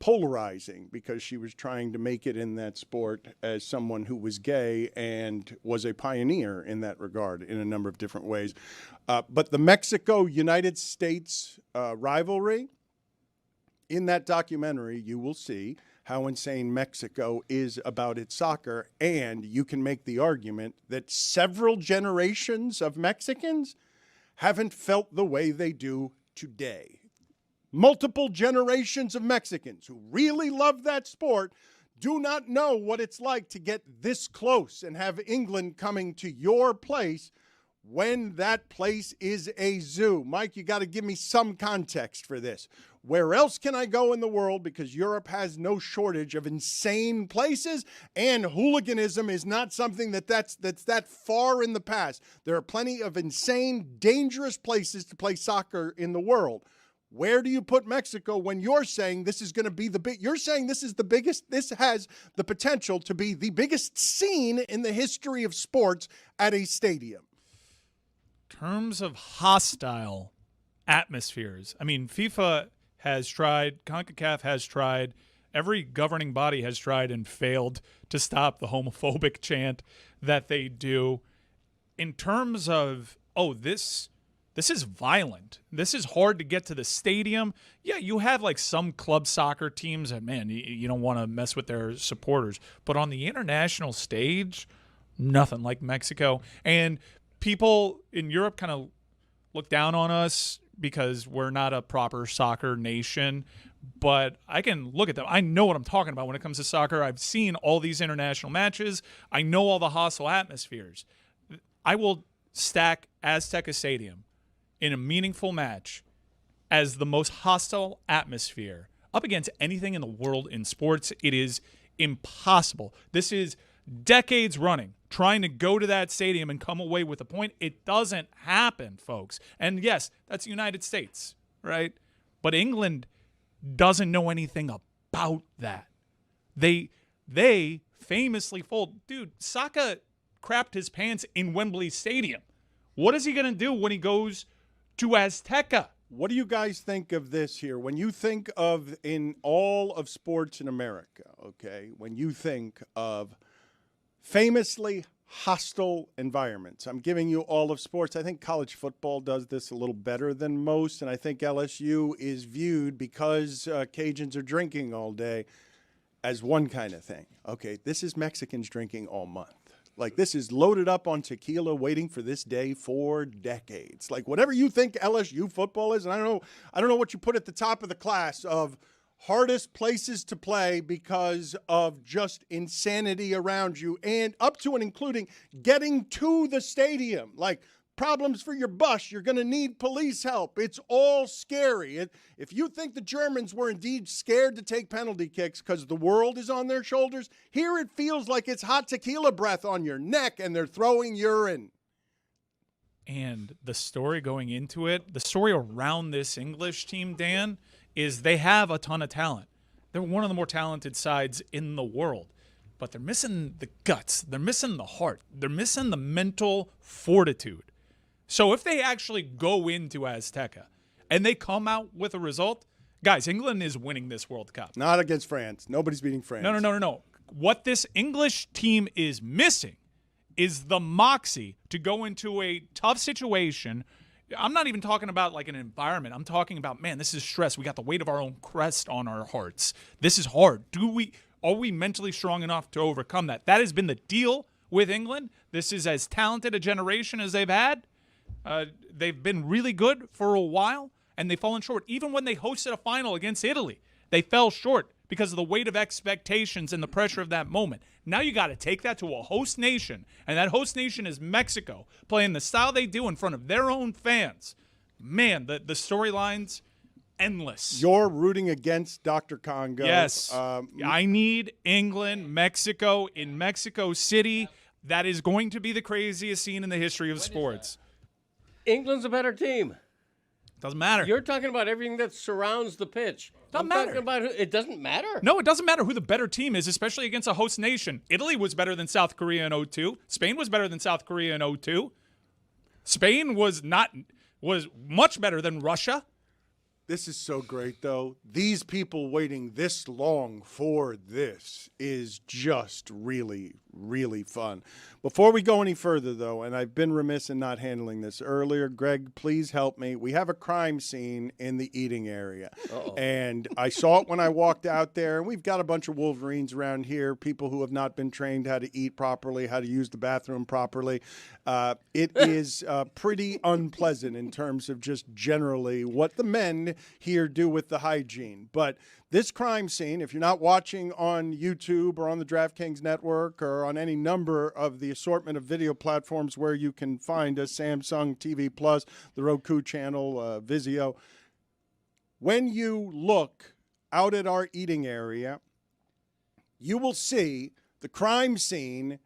Speaker 1: polarizing because she was trying to make it in that sport as someone who was gay and was a pioneer in that regard in a number of different ways. But the Mexico-United States rivalry, in that documentary, you will see how insane Mexico is about its soccer, and you can make the argument that several generations of Mexicans haven't felt the way they do today. Multiple generations of Mexicans who really love that sport do not know what it's like to get this close and have England coming to your place when that place is a zoo. Mike, you got to give me some context for this. Where else can I go in the world? Because Europe has no shortage of insane places, and hooliganism is not something that's that far in the past. There are plenty of insane, dangerous places to play soccer in the world. Where do you put Mexico when you're saying this is going to be you're saying this is the biggest, this has the potential to be the biggest scene in the history of sports at a stadium?
Speaker 3: Terms of hostile atmospheres. I mean, FIFA has tried, CONCACAF has tried, every governing body has tried and failed to stop the homophobic chant that they do. In terms of, this is violent. This is hard to get to the stadium. Yeah, you have like some club soccer teams that, man, you don't want to mess with their supporters. But on the international stage, nothing like Mexico. And people in Europe kind of look down on us because we're not a proper soccer nation. But I can look at them. I know what I'm talking about when it comes to soccer. I've seen all these international matches. I know all the hostile atmospheres. I will stack Azteca Stadium in a meaningful match as the most hostile atmosphere up against anything in the world in sports. It is impossible. This is decades running, trying to go to that stadium and come away with a point. It doesn't happen, folks. And yes, that's the United States, right? But England doesn't know anything about that. They famously fold. Dude, Saka crapped his pants in Wembley Stadium. What is he going to do when he goes to Azteca?
Speaker 1: What do you guys think of this here? When you think of in all of sports in America, okay, when you think of famously hostile environments, I'm giving you all of sports. I think college football does this a little better than most, and I think LSU is viewed, because Cajuns are drinking all day, as one kind of thing. Okay, this is Mexicans drinking all month. Like, this is loaded up on tequila, waiting for this day for decades. Like, whatever you think LSU football is, and I don't know what you put at the top of the class of hardest places to play because of just insanity around you, and up to and including getting to the stadium. Like, problems for your bus, you're going to need police help. It's all scary. If you think the Germans were indeed scared to take penalty kicks because the world is on their shoulders, here it feels like it's hot tequila breath on your neck and they're throwing urine.
Speaker 3: And the story going into it, the story around this English team, Dan, is they have a ton of talent. They're one of the more talented sides in the world. But they're missing the guts. They're missing the heart. They're missing the mental fortitude. So if they actually go into Azteca and they come out with a result, guys, England is winning this World Cup.
Speaker 1: Not against France. Nobody's beating France.
Speaker 3: No. What this English team is missing is the moxie to go into a tough situation. I'm not even talking about like an environment. I'm talking about, man, this is stress. We got the weight of our own crest on our hearts. This is hard. Are we mentally strong enough to overcome that? That has been the deal with England. This is as talented a generation as they've had. They've been really good for a while, and they've fallen short. Even when they hosted a final against Italy, they fell short because of the weight of expectations and the pressure of that moment. Now you got to take that to a host nation, and that host nation is Mexico, playing the style they do in front of their own fans. Man, the storylines, endless.
Speaker 1: You're rooting against Dr. Congo.
Speaker 3: Yes. I need England, Mexico, in Mexico City. That is going to be the craziest scene in the history of sports.
Speaker 2: England's a better team.
Speaker 3: Doesn't matter.
Speaker 2: You're talking about everything that surrounds the pitch.
Speaker 3: Doesn't matter.
Speaker 2: Talking about it doesn't matter.
Speaker 3: No, it doesn't matter who the better team is, especially against a host nation. Italy was better than South Korea in 2002. Spain was better than South Korea in 2002. Spain was much better than Russia.
Speaker 1: This is so great, though. These people waiting this long for this is just really, really fun. Before we go any further, though, and I've been remiss in not handling this earlier, Greg, please help me. We have a crime scene in the eating area. Uh-oh. And I saw it when I walked out there, and we've got a bunch of Wolverines around here, people who have not been trained how to eat properly, how to use the bathroom properly. It is pretty unpleasant in terms of just generally what the men here do with the hygiene. But this crime scene, if you're not watching on YouTube or on the DraftKings network or on any number of the assortment of video platforms where you can find us, Samsung TV Plus, the Roku channel, Vizio, when you look out at our eating area, you will see the crime scene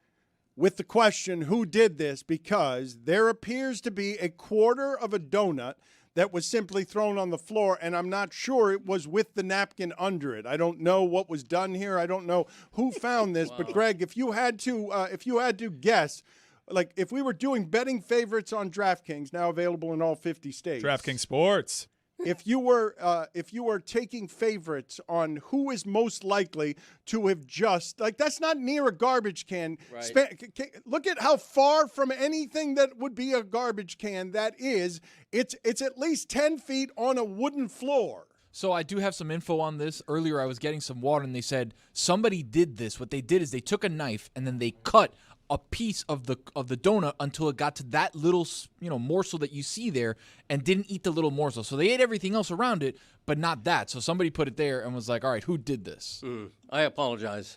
Speaker 1: with the question, who did this? Because there appears to be a quarter of a donut that was simply thrown on the floor, and I'm not sure it was with the napkin under it. I don't know what was done here. I don't know who found this. Wow. But Greg, if you had to guess, like if we were doing betting favorites on DraftKings, now available in all 50 states.
Speaker 3: DraftKings Sports.
Speaker 1: If you were taking favorites on who is most likely to have just, like, that's not near a garbage can.
Speaker 2: Right.
Speaker 1: Look at how far from anything that would be a garbage can that is. It's at least 10 feet on a wooden floor.
Speaker 5: So I do have some info on this. Earlier I was getting some water and they said somebody did this. What they did is they took a knife and then they cut a piece of the donut until it got to that little, morsel that you see there, and didn't eat the little morsel. So they ate everything else around it, but not that. So somebody put it there and was like, all right, who did this?
Speaker 2: I apologize.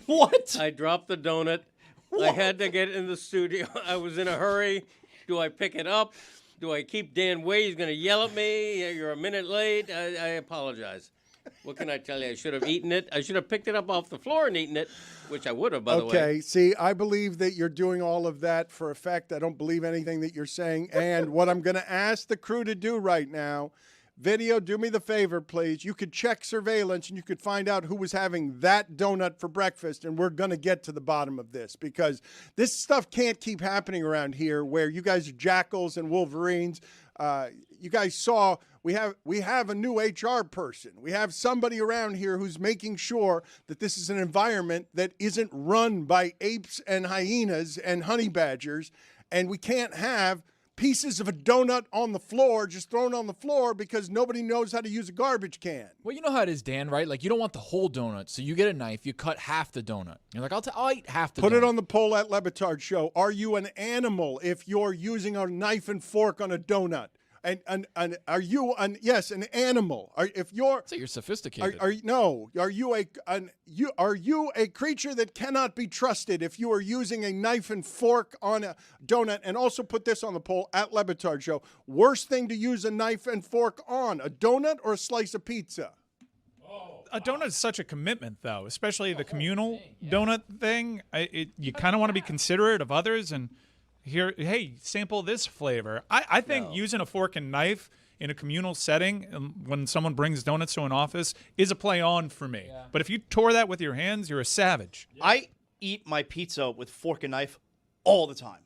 Speaker 4: What?
Speaker 2: I dropped the donut. I had to get in the studio. I was in a hurry. Do I pick it up? Do I keep Dan Way? He's going to yell at me. You're a minute late. I apologize. What can I tell you? I should have eaten it. I should have picked it up off the floor and eaten it, which I would have, by the way.
Speaker 1: Okay, see, I believe that you're doing all of that for effect. I don't believe anything that you're saying. And what I'm going to ask the crew to do right now, video, do me the favor, please. You could check surveillance and you could find out who was having that donut for breakfast, and we're going to get to the bottom of this because this stuff can't keep happening around here where you guys are jackals and wolverines. You guys saw we have a new HR person. We have somebody around here who's making sure that this is an environment that isn't run by apes and hyenas and honey badgers, and we can't have pieces of a donut on the floor, just thrown on the floor because nobody knows how to use a garbage can.
Speaker 5: Well, you know how it is, Dan, right? Like, you don't want the whole donut, so you get a knife, you cut half the donut. You're like, I'll eat half the donut.
Speaker 1: Put it on the poll at Le Batard Show. Are you an animal if you're using a knife and fork on a donut? And are you an animal?
Speaker 5: So you're sophisticated.
Speaker 1: Are you a creature that cannot be trusted if you are using a knife and fork on a donut? And also put this on the poll at Le Batard Show. Worst thing to use a knife and fork on, a donut or a slice of pizza?
Speaker 3: A donut is such a commitment, though, especially the communal donut thing. You kind of want to be considerate of others and hey, sample this flavor. I think using a fork and knife in a communal setting when someone brings donuts to an office is a play on for me. Yeah. But if you tore that with your hands, you're a savage.
Speaker 4: I eat my pizza with fork and knife all the time.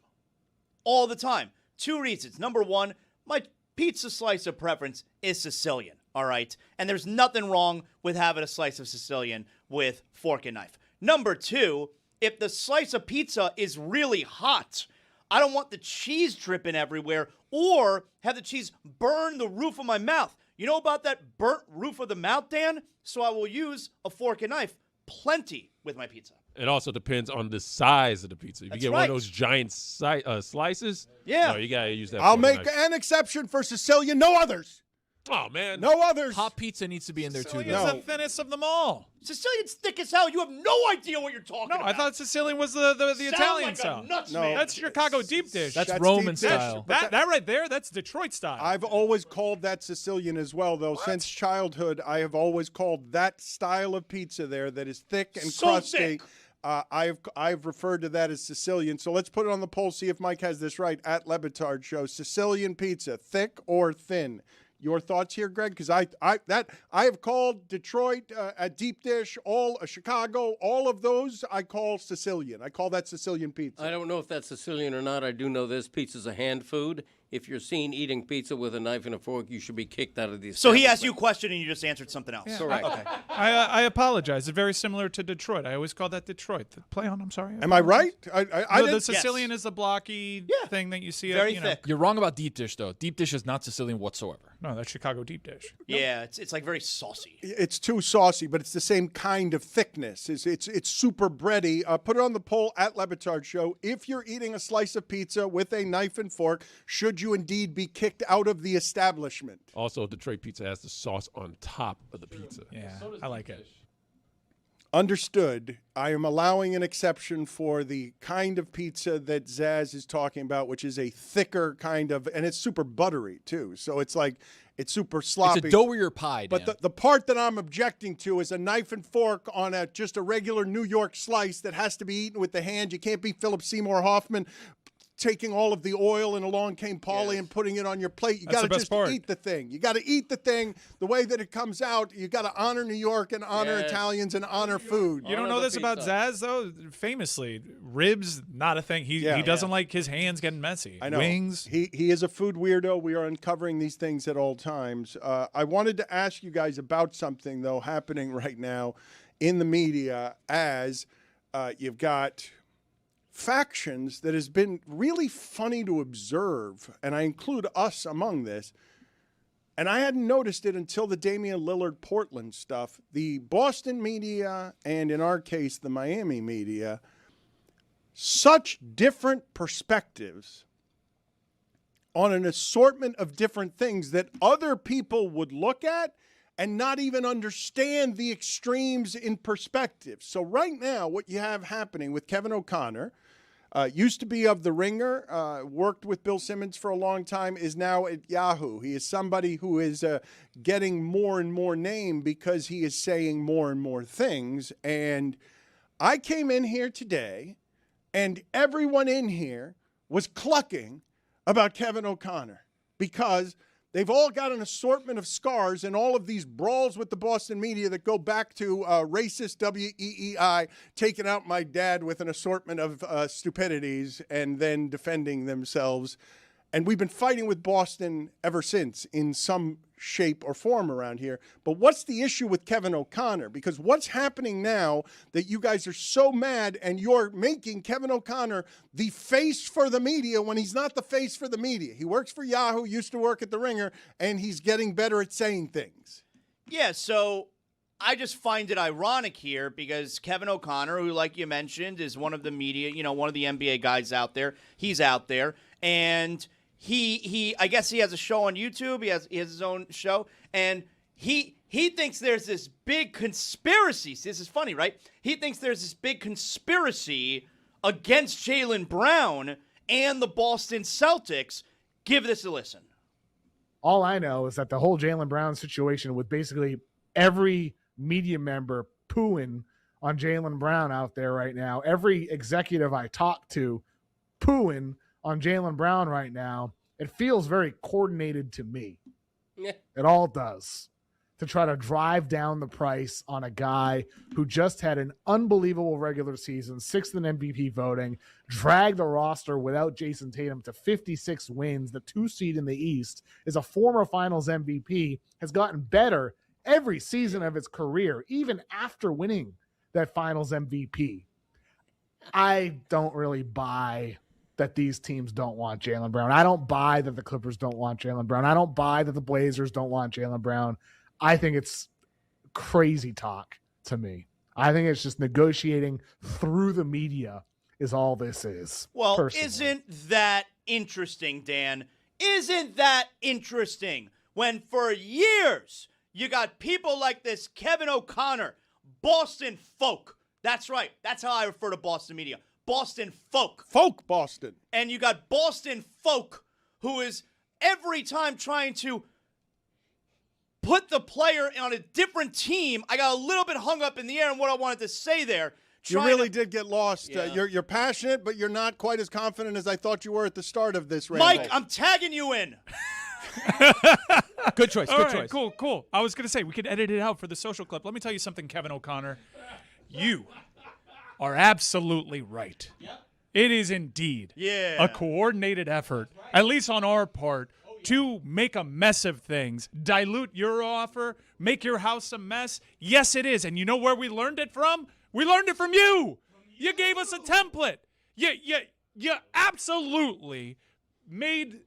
Speaker 4: All the time. 2 reasons. Number one, my pizza slice of preference is Sicilian, all right? And there's nothing wrong with having a slice of Sicilian with fork and knife. Number two, if the slice of pizza is really hot, I don't want the cheese dripping everywhere or have the cheese burn the roof of my mouth. You know about that burnt roof of the mouth, Dan? So I will use a fork and knife plenty with my pizza.
Speaker 12: It also depends on the size of the pizza. If you get one of those giant slices, no, you got to use that.
Speaker 1: I'll make an exception for Sicilian, no others.
Speaker 12: Oh, man.
Speaker 1: No others.
Speaker 5: Hot pizza needs to be in there, too.
Speaker 3: Sicilian's the thinnest of them all.
Speaker 4: Sicilian's thick as hell. You have no idea what you're talking about.
Speaker 3: No, I thought Sicilian was the Italian
Speaker 4: like
Speaker 3: style.
Speaker 4: No,
Speaker 3: that's Chicago deep dish.
Speaker 5: That's Roman
Speaker 1: deep dish.
Speaker 5: style.
Speaker 3: That right there, that's Detroit style.
Speaker 1: I've always called that Sicilian as well, though. What? Since childhood, I have always called that style of pizza there that is thick and crusty.
Speaker 4: Thick.
Speaker 1: I've referred to that as Sicilian. So let's put it on the poll, see if Mike has this right at Le Batard Show. Sicilian pizza, thick or thin? Your thoughts here, Greg? Because I have called Detroit a deep dish, Chicago, all of those I call Sicilian. I call that Sicilian pizza.
Speaker 2: I don't know if that's Sicilian or not. I do know this: pizza's a hand food. If you're seen eating pizza with a knife and a fork, you should be kicked out of the
Speaker 4: So he asked you a question and you just answered something else.
Speaker 2: Yeah. Correct.
Speaker 4: Okay.
Speaker 3: I apologize. It's very similar to Detroit. I always call that Detroit. The play on, I'm sorry.
Speaker 1: Am I right?
Speaker 3: The Sicilian is the blocky thing that you see.
Speaker 4: Very thick.
Speaker 5: You're wrong about deep dish, though. Deep dish is not Sicilian whatsoever.
Speaker 3: No, that's Chicago deep dish.
Speaker 4: Yeah, it's like very saucy.
Speaker 1: It's too saucy, but it's the same kind of thickness. It's super bready. Put it on the poll at Le Batard Show. If you're eating a slice of pizza with a knife and fork, should you indeed be kicked out of the establishment?
Speaker 12: Also, Detroit pizza has the sauce on top of the pizza.
Speaker 3: Yeah, I like it.
Speaker 1: Understood. I am allowing an exception for the kind of pizza that Zaz is talking about, which is a thicker kind of, and it's super buttery too. So it's like, it's super sloppy.
Speaker 5: It's a doughier pie, Dan.
Speaker 1: But the part that I'm objecting to is a knife and fork on just a regular New York slice that has to be eaten with the hand. You can't be Philip Seymour Hoffman taking all of the oil and along came Paulie and putting it on your plate. You got to just eat the thing. You got to eat the thing the way that it comes out. You got to honor New York and honor Italians and honor food.
Speaker 3: You don't know this about Zaz, though? Famously, ribs, not a thing. He doesn't like his hands getting messy.
Speaker 1: I know.
Speaker 3: Wings.
Speaker 1: He is a food weirdo. We are uncovering these things at all times. I wanted to ask you guys about something, though, happening right now in the media as you've got factions that has been really funny to observe, and I include us among this, and I hadn't noticed it until the Damian Lillard Portland stuff. The Boston media, and in our case, the Miami media, such different perspectives on an assortment of different things that other people would look at and not even understand the extremes in perspective. So right now, what you have happening with Kevin O'Connor, Used to be of The Ringer, worked with Bill Simmons for a long time, is now at Yahoo. He is somebody who is getting more and more name because he is saying more and more things. And I came in here today, and everyone in here was clucking about Kevin O'Connor because they've all got an assortment of scars and all of these brawls with the Boston media that go back to racist WEEI taking out my dad with an assortment of stupidities and then defending themselves. And we've been fighting with Boston ever since in some shape or form around here. But what's the issue with Kevin O'Connor? Because what's happening now that you guys are so mad and you're making Kevin O'Connor the face for the media when he's not the face for the media. He works for Yahoo, used to work at The Ringer, and he's getting better at saying things.
Speaker 4: Yeah, so I just find it ironic here because Kevin O'Connor, who, like you mentioned, is one of the media, one of the NBA guys out there. He's out there, and he I guess he has a show on YouTube. He has his own show, and he thinks there's this big conspiracy. See, this is funny, right? He thinks there's this big conspiracy against Jaylen Brown and the Boston Celtics. Give this a listen.
Speaker 13: All I know is that the whole Jaylen Brown situation with basically every media member pooing on Jaylen Brown out there right now, every executive I talk to pooing on Jaylen Brown right now, it feels very coordinated to me.
Speaker 2: Yeah.
Speaker 13: It all does. To try to drive down the price on a guy who just had an unbelievable regular season, 6th in MVP voting, dragged the roster without Jason Tatum to 56 wins, the 2 seed in the East, is a former Finals MVP, has gotten better every season of his career, even after winning that Finals MVP. I don't really buy that these teams don't want Jaylen Brown. I don't buy that the Clippers don't want Jaylen Brown. I don't buy that the Blazers don't want Jaylen Brown. I think it's crazy talk to me. I think it's just negotiating through the media is all this is.
Speaker 4: Well,
Speaker 13: personally.
Speaker 4: Isn't that interesting, Dan? Isn't that interesting when for years you got people like this Kevin O'Connor, Boston folk. That's right. That's how I refer to Boston media. Boston folk.
Speaker 1: Folk Boston.
Speaker 4: And you got Boston folk who is every time trying to put the player on a different team. I got a little bit hung up in the air on what I wanted to say there.
Speaker 1: You really did get lost. Yeah. You're passionate, but you're not quite as confident as I thought you were at the start of this ramble.
Speaker 4: Mike, I'm tagging you in.
Speaker 5: Good choice.
Speaker 3: All
Speaker 5: Good
Speaker 3: right,
Speaker 5: choice.
Speaker 3: Cool. I was going to say, we could edit it out for the social clip. Let me tell you something, Kevin O'Connor. You are absolutely right. Yep. It is indeed a coordinated effort, at least on our part, to make a mess of things, dilute your offer, make your house a mess. Yes, it is. And you know where we learned it from? We learned it from you. You gave us a template. You absolutely made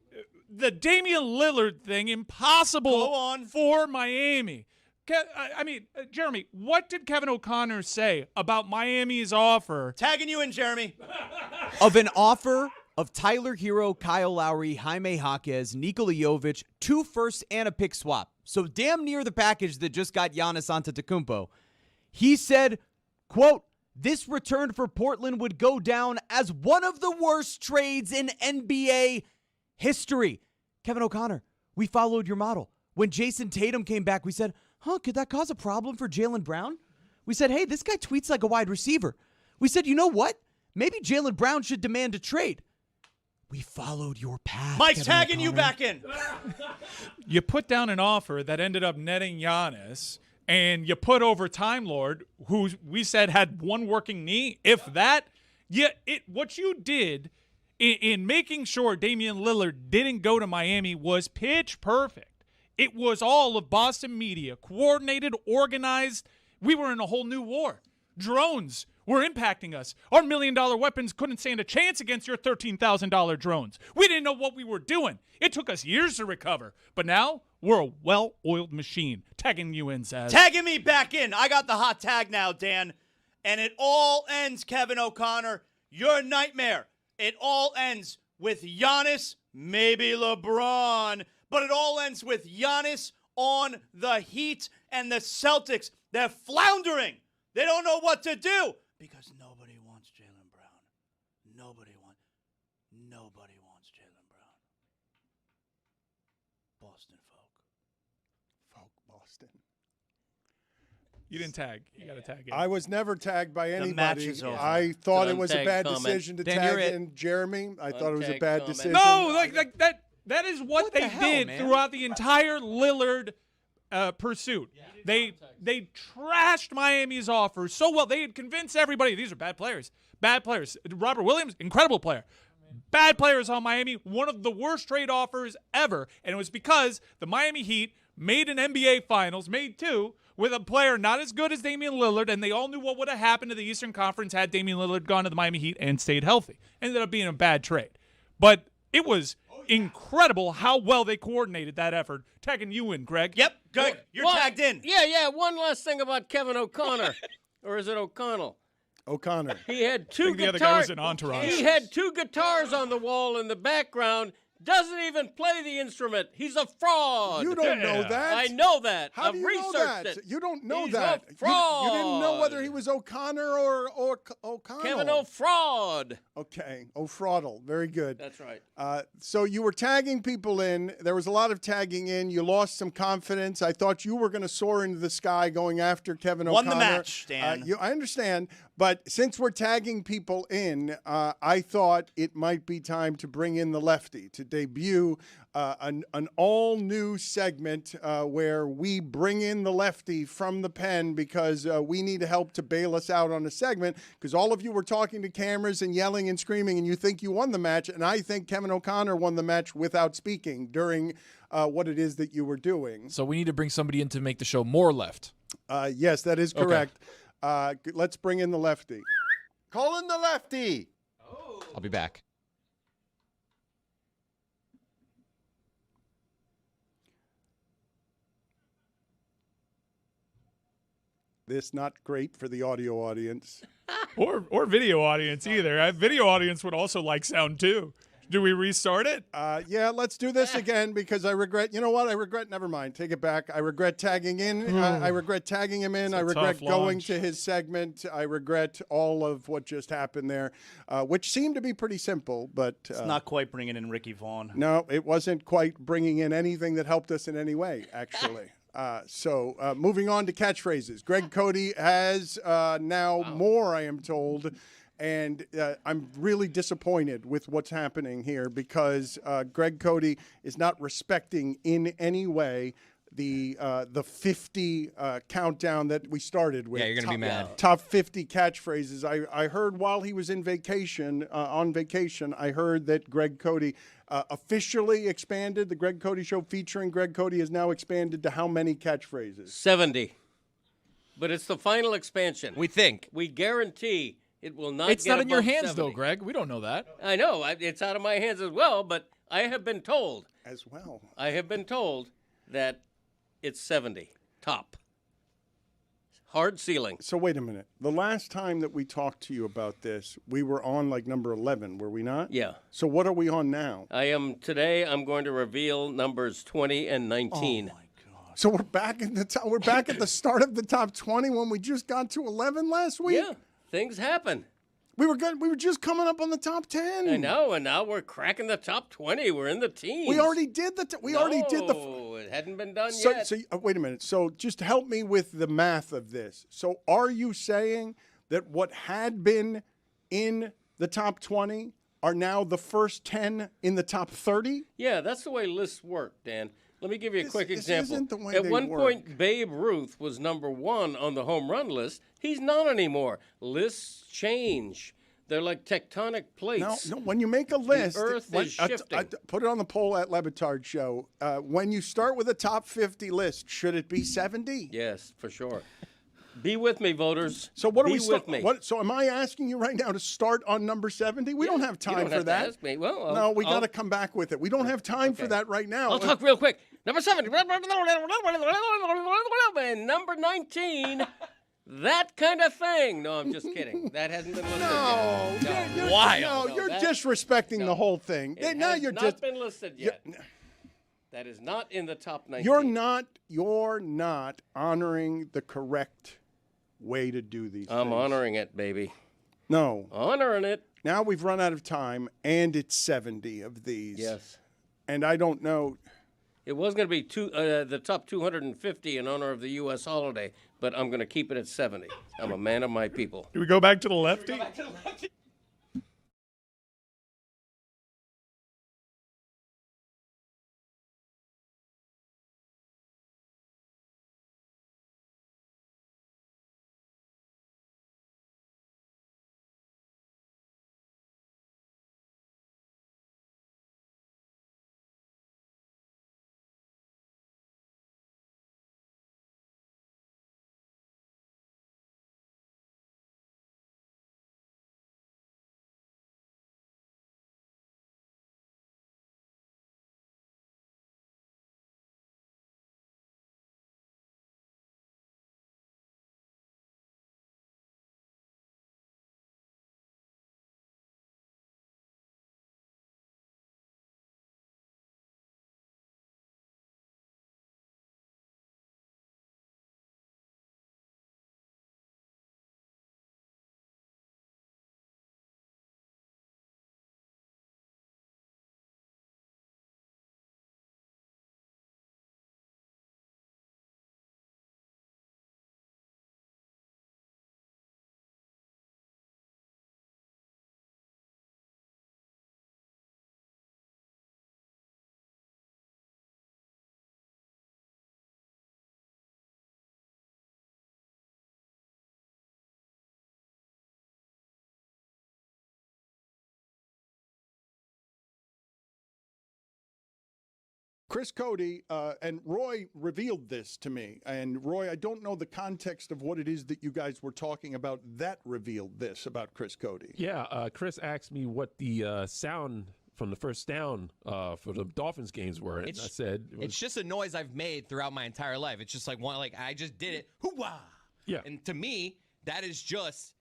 Speaker 3: the Damian Lillard thing impossible for Miami. I mean, Jeremy, what did Kevin O'Connor say about Miami's offer?
Speaker 4: Tagging you in, Jeremy.
Speaker 6: Of an offer of Tyler Hero, Kyle Lowry, Jaime Jaquez, Nikola Jovic, 2 firsts and a pick swap. So damn near the package that just got Giannis Antetokounmpo. He said, quote, "This return for Portland would go down as one of the worst trades in NBA history." Kevin O'Connor, we followed your model. When Jason Tatum came back, we said, could that cause a problem for Jaylen Brown? We said, hey, this guy tweets like a wide receiver. We said, you know what? Maybe Jaylen Brown should demand a trade. We followed your path.
Speaker 4: Mike's
Speaker 6: Kevin
Speaker 4: tagging you
Speaker 6: O'Connor.
Speaker 4: back in.
Speaker 3: You put down an offer that ended up netting Giannis, and you put over Time Lord, who we said had one working knee, if that. What you did in making sure Damian Lillard didn't go to Miami was pitch perfect. It was all of Boston media, coordinated, organized. We were in a whole new war. Drones were impacting us. Our $1 million weapons couldn't stand a chance against your $13,000 drones. We didn't know what we were doing. It took us years to recover. But now, we're a well-oiled machine. Tagging you in, Zaz.
Speaker 4: Tagging me back in. I got the hot tag now, Dan. And it all ends, Kevin O'Connor. Your nightmare. It all ends with Giannis, maybe LeBron. But it all ends with Giannis on the Heat and the Celtics. They're floundering. They don't know what to do because nobody wants Jaylen Brown. Nobody wants Nobody wants Jaylen Brown. Boston folk.
Speaker 1: Boston.
Speaker 3: You didn't tag. You got to tag in.
Speaker 1: I was never tagged by anybody.
Speaker 4: match is over.
Speaker 1: I thought
Speaker 2: It's
Speaker 1: it
Speaker 2: an
Speaker 1: was a
Speaker 2: untagged
Speaker 1: bad
Speaker 2: comment.
Speaker 1: decision to
Speaker 6: Dan, you're
Speaker 1: tag
Speaker 6: it.
Speaker 1: in Jeremy. I thought it was a
Speaker 2: Untagged
Speaker 1: bad
Speaker 2: comment.
Speaker 1: decision.
Speaker 3: No, like that is what
Speaker 6: the
Speaker 3: they
Speaker 6: hell,
Speaker 3: did
Speaker 6: man?
Speaker 3: throughout the entire Lillard pursuit. They trashed Miami's offers so well. They had convinced everybody these are bad players. Bad players. Robert Williams, incredible player. Bad players on Miami, one of the worst trade offers ever. And it was because the Miami Heat made an NBA Finals, made 2, with a player not as good as Damian Lillard, and they all knew what would have happened to the Eastern Conference had Damian Lillard gone to the Miami Heat and stayed healthy. Ended up being a bad trade. But it was incredible how well they coordinated that effort. Tagging you in, Greg.
Speaker 4: Yep, good. You're tagged in.
Speaker 2: Yeah. One last thing about Kevin O'Connor. Or is it O'Connell?
Speaker 1: O'Connor.
Speaker 2: He had 2
Speaker 3: think the other guy was in Entourage.
Speaker 2: He had 2 guitars on the wall in the background. Doesn't even play the instrument. He's a fraud.
Speaker 1: You don't know that.
Speaker 2: I know that.
Speaker 1: How
Speaker 2: I've
Speaker 1: do you know
Speaker 2: researched
Speaker 1: that?
Speaker 2: it.
Speaker 1: You don't know
Speaker 2: He's
Speaker 1: that.
Speaker 2: a fraud.
Speaker 1: You didn't know whether he was O'Connor or O'Connell.
Speaker 2: Kevin O'Fraud.
Speaker 1: Okay, O'Fraudle. Very good.
Speaker 2: That's right.
Speaker 1: So you were tagging people in. There was a lot of tagging in. You lost some confidence. I thought you were going to soar into the sky going after Kevin
Speaker 4: Won
Speaker 1: O'Connor.
Speaker 4: the match, Dan.
Speaker 1: I understand. But since we're tagging people in, I thought it might be time to bring in the lefty to debut an all-new segment where we bring in the lefty from the pen because we need help to bail us out on a segment because all of you were talking to cameras and yelling and screaming and you think you won the match, and I think Kevin O'Connor won the match without speaking during what it is that you were doing.
Speaker 5: So we need to bring somebody in to make the show more left.
Speaker 1: Yes, that is correct. Let's bring in the lefty.
Speaker 6: Call in the lefty. I'll be back.
Speaker 1: This not great for the audio audience.
Speaker 3: Or video audience either. Video audience would also like sound too. Do we restart it?
Speaker 1: Yeah, let's do this again because I regret. You know what? I regret. Never mind. Take it back. I regret tagging in. I regret tagging him in. I regret going to his segment. I regret all of what just happened there, which seemed to be pretty simple, but
Speaker 4: It's not quite bringing in Ricky Vaughn.
Speaker 1: no, it wasn't quite bringing in anything that helped us in any way, actually. So moving on to catchphrases. Greg Cody has now more, I am told. And I'm really disappointed with what's happening here because Greg Cody is not respecting in any way the 50 countdown that we started with.
Speaker 11: Yeah, you're gonna be mad.
Speaker 1: Top 50 catchphrases. I heard while he was in vacation, on vacation, I heard that Greg Cody officially expanded. The Greg Cody Show featuring Greg Cody has now expanded to how many catchphrases?
Speaker 2: 70. But it's the final expansion.
Speaker 11: We think.
Speaker 2: We guarantee it will not
Speaker 5: It's
Speaker 2: get
Speaker 5: not in your
Speaker 2: above
Speaker 5: hands,
Speaker 2: 70.
Speaker 5: though, Greg. We don't know that.
Speaker 2: I know. It's out of my hands as well, but I have been told.
Speaker 1: As well.
Speaker 2: I have been told that it's 70. Top. Hard ceiling.
Speaker 1: So wait a minute. The last time that we talked to you about this, we were on like number 11, were we not?
Speaker 2: Yeah.
Speaker 1: So what are we on now?
Speaker 2: Today I'm going to reveal numbers 20 and 19.
Speaker 1: Oh my God. So we're back in the top, we're back at the start of the top 20 when we just got to 11 last week?
Speaker 2: Yeah. Things happen.
Speaker 1: We were good. We were just coming up on the top 10.
Speaker 2: I know, and now we're cracking the top 20. We're in the teens.
Speaker 1: We already did the
Speaker 2: No, it hadn't been done yet.
Speaker 1: So wait a minute. So just help me with the math of this. So are you saying that what had been in the top 20 are now the first 10 in the top 30?
Speaker 2: Yeah, that's the way lists work, Dan. Let me give you a quick
Speaker 1: This
Speaker 2: example.
Speaker 1: isn't the way
Speaker 2: At
Speaker 1: they
Speaker 2: one
Speaker 1: work.
Speaker 2: point, Babe Ruth was number 1 on the home run list. He's not anymore. Lists change. They're like tectonic plates.
Speaker 1: No. When you make a list,
Speaker 2: Earth is shifting.
Speaker 1: Put it on the poll at Le Batard Show. When you start with a top 50 list, should it be 70?
Speaker 2: Yes, for sure. Be with me, voters.
Speaker 1: So what are
Speaker 2: Be
Speaker 1: we?
Speaker 2: with me.
Speaker 1: So am I asking you right now to start on number 70? We don't have time
Speaker 2: you don't
Speaker 1: for
Speaker 2: have
Speaker 1: that.
Speaker 2: To ask me. Well,
Speaker 1: No, we got to come back with it. We don't have time for that right now.
Speaker 2: I'll talk real quick. Number 70. And number 19. That kind of thing. No, I'm just kidding. That hasn't been listed yet.
Speaker 1: You're,
Speaker 2: Wild.
Speaker 1: No, you're disrespecting the whole thing.
Speaker 2: It
Speaker 1: Now
Speaker 2: has
Speaker 1: you're
Speaker 2: not
Speaker 1: just
Speaker 2: been listed yet. That is not in the top 19.
Speaker 1: You're not honoring the correct way to do these things.
Speaker 2: I'm honoring it, baby.
Speaker 1: No.
Speaker 2: Honoring it.
Speaker 1: Now we've run out of time, and it's 70 of these.
Speaker 2: Yes.
Speaker 1: And I don't know.
Speaker 2: It was going to be the top 250 in honor of the U.S. holiday, but I'm going to keep it at 70. I'm a man of my people.
Speaker 3: Do we go back to the lefty?
Speaker 1: Chris Cody and Roy revealed this to me. And Roy, I don't know the context of what it is that you guys were talking about that revealed this about Chris Cody.
Speaker 12: Yeah, Chris asked me what the sound from the first down for the Dolphins games were. And I said
Speaker 11: it's just a noise I've made throughout my entire life. It's just like I just did it. Hoo-wah!
Speaker 12: Yeah.
Speaker 11: And to me, that's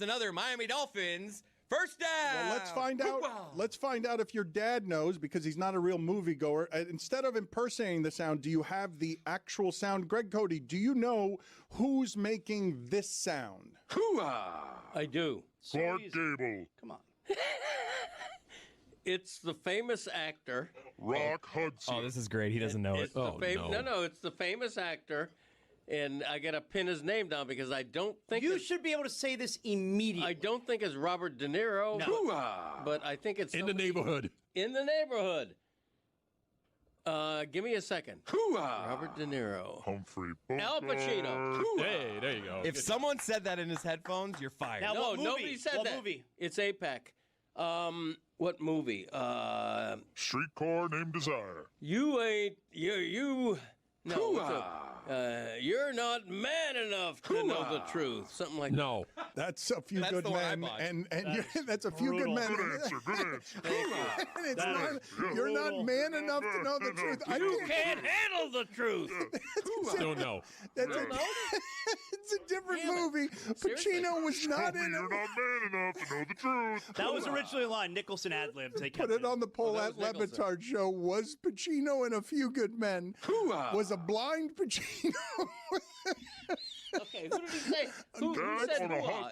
Speaker 11: another Miami Dolphins first down.
Speaker 1: Well, let's find out. Let's find out if your dad knows, because he's not a real moviegoer. Instead of impersonating the sound, do you have the actual sound? Greg Cody, do you know who's making this sound?
Speaker 2: Hoo-ah! I do.
Speaker 14: Clark Gable.
Speaker 2: Come on. It's the famous actor.
Speaker 14: Rock Hudson.
Speaker 11: Oh, this is great. He doesn't know it.
Speaker 2: No, it's the famous actor. And I got to pin his name down because I don't think
Speaker 4: you should be able to say this immediately.
Speaker 2: I don't think it's Robert De Niro, but I think it's
Speaker 12: in the neighborhood.
Speaker 2: In the neighborhood. Give me a second. Robert De Niro.
Speaker 14: Humphrey
Speaker 2: Al Pacino.
Speaker 12: Hey, there you go.
Speaker 11: If someone said that in his headphones, you're fired.
Speaker 4: Now,
Speaker 2: no, nobody said
Speaker 4: what
Speaker 2: that.
Speaker 4: Movie?
Speaker 2: It's APAC. What movie?
Speaker 14: Streetcar Named Desire.
Speaker 2: You're not man enough to know the truth. Something like
Speaker 12: no.
Speaker 1: That's a few good men, and that's a few good men.
Speaker 14: Good answer. Good answer.
Speaker 1: You're not man enough to know the truth.
Speaker 2: You can't handle the truth.
Speaker 12: Don't know.
Speaker 1: It's a different movie. Pacino was not in it.
Speaker 14: You're not man enough to know the truth.
Speaker 4: That was originally a line Nicholson ad-libbed.
Speaker 1: Put it on the poll at Le Batard Show. Was Pacino in A Few Good Men? Was a blind Pacino?
Speaker 2: Okay, who did he say? Who said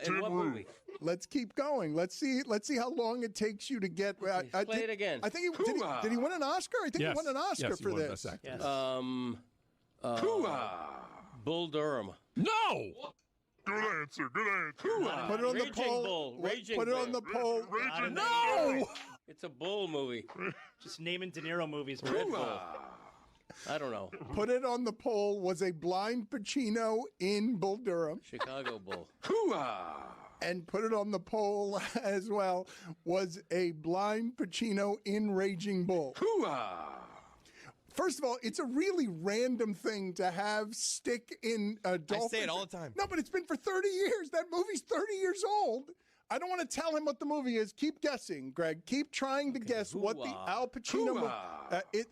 Speaker 2: in what movie?
Speaker 1: Let's keep going. Let's see how long it takes you to get.
Speaker 2: Play it again.
Speaker 1: I think did he win an Oscar? I think he won an Oscar for this.
Speaker 2: Yes. Bull Durham.
Speaker 12: No.
Speaker 14: Good answer.
Speaker 1: Put it on the poll. Put it on the poll.
Speaker 2: No. It's a bull movie.
Speaker 4: Just naming De Niro movies.
Speaker 2: Red Bull. I don't know.
Speaker 1: Put it on the poll. Was a blind Pacino in Bull Durham?
Speaker 2: Chicago Bull.
Speaker 1: And put it on the poll as well. Was a blind Pacino in Raging Bull? First of all, it's a really random thing to have stick in a Dolphin.
Speaker 11: I say it all the time.
Speaker 1: No, but it's been for 30 years. That movie's 30 years old. I don't want to tell him what the movie is. Keep guessing, Greg. Keep trying to guess what the Al Pacino.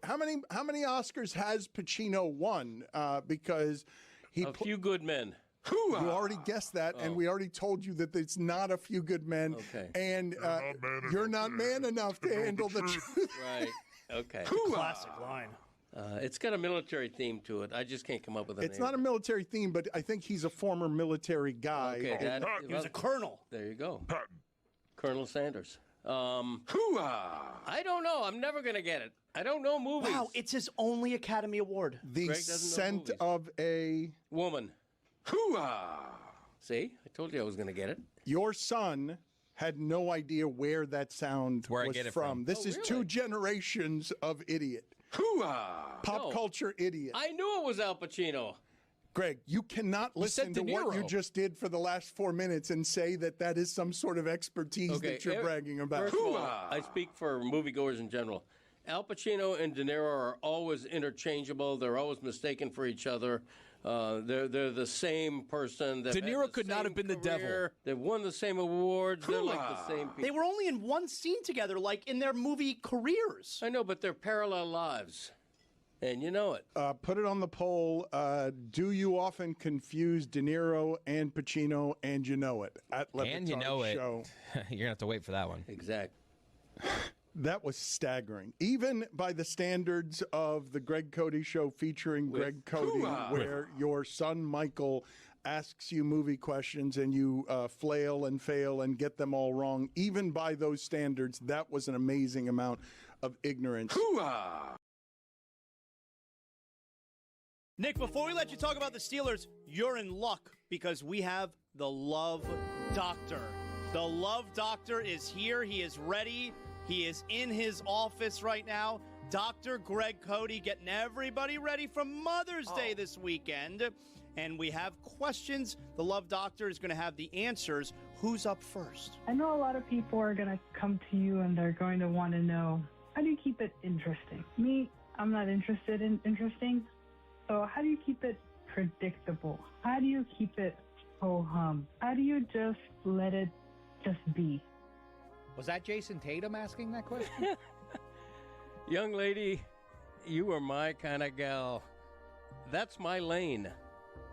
Speaker 1: How many Oscars has Pacino won? Because he
Speaker 2: A Few Good Men.
Speaker 1: You already guessed that, and we already told you that it's not A Few Good Men.
Speaker 2: Okay.
Speaker 1: And you're not man enough to handle the truth.
Speaker 2: Right. Okay.
Speaker 4: Classic line.
Speaker 2: It's got a military theme to it. I just can't come up with a name.
Speaker 1: It's not a military theme, but I think he's a former military guy.
Speaker 2: Okay,
Speaker 4: He was a colonel.
Speaker 2: There you go.
Speaker 14: Patton.
Speaker 2: Colonel Sanders. I don't know. I'm never going to get it. I don't know movies.
Speaker 4: Wow, it's his only Academy Award.
Speaker 1: The
Speaker 2: Greg doesn't know
Speaker 1: scent
Speaker 2: movies.
Speaker 1: of a
Speaker 2: Woman. See? I told you I was going to get it.
Speaker 1: Your son had no idea where that sound
Speaker 11: Where I
Speaker 1: was
Speaker 11: get it
Speaker 1: from.
Speaker 11: from.
Speaker 1: This is two generations of idiot. Pop
Speaker 2: No.
Speaker 1: culture idiot.
Speaker 2: I knew it was Al Pacino.
Speaker 1: Greg, you cannot listen to
Speaker 5: De
Speaker 1: what you
Speaker 5: Niro.
Speaker 1: just did for the last 4 minutes and say that that is some sort of expertise that you're bragging about.
Speaker 2: First of all, I speak for moviegoers in general. Al Pacino and De Niro are always interchangeable. They're always mistaken for each other. They're the same person.
Speaker 5: De Niro could not have been the devil.
Speaker 2: They've won the same awards. They're like the same people.
Speaker 4: They were only in one scene together, like in their movie careers.
Speaker 2: I know, but they're parallel lives. And you know it.
Speaker 1: Put it on the poll. Do you often confuse De Niro and Pacino, and you know it? At Le
Speaker 11: And you
Speaker 1: Batard
Speaker 11: know it.
Speaker 1: Show.
Speaker 11: You're going to have to wait for that one.
Speaker 2: Exactly.
Speaker 1: That was staggering. Even by the standards of the Greg Cody Show featuring Greg Cody, where your son Michael asks you movie questions and you flail and fail and get them all wrong. Even by those standards, that was an amazing amount of ignorance.
Speaker 4: Nick, before we let you talk about the Steelers, you're in luck because we have the Love Doctor. The Love Doctor is here. He is ready. He is in his office right now. Dr. Greg Cody getting everybody ready for Mother's Day this weekend. And we have questions. The Love Doctor is going to have the answers. Who's up first?
Speaker 15: I know a lot of people are going to come to you and they're going to want to know, how do you keep it interesting? Me, I'm not interested in interesting. So how do you keep it predictable? How do you keep it ho-hum? How do you just let it just be?
Speaker 10: Was that Jason Tatum asking that question?
Speaker 2: Young lady, you are my kind of gal. That's my lane.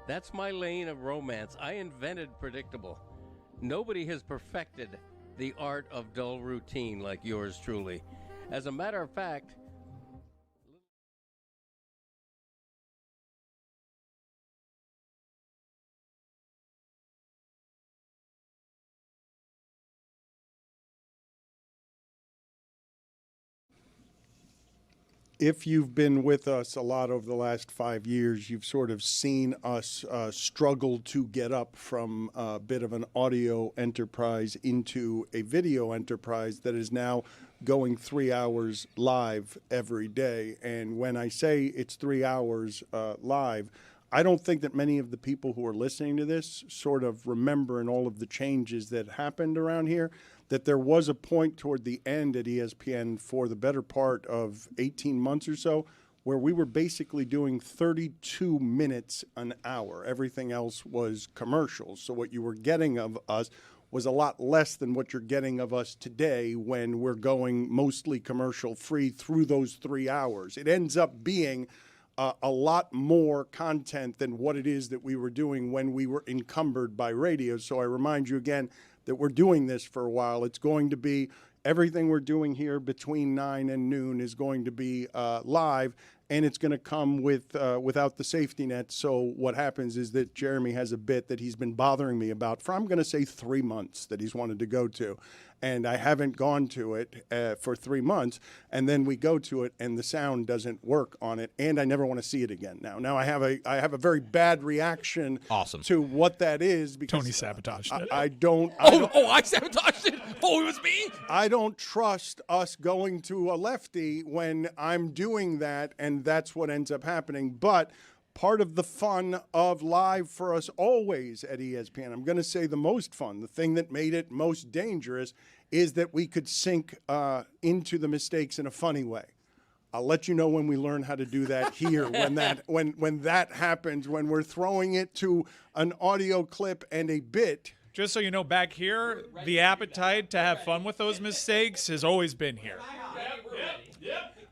Speaker 2: That's my lane of romance. I invented predictable. Nobody has perfected the art of dull routine like yours truly. As a matter of fact,
Speaker 1: if you've been with us a lot over the last 5 years, you've sort of seen us struggle to get up from a bit of an audio enterprise into a video enterprise that is now going 3 hours live every day. And when I say it's 3 hours live, I don't think that many of the people who are listening to this sort of remember in all of the changes that happened around here, that there was a point toward the end at ESPN for the better part of 18 months or so where we were basically doing 32 minutes an hour. Everything else was commercials. So what you were getting of us was a lot less than what you're getting of us today when we're going mostly commercial free through those 3 hours. It ends up being a lot more content than what it is that we were doing when we were encumbered by radio. So I remind you again that we're doing this for a while. It's going to be everything we're doing here between 9 and noon is going to be live, and it's going to come with without the safety net. So what happens is that Jeremy has a bit that he's been bothering me about for, I'm going to say, 3 months that he's wanted to go to. And I haven't gone to it for 3 months. And then we go to it, and the sound doesn't work on it, and I never want to see it again now. Now I have a very bad reaction to what that is because
Speaker 3: Tony sabotaged it.
Speaker 1: I don't.
Speaker 5: I sabotaged it. Oh, it was me.
Speaker 1: I don't trust us going to a lefty when I'm doing that, and that's what ends up happening. But part of the fun of live for us always at ESPN, I'm going to say the most fun, the thing that made it most dangerous, is that we could sink into the mistakes in a funny way. I'll let you know when we learn how to do that here. when that happens, when we're throwing it to an audio clip and a bit.
Speaker 3: Just so you know, back here, the appetite to have fun with those mistakes has always been here.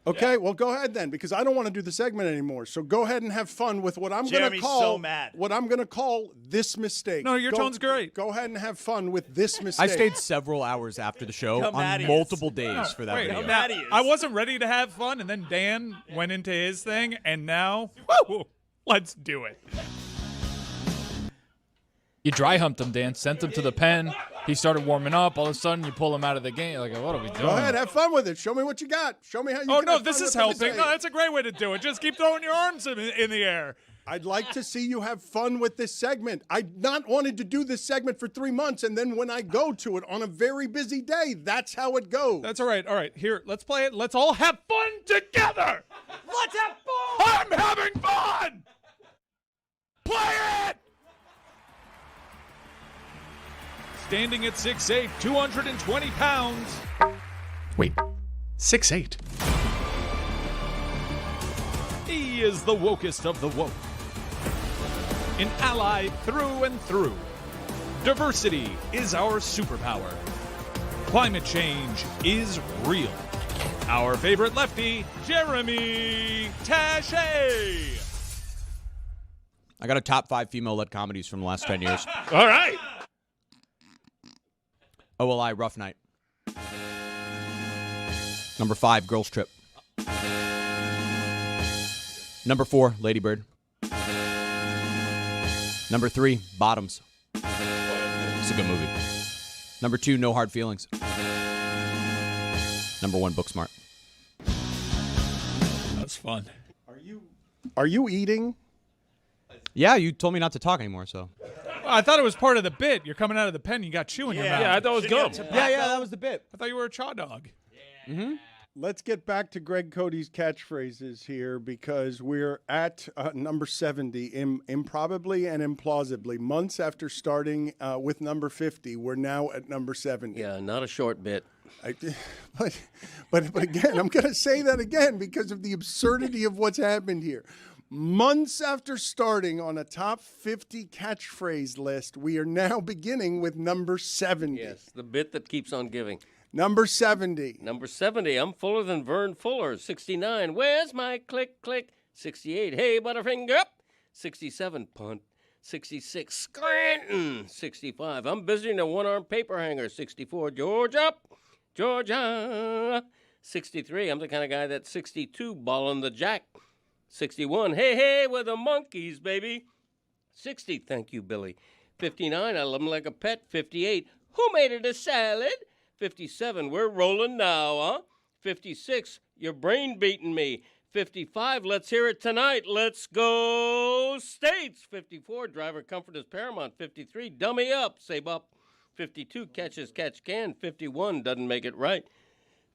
Speaker 1: Okay, well, go ahead then, because I don't want to do the segment anymore. So go ahead and have fun with what I'm going to
Speaker 4: Jeremy's
Speaker 1: call
Speaker 4: so mad.
Speaker 1: what I'm going to call this mistake.
Speaker 3: No, your tone's great.
Speaker 1: Go ahead and have fun with this mistake.
Speaker 6: I stayed several hours after the show
Speaker 4: Come at
Speaker 6: on
Speaker 4: us.
Speaker 6: multiple days for that
Speaker 3: Wait,
Speaker 6: video.
Speaker 3: now, I wasn't ready to have fun, and then Dan went into his thing, and now, woo, let's do it.
Speaker 5: You dry humped him, Dan. Sent him to the pen. He started warming up. All of a sudden, you pull him out of the game. Like, what are we doing?
Speaker 1: Go ahead, have fun with it. Show me what you got. Show me how you
Speaker 3: Oh,
Speaker 1: can
Speaker 3: no,
Speaker 1: have
Speaker 3: this
Speaker 1: fun
Speaker 3: is
Speaker 1: with
Speaker 3: helping.
Speaker 1: this
Speaker 3: No,
Speaker 1: thing.
Speaker 3: that's a great way to do it. Just keep throwing your arms in the air.
Speaker 1: I'd like to see you have fun with this segment. I not wanted to do this segment for 3 months, and then when I go to it on a very busy day, that's how it goes.
Speaker 3: That's all right. All right, here, let's play it. Let's all have fun together.
Speaker 8: Let's have fun!
Speaker 3: I'm having fun. Play it. Standing at 6'8", 220 pounds. Wait, 6'8"? He is the wokest of the woke. An ally through and through. Diversity is our superpower. Climate change is real. Our favorite lefty, Jeremy Taché.
Speaker 6: I got a top 5 female-led comedies from the last 10 years.
Speaker 3: All right.
Speaker 6: OLI, Rough Night. Number 5, Girls Trip. Number 4, Lady Bird. Number 3, Bottoms. It's a good movie. Number 2, No Hard Feelings. Number 1, Booksmart.
Speaker 3: That's fun.
Speaker 1: Are you eating?
Speaker 6: Yeah, you told me not to talk anymore, so.
Speaker 3: I thought it was part of the bit. You're coming out of the pen, you got chew in your mouth.
Speaker 12: Yeah, I thought it was gum.
Speaker 6: Yeah, that was the bit.
Speaker 3: I thought you were a chaw dog.
Speaker 6: Mm-hmm.
Speaker 1: Let's get back to Greg Cody's catchphrases here because we're at number 70, improbably and implausibly. Months after starting with number 50, we're now at number 70.
Speaker 2: Yeah, not a short bit.
Speaker 1: But again, I'm going to say that again because of the absurdity of what's happened here. Months after starting on a top 50 catchphrase list, we are now beginning with number 70.
Speaker 2: Yes, the bit that keeps on giving.
Speaker 1: Number 70.
Speaker 2: Number 70, I'm fuller than Vern Fuller. 69, where's my click, click? 68, hey, Butterfinger up. 67, punt. 66, Scranton. 65, I'm busier than a one-armed paper hanger. 64, George up. Georgia. 63, I'm the kind of guy that's 62, balling the jack. 61, hey, hey, we're the monkeys, baby. 60, thank you, Billy. 59, I love him like a pet. 58, who made it a salad? 57, we're rolling now, huh? 56, your brain beating me. 55, let's hear it tonight. Let's go States. 54, driver comfort is paramount. 53, dummy up, save up. 52, catches, catch can. 51, doesn't make it right.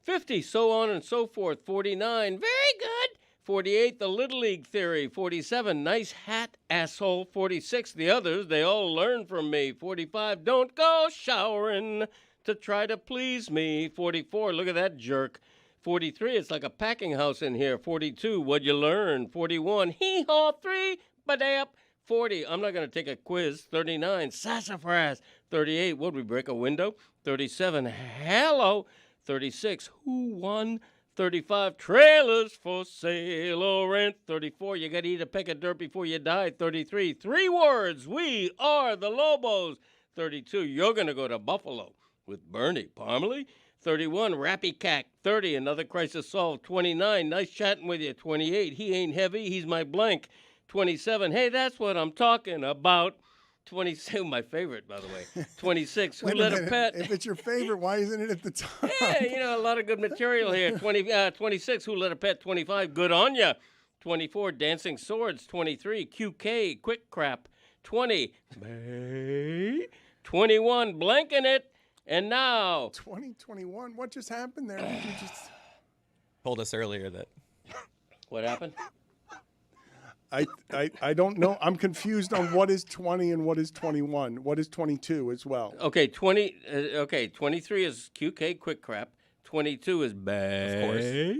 Speaker 2: 50, so on and so forth. 49, very good. 48, the Little League theory. 47, nice hat, asshole. 46, the others, they all learn from me. 45, don't go showering to try to please me. 44, look at that jerk. 43, it's like a packing house in here. 42, what'd you learn? 41, hee-haw, 3, ba-dap. 40, I'm not going to take a quiz. 39, sassafras. 38, would we break a window? 37, hello. 36, who won? 35, trailers for sale or rent. 34, you got to eat a peck of dirt before you die. 33, 3 words, we are the Lobos. 32, you're going to go to Buffalo with Bernie Parmalee. 31, Rappy Cack. 30, another crisis solved. 29, nice chatting with you. 28, he ain't heavy, he's my blank. 27, hey, that's what I'm talking about. 26, my favorite, by the way. 26, who let a pet?
Speaker 1: If it's your favorite, why isn't it at the top?
Speaker 2: Yeah, you know, a lot of good material here. 26, who let a pet? 25, good on ya. 24, dancing swords. 23, QK, quick crap. 20, 21, blanking it. And now
Speaker 1: 2021. What just happened there? Did you just
Speaker 11: Told us earlier that.
Speaker 2: What happened?
Speaker 1: I don't know. I'm confused on what is 20 and what is 21. What is 22 as well?
Speaker 2: Okay, 23 is QK quick crap. 22 is
Speaker 11: Of course.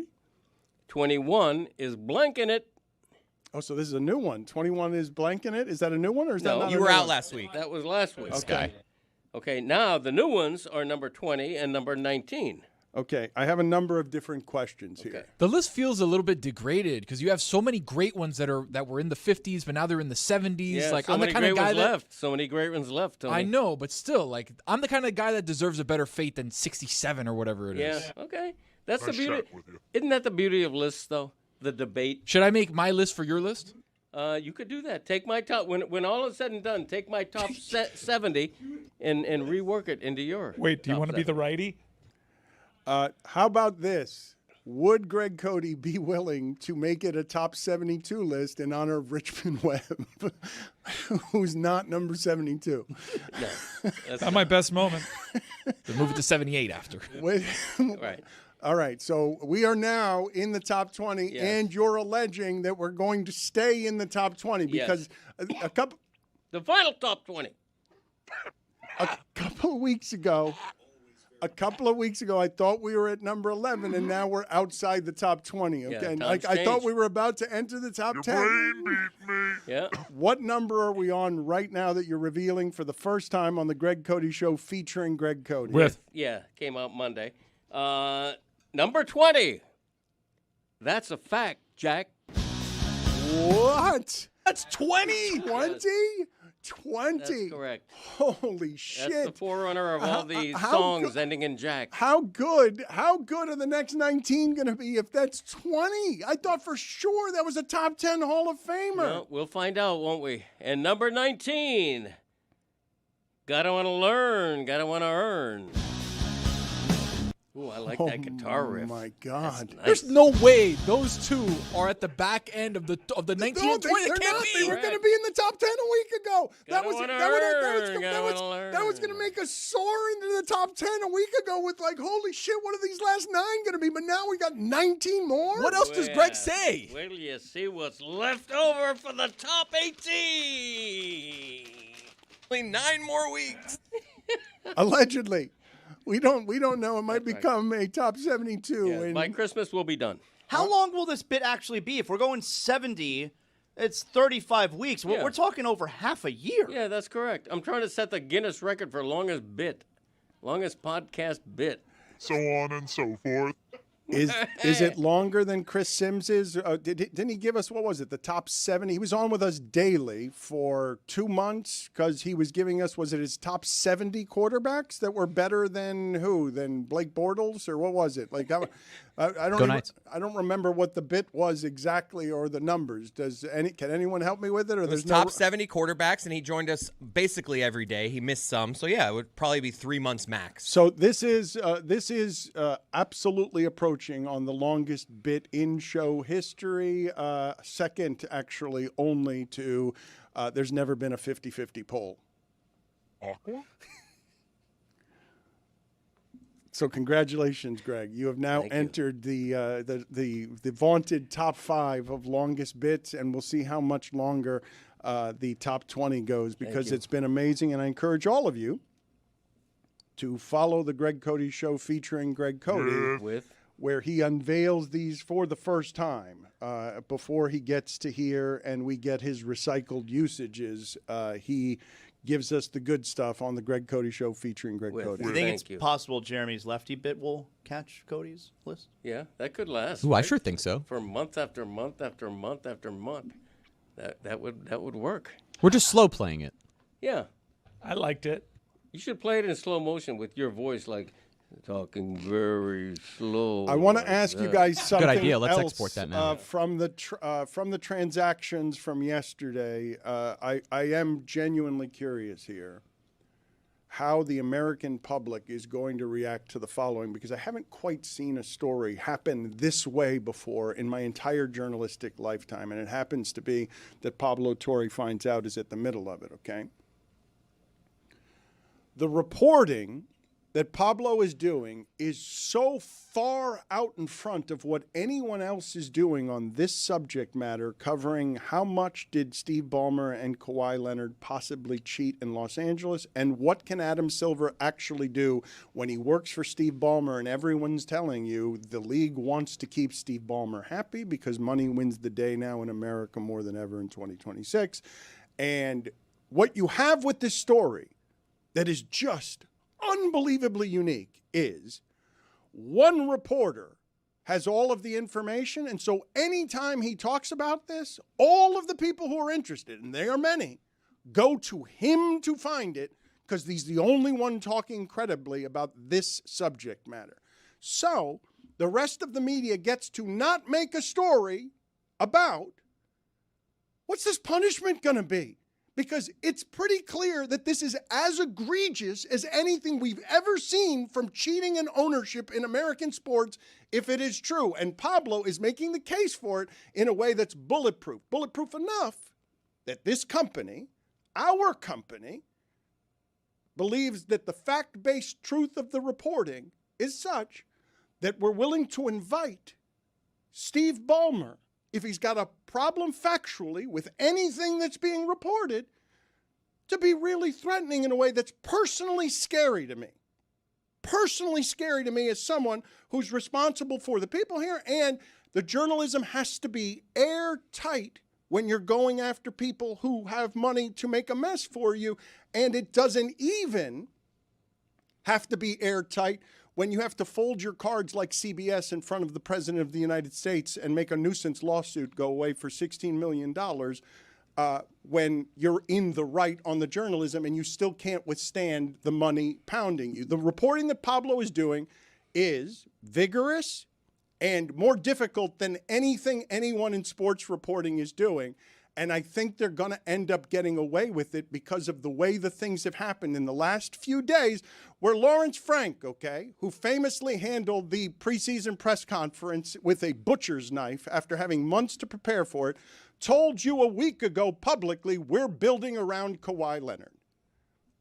Speaker 2: 21 is blanking it.
Speaker 1: Oh, so this is a new one. 21 is blanking it. Is that a new one or is that not?
Speaker 11: You
Speaker 1: a
Speaker 11: were
Speaker 1: new
Speaker 11: out
Speaker 1: one?
Speaker 11: last week.
Speaker 2: That was last week.
Speaker 1: Okay.
Speaker 2: Okay, now the new ones are number 20 and number 19.
Speaker 1: Okay, I have a number of different questions here.
Speaker 5: The list feels a little bit degraded because you have so many great ones that were in the 50s, but now they're in the 70s.
Speaker 2: Yeah,
Speaker 5: like
Speaker 2: so
Speaker 5: I'm the
Speaker 2: many
Speaker 5: kind of
Speaker 2: great
Speaker 5: guy
Speaker 2: ones
Speaker 5: that
Speaker 2: left. So many great ones left, Tony.
Speaker 5: I know, but still, like I'm the kind of guy that deserves a better fate than 67 or whatever it is.
Speaker 2: Yeah, okay. That's
Speaker 14: Nice
Speaker 2: the beauty.
Speaker 14: chat with you.
Speaker 2: Isn't that the beauty of lists, though? The debate.
Speaker 5: Should I make my list for your list?
Speaker 2: You could do that. Take my top when all is said and done. Take my top 70 and rework it into your.
Speaker 3: Wait, do you want to be the righty?
Speaker 1: How about this? Would Greg Cody be willing to make it a top 72 list in honor of Richmond Webb, who's not number 72?
Speaker 2: No, that's
Speaker 3: Not my best moment.
Speaker 5: They move it to 78 after.
Speaker 2: right.
Speaker 1: All right, so we are now in the top 20,
Speaker 2: Yes.
Speaker 1: and you're alleging that we're going to stay in the top 20 because a couple
Speaker 2: The final top 20.
Speaker 1: a couple of weeks ago, I thought we were at number 11, and now we're outside the top 20. Okay,
Speaker 2: Yeah,
Speaker 1: and
Speaker 2: times
Speaker 1: I thought
Speaker 2: changed.
Speaker 1: we were about to enter the top 10.
Speaker 14: Brain beat me.
Speaker 2: Yeah.
Speaker 1: What number are we on right now that you're revealing for the first time on the Greg Cody Show featuring Greg Cody?
Speaker 2: Yeah, came out Monday. Number 20. That's a fact, Jack.
Speaker 1: What?
Speaker 5: That's 20.
Speaker 1: 20? 20.
Speaker 2: That's correct.
Speaker 1: Holy shit.
Speaker 2: That's the forerunner of all the
Speaker 1: how
Speaker 2: songs ending in Jack.
Speaker 1: How good are the next 19 going to be if that's 20? I thought for sure that was a top 10 Hall of Famer.
Speaker 2: No, we'll find out, won't we? And number 19. Gotta want to learn, gotta want to earn. Ooh, I like that guitar riff.
Speaker 1: Oh my God.
Speaker 2: Nice.
Speaker 5: There's no way those two are at the back end of the 19
Speaker 1: No,
Speaker 5: and 20.
Speaker 1: they're
Speaker 5: They can't
Speaker 1: not.
Speaker 5: be.
Speaker 1: They were going to be in the top 10 a week ago. That was
Speaker 2: wanna
Speaker 1: that
Speaker 2: learn,
Speaker 1: was going to make us soar into the top 10 a week ago with like, holy shit, what are these last 9 going to be? But now we got 19 more?
Speaker 5: What else does Greg say?
Speaker 2: Wait till you see what's left over for the top 18.
Speaker 11: Only 9 more weeks.
Speaker 1: Allegedly. We don't know. It might become a top 72.
Speaker 2: Yeah,
Speaker 1: and
Speaker 2: by Christmas, we'll be done.
Speaker 4: How long will this bit actually be? If we're going 70, it's 35 weeks.
Speaker 2: Yeah.
Speaker 4: We're talking over half a year.
Speaker 2: Yeah, that's correct. I'm trying to set the Guinness record for longest podcast bit.
Speaker 14: So on and so forth.
Speaker 1: Is it longer than Chris Sims's? Didn't he give us, what was it, the top 70? He was on with us daily for 2 months because he was giving us, was it his top 70 quarterbacks that were better than who? Than Blake Bortles? Or what was it? Like, I don't remember what the bit was exactly or the numbers. Can anyone help me with it? Or
Speaker 11: It was
Speaker 1: there's
Speaker 11: top 70 quarterbacks, and he joined us basically every day. He missed some, so yeah, it would probably be 3 months max.
Speaker 1: So this is absolutely approaching on the longest bit in show history. Second, actually, only to there's never been a 50-50 poll. So congratulations, Greg. You have now entered the vaunted top 5 of longest bits, and we'll see how much longer the top 20 goes because it's been amazing. And I encourage all of you to follow the Greg Cody Show featuring Greg Cody, where he unveils these for the first time before he gets to here and we get his recycled usages. He gives us the good stuff on the Greg Cody Show featuring Greg Cody.
Speaker 4: Do you think it's possible Jeremy's lefty bit will catch Cody's list?
Speaker 2: Yeah, that could last.
Speaker 6: Ooh, I sure think so.
Speaker 2: For month after month after month after month, that would work.
Speaker 6: We're just slow playing it.
Speaker 2: Yeah,
Speaker 3: I liked it.
Speaker 2: You should play it in slow motion with your voice, like talking very slow.
Speaker 1: I want to ask you guys something.
Speaker 6: Good idea. Let's
Speaker 1: else,
Speaker 6: export that now.
Speaker 1: From the transactions from yesterday, I am genuinely curious here how the American public is going to react to the following, because I haven't quite seen a story happen this way before in my entire journalistic lifetime, and it happens to be that Pablo Torre finds out is at the middle of it. Okay. The reporting that Pablo is doing is so far out in front of what anyone else is doing on this subject matter, covering how much did Steve Ballmer and Kawhi Leonard possibly cheat in Los Angeles, and what can Adam Silver actually do when he works for Steve Ballmer and everyone's telling you the league wants to keep Steve Ballmer happy because money wins the day now in America more than ever in 2026. And what you have with this story that is just unbelievably unique is one reporter has all of the information, and so anytime he talks about this, all of the people who are interested, and there are many, go to him to find it because he's the only one talking credibly about this subject matter. So the rest of the media gets to not make a story about What's this punishment going to be? Because it's pretty clear that this is as egregious as anything we've ever seen from cheating and ownership in American sports, if it is true. And Pablo is making the case for it in a way that's bulletproof. Bulletproof enough that this company, our company, believes that the fact-based truth of the reporting is such that we're willing to invite Steve Ballmer, if he's got a problem factually with anything that's being reported, to be really threatening in a way that's personally scary to me. Personally scary to me as someone who's responsible for the people here, and the journalism has to be airtight when you're going after people who have money to make a mess for you, and it doesn't even have to be airtight when you have to fold your cards like CBS in front of the President of the United States and make a nuisance lawsuit go away for $16 million when you're in the right on the journalism and you still can't withstand the money pounding you. The reporting that Pablo is doing is vigorous and more difficult than anything anyone in sports reporting is doing. And I think they're going to end up getting away with it because of the way the things have happened in the last few days, where Lawrence Frank, okay, who famously handled the preseason press conference with a butcher's knife after having months to prepare for it, told you a week ago publicly, we're building around Kawhi Leonard.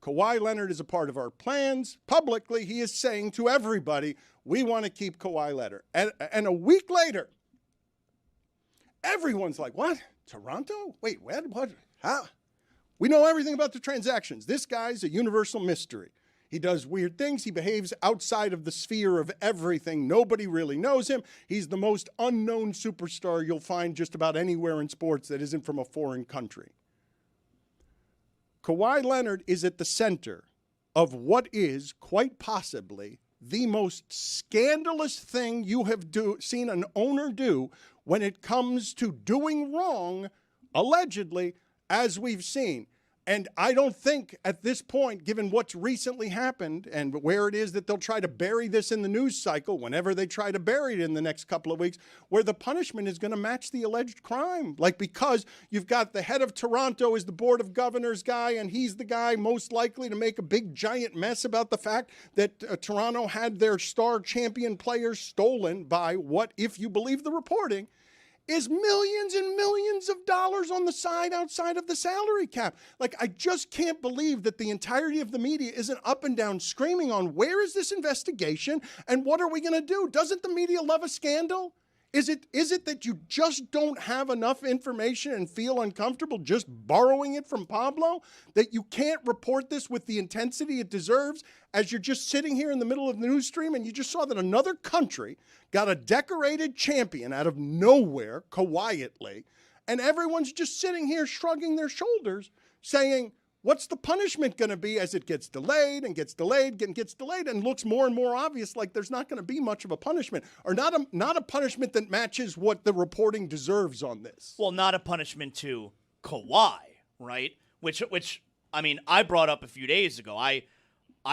Speaker 1: Kawhi Leonard is a part of our plans. Publicly, he is saying to everybody, we want to keep Kawhi Leonard. And a week later, everyone's like, what? Toronto? Wait, what? How? We know everything about the transactions. This guy's a universal mystery. He does weird things. He behaves outside of the sphere of everything. Nobody really knows him. He's the most unknown superstar you'll find just about anywhere in sports that isn't from a foreign country. Kawhi Leonard is at the center of what is quite possibly the most scandalous thing you have seen an owner do when it comes to doing wrong, allegedly, as we've seen. And I don't think at this point, given what's recently happened and where it is that they'll try to bury this in the news cycle, whenever they try to bury it in the next couple of weeks, where the punishment is going to match the alleged crime. Like, because you've got the head of Toronto is the Board of Governors guy, and he's the guy most likely to make a big giant mess about the fact that Toronto had their star champion players stolen by what, if you believe the reporting, is millions and millions of dollars on the side outside of the salary cap. Like, I just can't believe that the entirety of the media isn't up and down screaming on where is this investigation and what are we going to do? Doesn't the media love a scandal? Is it that you just don't have enough information and feel uncomfortable just borrowing it from Pablo? That you can't report this with the intensity it deserves as you're just sitting here in the middle of the news stream and you just saw that another country got a decorated champion out of nowhere, quietly, and everyone's just sitting here shrugging their shoulders saying, what's the punishment going to be as it gets delayed and gets delayed and gets delayed and looks more and more obvious like there's not going to be much of a punishment, or not a punishment that matches what the reporting deserves on this?
Speaker 4: Well, not a punishment to Kawhi, right? Which I mean, I brought up a few days ago. I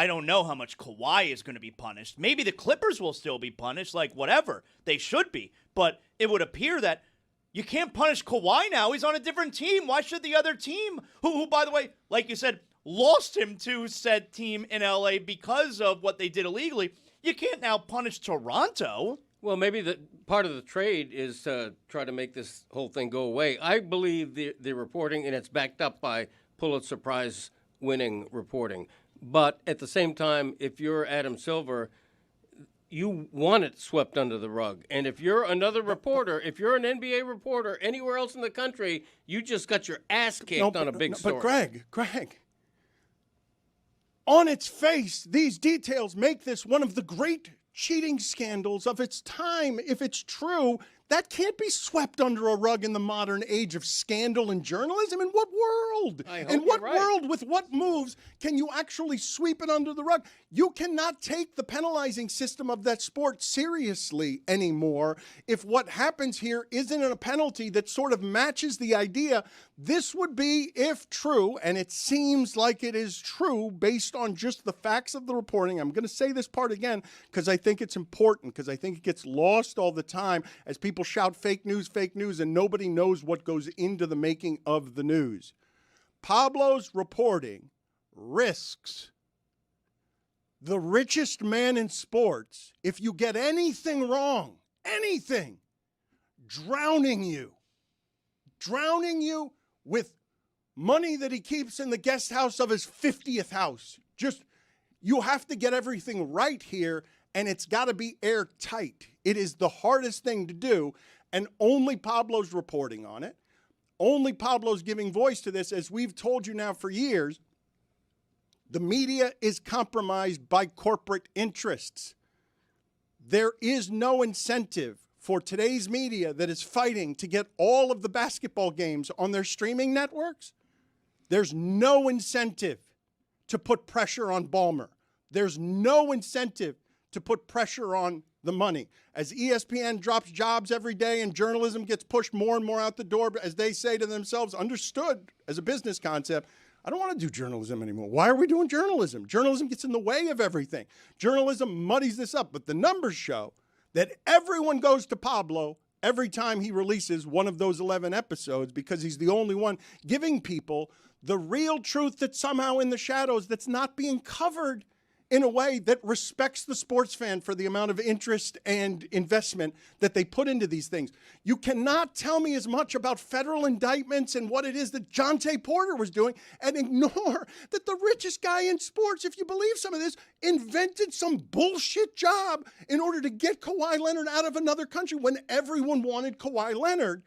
Speaker 4: don't know how much Kawhi is going to be punished. Maybe the Clippers will still be punished, like whatever. They should be. But it would appear that you can't punish Kawhi now. He's on a different team. Why should the other team, who by the way, like you said, lost him to said team in LA because of what they did illegally, you can't now punish Toronto.
Speaker 2: Well, maybe the part of the trade is to try to make this whole thing go away. I believe the reporting, and it's backed up by Pulitzer Prize winning reporting. But at the same time, if you're Adam Silver, you want it swept under the rug. And if you're another reporter, if you're an NBA reporter anywhere else in the country, you just got your ass kicked on a big story.
Speaker 1: But Greg, on its face, these details make this one of the great cheating scandals of its time. If it's true, that can't be swept under a rug in the modern age of scandal and journalism. In what world? In what world, with what moves, can you actually sweep it under the rug? You cannot take the penalizing system of that sport seriously anymore if what happens here isn't a penalty that sort of matches the idea. This would be, if true, and it seems like it is true based on just the facts of the reporting. I'm going to say this part again because I think it's important, because I think it gets lost all the time as people people shout fake news, and nobody knows what goes into the making of the news. Pablo's reporting risks the richest man in sports, if you get anything wrong, anything, drowning you with money that he keeps in the guest house of his 50th house. You have to get everything right here, and it's got to be airtight. It is the hardest thing to do, and only Pablo's reporting on it. Only Pablo's giving voice to this. As we've told you now for years, the media is compromised by corporate interests. There is no incentive for today's media that is fighting to get all of the basketball games on their streaming networks. There's no incentive to put pressure on Ballmer. There's no incentive to put pressure on the money. As ESPN drops jobs every day and journalism gets pushed more and more out the door, as they say to themselves, understood as a business concept, I don't want to do journalism anymore. Why are we doing journalism? Journalism gets in the way of everything. Journalism muddies this up, but the numbers show that everyone goes to Pablo every time he releases one of those 11 episodes because he's the only one giving people the real truth that's somehow in the shadows that's not being covered in a way that respects the sports fan for the amount of interest and investment that they put into these things. You cannot tell me as much about federal indictments and what it is that Jonte Porter was doing and ignore that the richest guy in sports, if you believe some of this, invented some bullshit job in order to get Kawhi Leonard out of another country when everyone wanted Kawhi Leonard.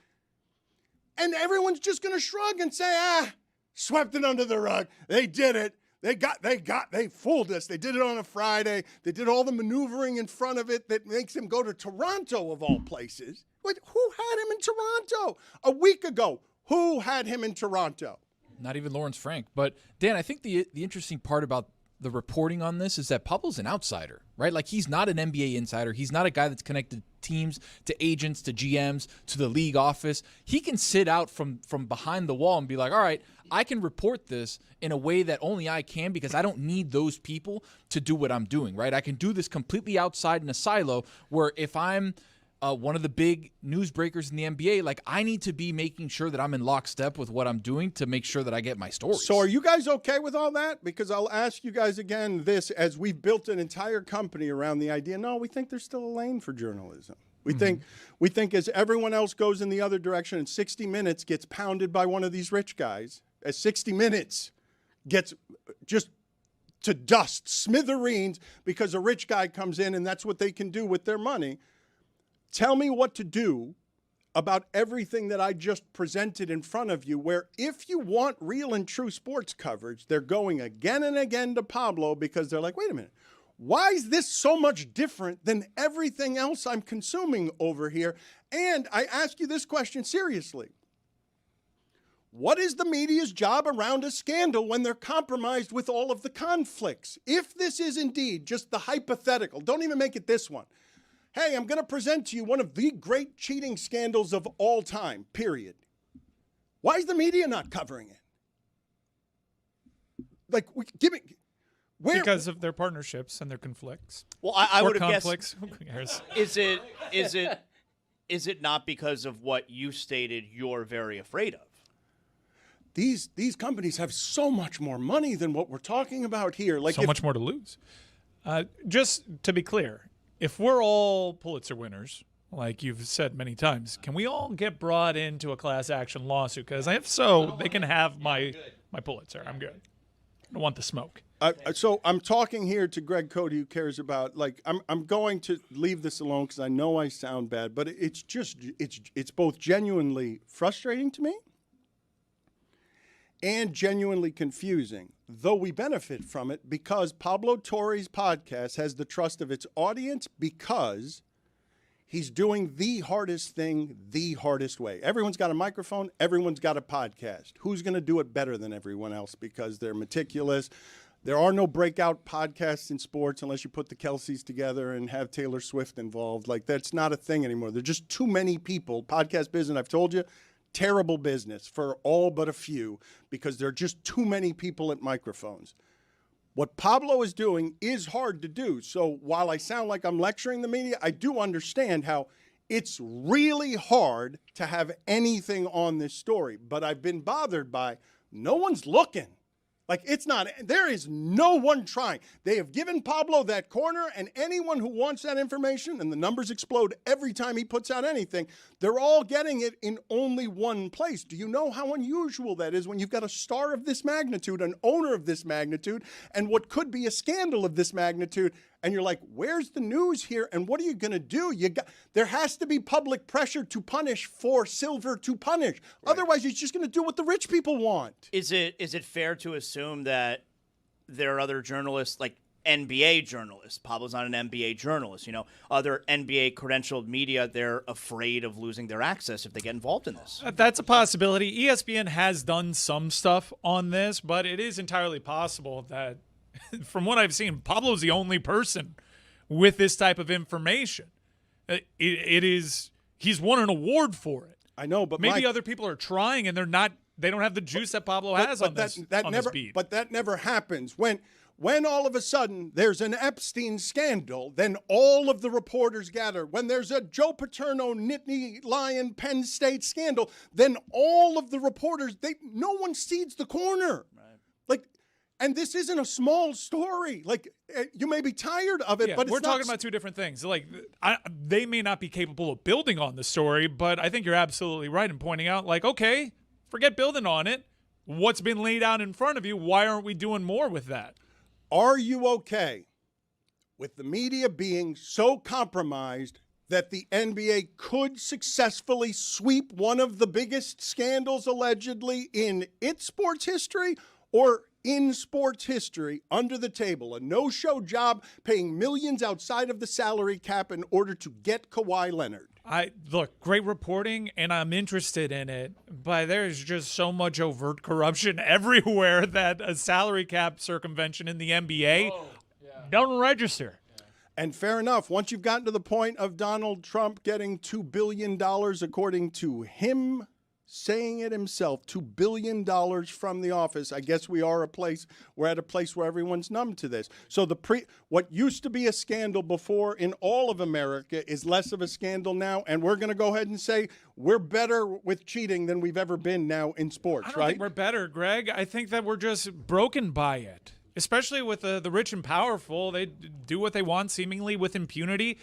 Speaker 1: And everyone's just going to shrug and say, swept it under the rug. They did it. They fooled us. They did it on a Friday. They did all the maneuvering in front of it that makes him go to Toronto of all places. Who had him in Toronto a week ago? Who had him in Toronto?
Speaker 5: Not even Lawrence Frank. But Dan, I think the interesting part about the reporting on this is that Pablo's an outsider, right? Like, he's not an NBA insider. He's not a guy that's connected to teams, to agents, to GMs, to the league office. He can sit out from behind the wall and be like, all right, I can report this in a way that only I can because I don't need those people to do what I'm doing, right? I can do this completely outside in a silo where if I'm one of the big newsbreakers in the NBA, like, I need to be making sure that I'm in lockstep with what I'm doing to make sure that I get my stories.
Speaker 1: So are you guys okay with all that? Because I'll ask you guys again this, as we've built an entire company around the idea, no, we think there's still a lane for journalism. We think as everyone else goes in the other direction and 60 Minutes gets pounded by one of these rich guys, as 60 Minutes gets just to dust, smithereens, because a rich guy comes in and that's what they can do with their money. Tell me what to do about everything that I just presented in front of you, where if you want real and true sports coverage, they're going again and again to Pablo because they're like, wait a minute, why is this so much different than everything else I'm consuming over here? And I ask you this question seriously. What is the media's job around a scandal when they're compromised with all of the conflicts? If this is indeed just the hypothetical, don't even make it this one. Hey, I'm going to present to you one of the great cheating scandals of all time, period. Why is the media not covering it? Like,
Speaker 3: because of their partnerships and their conflicts.
Speaker 4: Well, I would have
Speaker 3: conflicts.
Speaker 4: guessed. Is it not because of what you stated you're very afraid of?
Speaker 1: These companies have so much more money than what we're talking about here. Like,
Speaker 3: so much more to lose. Just to be clear, if we're all Pulitzer winners, like you've said many times, can we all get brought into a class action lawsuit? Because if so, they can have my Pulitzer. I'm good. I don't want the smoke.
Speaker 1: So I'm talking here to Greg Cody, who cares about, like, I'm going to leave this alone because I know I sound bad, but it's both genuinely frustrating to me and genuinely confusing, though we benefit from it because Pablo Torre's podcast has the trust of its audience because he's doing the hardest thing the hardest way. Everyone's got a microphone. Everyone's got a podcast. Who's going to do it better than everyone else because they're meticulous? There are no breakout podcasts in sports unless you put the Kelseys together and have Taylor Swift involved. Like, that's not a thing anymore. There's just too many people. Podcast business, I've told you, terrible business for all but a few because there are just too many people at microphones. What Pablo is doing is hard to do. So while I sound like I'm lecturing the media, I do understand how It's really hard to have anything on this story, but I've been bothered by no one's looking. Like, it's not, there is no one trying. They have given Pablo that corner, and anyone who wants that information, and the numbers explode every time he puts out anything, they're all getting it in only one place. Do you know how unusual that is when you've got a star of this magnitude, an owner of this magnitude, and what could be a scandal of this magnitude? And you're like, where's the news here? And what are you going to do? There has to be public pressure to punish for Silver to punish. Right. Otherwise, you're just going to do what the rich people want.
Speaker 4: Is it fair to assume that there are other journalists, like NBA journalists? Pablo's not an NBA journalist. Other NBA credentialed media, they're afraid of losing their access if they get involved in this.
Speaker 3: That's a possibility. ESPN has done some stuff on this, but it is entirely possible that, from what I've seen, Pablo's the only person with this type of information. He's won an award for it.
Speaker 1: I know, but
Speaker 3: maybe other people are trying and they don't have the juice that Pablo has on this beat.
Speaker 1: But that never happens. When all of a sudden there's an Epstein scandal, then all of the reporters gather. When there's a Joe Paterno, Nittany Lion, Penn State scandal, then all of the reporters, no one cedes the corner. Right. And this isn't a small story. You may be tired of it, but
Speaker 3: we're talking about two different things. They may not be capable of building on the story, but I think you're absolutely right in pointing out, okay, forget building on it. What's been laid out in front of you? Why aren't we doing more with that?
Speaker 1: Are you okay with the media being so compromised that the NBA could successfully sweep one of the biggest scandals allegedly in its sports history, or in sports history, under the table, a no-show job paying millions outside of the salary cap in order to get Kawhi Leonard?
Speaker 3: Look, great reporting, and I'm interested in it, but there's just so much overt corruption everywhere that a salary cap circumvention in the NBA don't register.
Speaker 1: And fair enough. Once you've gotten to the point of Donald Trump getting $2 billion, according to him saying it himself, $2 billion from the office, I guess we're at a place where everyone's numb to this. So what used to be a scandal before in all of America is less of a scandal now, and we're going to go ahead and say we're better with cheating than we've ever been now in sports,
Speaker 3: I don't think we're better, Greg. I think that we're just broken by it. Especially with the rich and powerful, they do what they want seemingly with impunity.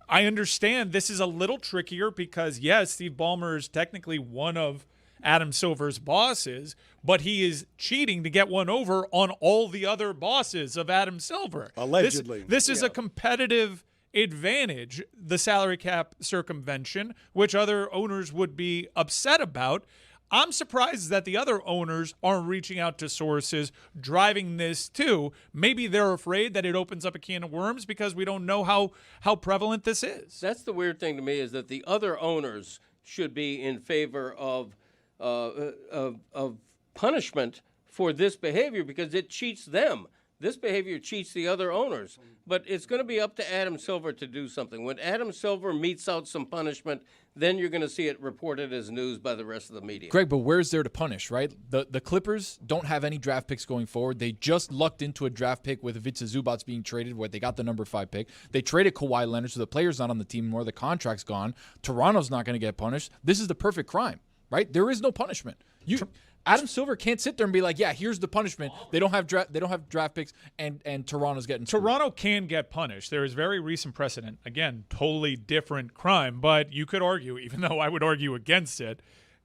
Speaker 3: I understand this is a little trickier because, yes, Steve Ballmer is technically one of Adam Silver's bosses, but he is cheating to get one over on all the other bosses of Adam Silver.
Speaker 1: Allegedly.
Speaker 3: This is a competitive advantage, the salary cap circumvention, which other owners would be upset about. I'm surprised that the other owners aren't reaching out to sources driving this too. Maybe they're afraid that it opens up a can of worms because we don't know how prevalent this is.
Speaker 2: That's the weird thing to me, is that the other owners should be in favor of punishment for this behavior because it cheats them. This behavior cheats the other owners. But it's going to be up to Adam Silver to do something. When Adam Silver metes out some punishment, then you're going to see it reported as news by the rest of the media.
Speaker 5: Greg, but where's there to punish, right? The Clippers don't have any draft picks going forward. They just lucked into a draft pick with Ivica Zubac being traded, where they got the number 5 pick. They traded Kawhi Leonard, so the player's not on the team anymore. The contract's gone. Toronto's not going to get punished. This is the perfect crime, right? There is no punishment. Adam Silver can't sit there and be like, yeah, here's the punishment. They don't have draft picks, and Toronto's getting screwed.
Speaker 3: Toronto can get punished. There is very recent precedent. Again, totally different crime, but you could argue, even though I would argue against it,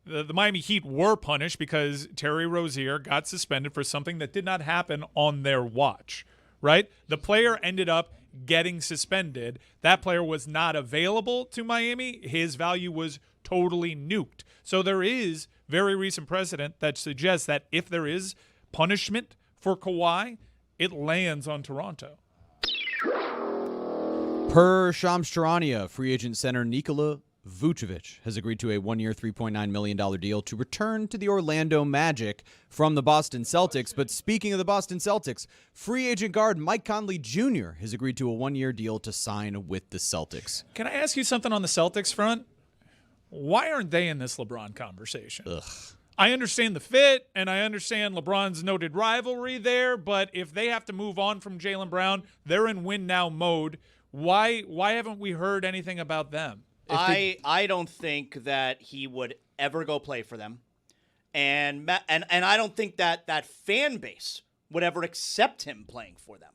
Speaker 3: the Miami Heat were punished because Terry Rozier got suspended for something that did not happen on their watch, right? The player ended up getting suspended. That player was not available to Miami. His value was totally nuked. So there is very recent precedent that suggests that if there is punishment for Kawhi, it lands on Toronto.
Speaker 6: Per Shams Charania, free agent center Nikola Vucevic has agreed to a 1-year, $3.9 million deal to return to the Orlando Magic from the Boston Celtics. But speaking of the Boston Celtics, free agent guard Mike Conley Jr. has agreed to a 1-year deal to sign with the Celtics.
Speaker 3: Can I ask you something on the Celtics front? Why aren't they in this LeBron conversation?
Speaker 6: Ugh.
Speaker 3: I understand the fit, and I understand LeBron's noted rivalry there, but if they have to move on from Jaylen Brown, they're in win-now mode. Why haven't we heard anything about them?
Speaker 4: I don't think that he would ever go play for them, and I don't think that fan base would ever accept him playing for them.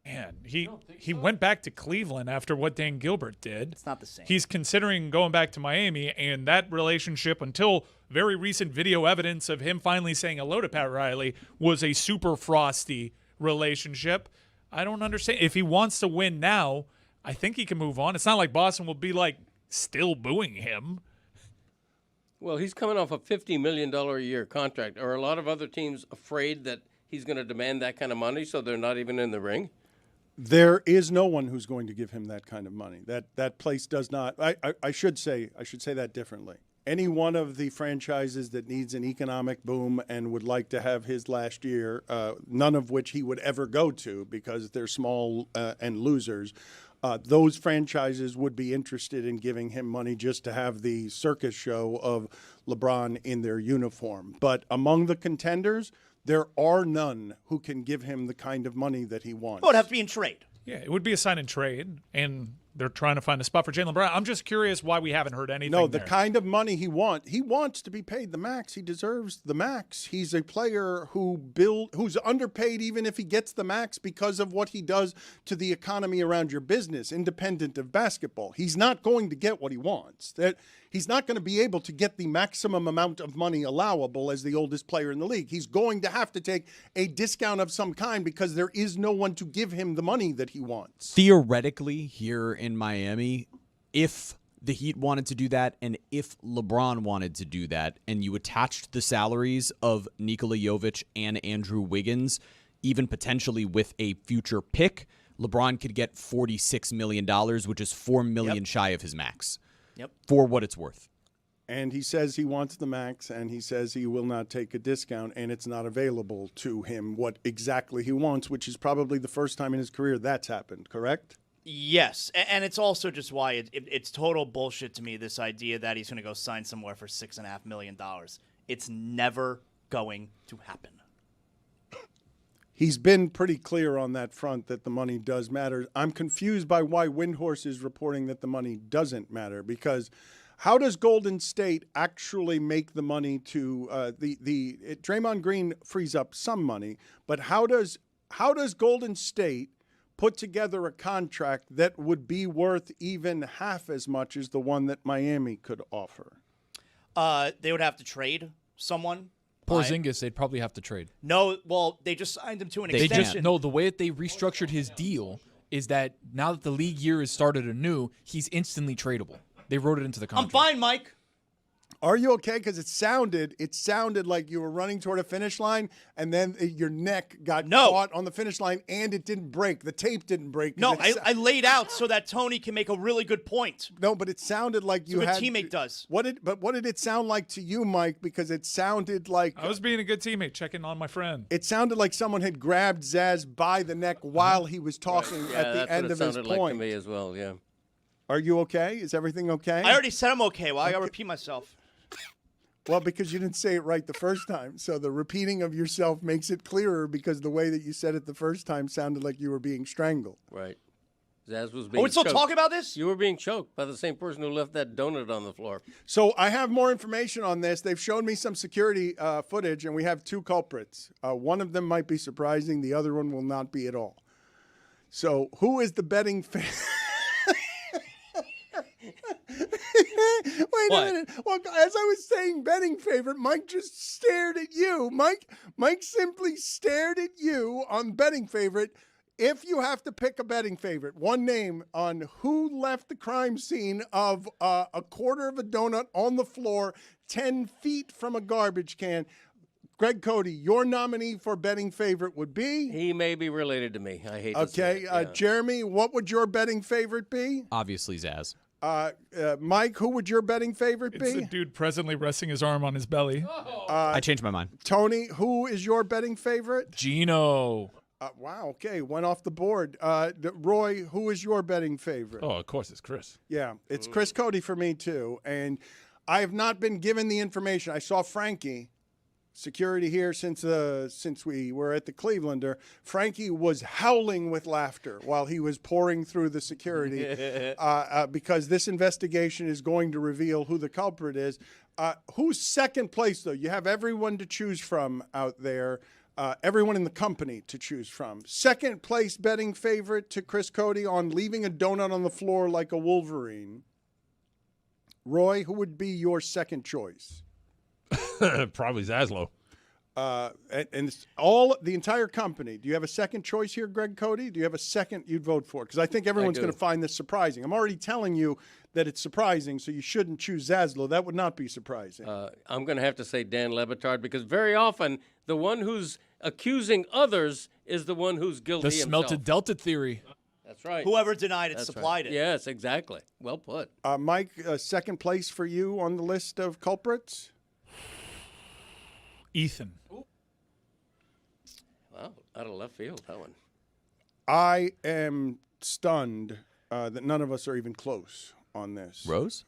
Speaker 3: Man, he went back to Cleveland after what Dan Gilbert did.
Speaker 4: It's not the same.
Speaker 3: He's considering going back to Miami, and that relationship, until very recent video evidence of him finally saying hello to Pat Riley, was a super frosty relationship. I don't understand. If he wants to win now, I think he can move on. It's not like Boston will be like still booing him.
Speaker 2: Well, he's coming off a $50 million a year contract. Are a lot of other teams afraid that he's going to demand that kind of money, so they're not even in the ring?
Speaker 1: There is no one who's going to give him that kind of money. That place does not. I should say that differently. Any one of the franchises that needs an economic boom and would like to have his last year, none of which he would ever go to because they're small and losers, those franchises would be interested in giving him money just to have the circus show of LeBron in their uniform. But among the contenders, there are none who can give him the kind of money that he wants.
Speaker 4: Well, it'd have to be in trade.
Speaker 3: Yeah, it would be a sign and trade, and they're trying to find a spot for Jaylen Brown. I'm just curious why we haven't heard anything.
Speaker 1: No, the
Speaker 3: there.
Speaker 1: kind of money he wants to be paid the max. He deserves the max. He's a player who's underpaid even if he gets the max because of what he does to the economy around your business, independent of basketball. He's not going to get what he wants. He's not going to be able to get the maximum amount of money allowable as the oldest player in the league. He's going to have to take a discount of some kind because there is no one to give him the money that he wants.
Speaker 6: Theoretically, here in Miami, if the Heat wanted to do that and if LeBron wanted to do that, and you attached the salaries of Nikola Jovic and Andrew Wiggins, even potentially with a future pick, LeBron could get $46 million, which is $4 million shy of his max.
Speaker 4: Yep.
Speaker 6: For what it's worth.
Speaker 1: And he says he wants the max, and he says he will not take a discount, and it's not available to him what exactly he wants, which is probably the first time in his career that's happened, correct?
Speaker 4: Yes, and it's also just why it's total bullshit to me, this idea that he's going to go sign somewhere for $6.5 million. It's never going to happen.
Speaker 1: He's been pretty clear on that front that the money does matter. I'm confused by why Windhorse is reporting that the money doesn't matter, because how does Golden State actually make the money to Draymond Green frees up some money, but how does Golden State put together a contract that would be worth even half as much as the one that Miami could offer?
Speaker 4: They would have to trade someone.
Speaker 5: Porzingis, they'd probably have to trade.
Speaker 4: No, well, they just signed him to an extension.
Speaker 5: The way that they restructured his deal is that now that the league year has started anew, he's instantly tradable. They wrote it into the contract.
Speaker 4: I'm fine, Mike.
Speaker 1: Are you okay? Because it sounded like you were running toward a finish line, and then your neck got caught on the finish line, and it didn't break. The tape didn't break.
Speaker 4: No, I laid out so that Tony can make a really good point.
Speaker 1: No, but it sounded like you had.
Speaker 4: A teammate does.
Speaker 1: What did it sound like to you, Mike? Because it sounded like
Speaker 3: I was being a good teammate, checking on my friend.
Speaker 1: It sounded like someone had grabbed Zaz by the neck while he was talking at the end of his point.
Speaker 2: That's what it sounded like to me as well. Yeah.
Speaker 1: Are you okay? Is everything okay?
Speaker 4: I already said I'm okay. Well, I gotta repeat myself.
Speaker 1: Well, because you didn't say it right the first time. So the repeating of yourself makes it clearer because the way that you said it the first time sounded like you were being strangled.
Speaker 2: Right. Zaz was being
Speaker 4: Are we still
Speaker 2: choked.
Speaker 4: talking about this?
Speaker 2: You were being choked by the same person who left that donut on the floor.
Speaker 1: So I have more information on this. They've shown me some security footage, and we have two culprits. One of them might be surprising. The other one will not be at all. So who is the betting fan? Wait a minute. Well, as I was saying betting favorite, Mike just stared at you. Mike simply stared at you on betting favorite. If you have to pick a betting favorite, one name on who left the crime scene of a quarter of a donut on the floor 10 feet from a garbage can, Greg Cody, your nominee for betting favorite would be?
Speaker 2: He may be related to me. I hate to say it.
Speaker 1: Okay. Jeremy, what would your betting favorite be?
Speaker 6: Obviously, Zaz.
Speaker 1: Mike, who would your betting favorite be?
Speaker 3: It's the dude presently resting his arm on his belly.
Speaker 6: I changed my mind.
Speaker 1: Tony, who is your betting favorite?
Speaker 3: Gino.
Speaker 1: Wow, okay, went off the board. Roy, who is your betting favorite?
Speaker 12: Oh, of course, it's Chris.
Speaker 1: Yeah, it's Chris Cody for me, too. And I have not been given the information. I saw Frankie, security here since we were at the Clevelander. Frankie was howling with laughter while he was pouring through the security because this investigation is going to reveal who the culprit is. Who's second place, though? You have everyone to choose from out there, everyone in the company to choose from. Second place betting favorite to Chris Cody on leaving a donut on the floor like a Wolverine. Roy, who would be your second choice?
Speaker 12: Probably Zaslow.
Speaker 1: And it's the entire company. Do you have a second choice here, Greg Cody? Do you have a second you'd vote for? Because I think everyone's going to find this surprising. I'm already telling you that it's surprising, so you shouldn't choose Zaslow. That would not be surprising.
Speaker 2: I'm going to have to say Dan Le Batard because very often the one who's accusing others is the one who's guilty
Speaker 5: The smelted delta theory.
Speaker 2: That's right.
Speaker 4: Whoever denied it
Speaker 2: That's
Speaker 4: supplied
Speaker 2: right.
Speaker 4: it.
Speaker 2: Yes, exactly. Well put.
Speaker 1: Mike, second place for you on the list of culprits?
Speaker 3: Ethan.
Speaker 2: Wow, out of left field, that one.
Speaker 1: I am stunned that none of us are even close on this.
Speaker 6: Rose?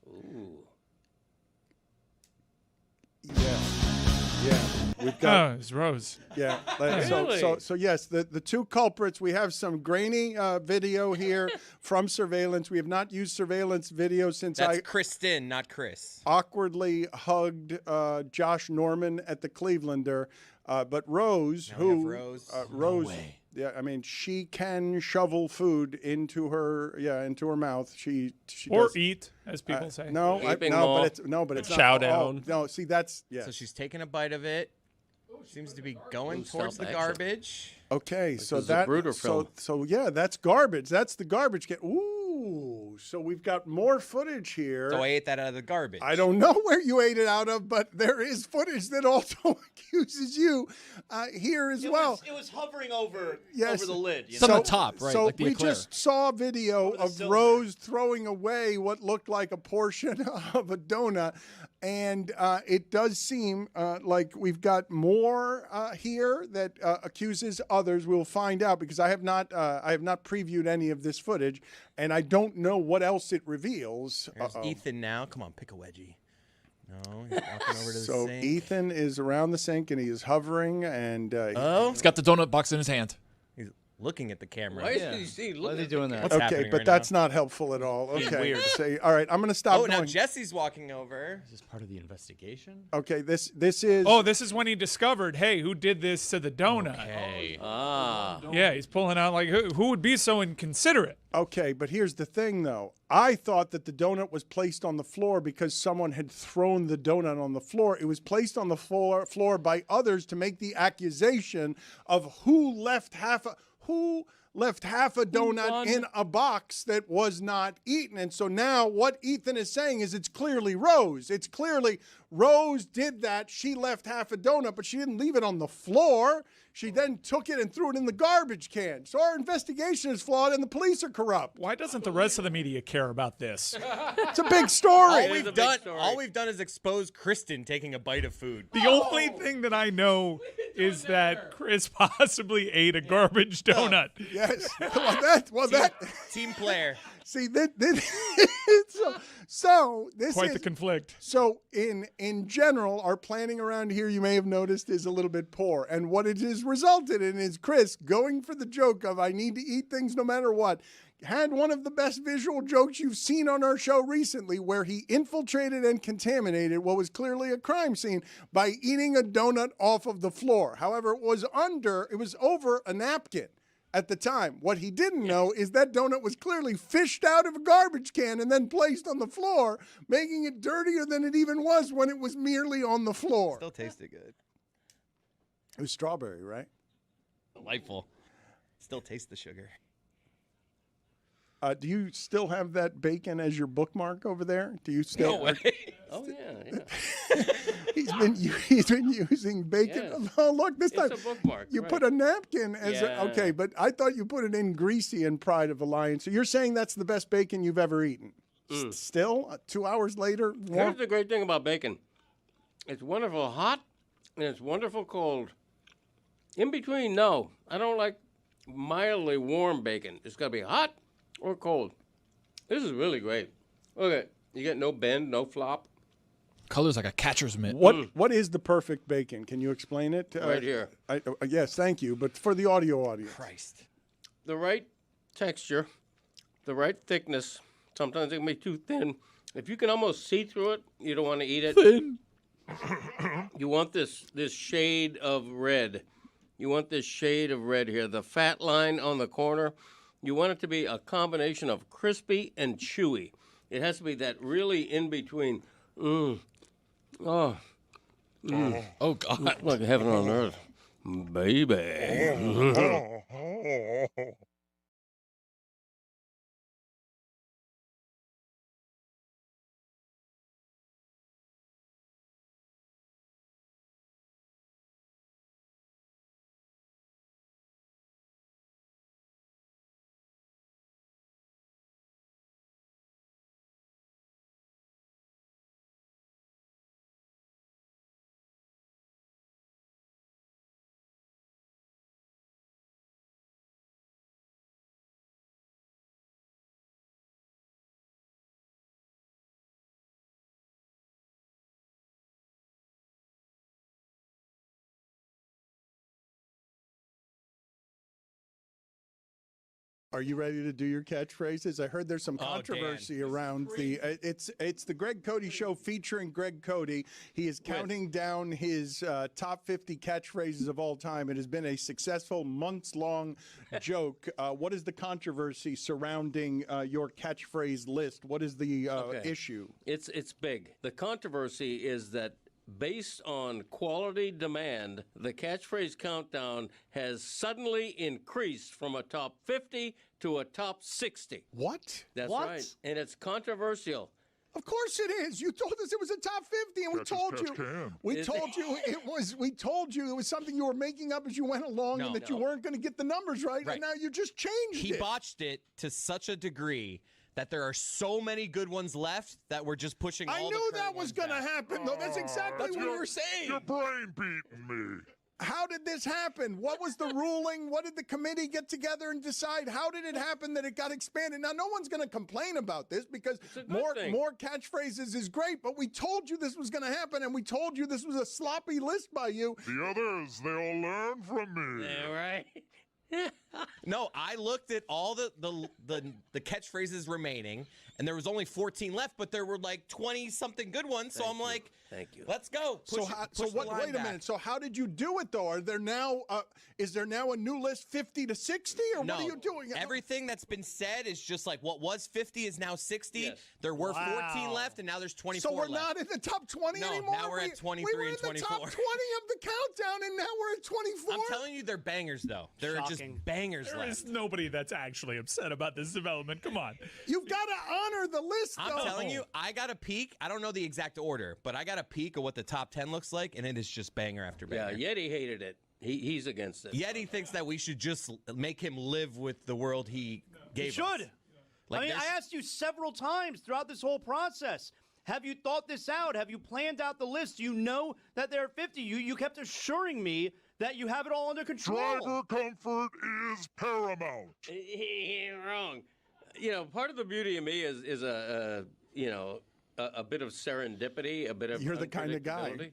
Speaker 2: Ooh.
Speaker 1: Yeah. We've got.
Speaker 3: Oh, it's Rose.
Speaker 1: Yeah.
Speaker 2: Really?
Speaker 1: So yes, the two culprits. We have some grainy video here from surveillance. We have not used surveillance video since
Speaker 11: That's
Speaker 1: I
Speaker 11: Kristen, not Chris.
Speaker 1: awkwardly hugged Josh Norman at the Clevelander. But Rose,
Speaker 11: Now we have Rose.
Speaker 1: Rose,
Speaker 5: No way.
Speaker 1: yeah, I mean, she can shovel food into her mouth. She
Speaker 3: Or
Speaker 1: does.
Speaker 3: eat, as people say.
Speaker 1: No,
Speaker 2: Gaping maw.
Speaker 1: but it's
Speaker 12: Chow
Speaker 1: not.
Speaker 12: down.
Speaker 1: No, see, that's
Speaker 11: So she's taking a bite of it. Seems to be going
Speaker 2: Ooh,
Speaker 11: towards the
Speaker 2: stealth action.
Speaker 11: garbage.
Speaker 1: okay. So
Speaker 2: is a
Speaker 1: that
Speaker 2: Bruder film.
Speaker 1: so yeah, that's garbage. That's the garbage can. Ooh, so we've got more footage here.
Speaker 11: So I ate that out of the garbage.
Speaker 1: I don't know where you ate it out of, but there is footage that also accuses you here as well.
Speaker 4: It was hovering over
Speaker 1: Yes.
Speaker 4: the lid. You
Speaker 5: It's on
Speaker 4: know?
Speaker 5: the top, right?
Speaker 1: So
Speaker 5: like the
Speaker 1: we
Speaker 5: eclair.
Speaker 1: just saw a video
Speaker 4: Over the
Speaker 1: of
Speaker 4: cylinder.
Speaker 1: Rose throwing away what looked like a portion of a donut, and it does seem like we've got more here that accuses others. We'll find out because I have not previewed any of this footage, and I don't know what else it reveals.
Speaker 11: There's Ethan now. Come on, pick a wedgie. No, he's walking over to the
Speaker 1: So
Speaker 11: sink.
Speaker 1: Ethan is around the sink and he is hovering, and
Speaker 11: Oh,
Speaker 5: He's got the donut box in his hand.
Speaker 11: he's looking at the camera.
Speaker 2: Why is he looking
Speaker 9: Why is he
Speaker 2: at
Speaker 9: doing
Speaker 2: the
Speaker 9: that?
Speaker 11: What's
Speaker 1: okay,
Speaker 11: happening
Speaker 1: but
Speaker 11: right
Speaker 1: that's
Speaker 11: now?
Speaker 1: not helpful at all.
Speaker 11: Being
Speaker 1: Okay,
Speaker 11: weird.
Speaker 1: say, all right, I'm going to stop.
Speaker 11: Oh, now
Speaker 1: going.
Speaker 11: Jesse's walking over.
Speaker 6: Is this part of the investigation?
Speaker 1: Okay, this is.
Speaker 3: Oh, this is when he discovered, hey, who did this to the donut?
Speaker 6: Hey.
Speaker 3: Yeah, he's pulling out like, who would be so inconsiderate?
Speaker 1: Okay, but here's the thing, though. I thought that the donut was placed on the floor because someone had thrown the donut on the floor. It was placed on the floor by others to make the accusation of who left half a donut
Speaker 2: won?
Speaker 1: in a box that was not eaten. And so now what Ethan is saying is it's clearly Rose. It's clearly Rose did that. She left half a donut, but she didn't leave it on the floor. She then took it and threw it in the garbage can. So our investigation is flawed and the police are corrupt.
Speaker 3: Why doesn't the rest of the media care about this?
Speaker 1: It's a big story.
Speaker 11: All we've done is expose Kristen taking a bite of food.
Speaker 3: The only thing that I know is that Chris possibly ate a garbage donut.
Speaker 1: Yes.
Speaker 11: Team player.
Speaker 1: See, so this
Speaker 3: Quite
Speaker 1: is
Speaker 3: the conflict.
Speaker 1: So in general, our planning around here, you may have noticed, is a little bit poor. And what it has resulted in is Chris going for the joke of I need to eat things no matter what. Had one of the best visual jokes you've seen on our show recently where he infiltrated and contaminated what was clearly a crime scene by eating a donut off of the floor. However, it was over a napkin at the time. What he didn't know is that donut was clearly fished out of a garbage can and then placed on the floor, making it dirtier than it even was when it was merely on the floor.
Speaker 11: Still tasted good.
Speaker 1: It was strawberry, right?
Speaker 11: Delightful. Still taste the sugar.
Speaker 1: Do you still have that bacon as your bookmark over there? Do you still?
Speaker 2: No way. Oh yeah.
Speaker 1: He's been using bacon.
Speaker 2: Yes.
Speaker 1: Oh, look, this time
Speaker 2: It's a bookmark.
Speaker 1: you
Speaker 2: right.
Speaker 1: put a napkin as
Speaker 2: Yeah.
Speaker 1: okay, but I thought you put it in greasy and Pride of the Lion. So you're saying that's the best bacon you've ever eaten? Still, 2 hours later,
Speaker 2: Here's the great thing about bacon. It's wonderful hot and it's wonderful cold. In between, no. I don't like mildly warm bacon. It's got to be hot or cold. This is really great. Okay, you get no bend, no flop.
Speaker 5: color's like a catcher's mitt.
Speaker 1: What is the perfect bacon? Can you explain it?
Speaker 2: Right here.
Speaker 1: Yes, thank you. But for the audio audience.
Speaker 11: Christ.
Speaker 2: The right texture, the right thickness. Sometimes it can be too thin. If you can almost see through it, you don't want to eat it.
Speaker 5: Thin.
Speaker 2: You want this shade of red. You want this shade of red here. The fat line on the corner, you want it to be a combination of crispy and chewy. It has to be that really in between. Oh,
Speaker 5: God.
Speaker 2: like heaven on earth, baby.
Speaker 1: Are you ready to do your catchphrases? I heard there's some controversy around the. It's the Greg Cody Show featuring Greg Cody. He is counting down his top 50 catchphrases of all time. It has been a successful months-long joke. What is the controversy surrounding your catchphrase list? What is the issue?
Speaker 2: It's big. The controversy is that based on quality demand, the catchphrase countdown has suddenly increased from a top 50 to a top 60.
Speaker 1: What?
Speaker 2: That's
Speaker 1: What?
Speaker 2: right. And it's controversial.
Speaker 1: Of course it is. You told us it was a top 50, and we told you it was something you were making up as you went along, and that you weren't going to get the numbers right, and now you just changed it.
Speaker 11: He botched it to such a degree that there are so many good ones left that we're just pushing all the
Speaker 1: I knew that was going to happen, though. That's exactly what we were saying.
Speaker 14: Your brain beating me.
Speaker 1: How did this happen? What was the ruling? What did the committee get together and decide? How did it happen that it got expanded? Now, no one's going to complain about this because more catchphrases is great, but we told you this was going to happen, and we told you this was a sloppy list by you.
Speaker 14: The others, they all learn from me.
Speaker 2: Yeah, right.
Speaker 11: No, I looked at all the catchphrases remaining, and there was only 14 left, but there were like 20-something good ones. So I'm like,
Speaker 2: thank you.
Speaker 11: Let's go.
Speaker 1: Wait a minute. So how did you do it, though? Are there now? Is there now a new list, 50 to 60, or
Speaker 11: No,
Speaker 1: what are you doing?
Speaker 11: everything that's been said is just like what was 50 is now 60.
Speaker 2: Yes.
Speaker 11: There were 14 left, and now there's 24
Speaker 1: So we're
Speaker 11: left.
Speaker 1: not in the top 20
Speaker 11: No,
Speaker 1: anymore?
Speaker 11: now we're at 23
Speaker 1: we were
Speaker 11: and
Speaker 1: in the top
Speaker 11: 24.
Speaker 1: 20 of the countdown, and now we're at 24?
Speaker 11: I'm telling you, they're bangers, though. They're just bangers
Speaker 3: There
Speaker 11: left.
Speaker 3: is nobody that's actually upset about this development. Come on.
Speaker 1: You've got to honor the list, though.
Speaker 11: I'm telling you, I got a peek. I don't know the exact order, but I got a peek of what the top 10 looks like, and it is just banger after banger.
Speaker 2: Yeah, Yeti hated it. He's against it.
Speaker 11: Yeti thinks that we should just make him live with the world he gave
Speaker 4: You
Speaker 11: us.
Speaker 4: should.
Speaker 11: Like,
Speaker 4: I mean, I asked you several times throughout this whole process. Have you thought this out? Have you planned out the list? You know that there are 50. You kept assuring me that you have it all under control.
Speaker 14: Driver comfort is paramount.
Speaker 2: He ain't wrong. You know, part of the beauty of me is a bit of serendipity, a bit of
Speaker 1: You're the kind of guy.
Speaker 2: unpredictability.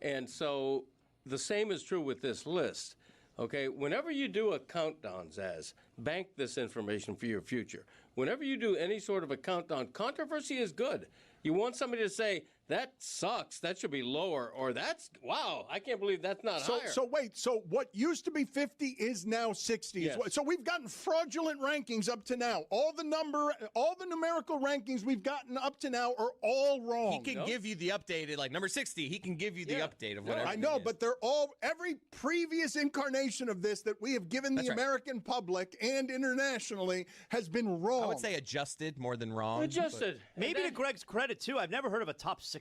Speaker 2: And so the same is true with this list. Okay, whenever you do a countdown, Zaz, bank this information for your future. Whenever you do any sort of a countdown, controversy is good. You want somebody to say, that sucks, that should be lower, or that's, wow, I can't believe that's not higher.
Speaker 1: So wait, so what used to be 50 is now 60.
Speaker 2: Yes.
Speaker 1: So we've gotten fraudulent rankings up to now. All the numerical rankings we've gotten up to now are all wrong.
Speaker 11: He can give you the updated, like number 60, he can give you the update of whatever.
Speaker 1: I know, but they're all, every previous incarnation of this that we have given the American public and internationally has been wrong.
Speaker 11: I would say adjusted more than wrong.
Speaker 2: Adjusted.
Speaker 4: Maybe to Greg's credit, too, I've never heard of a top 60.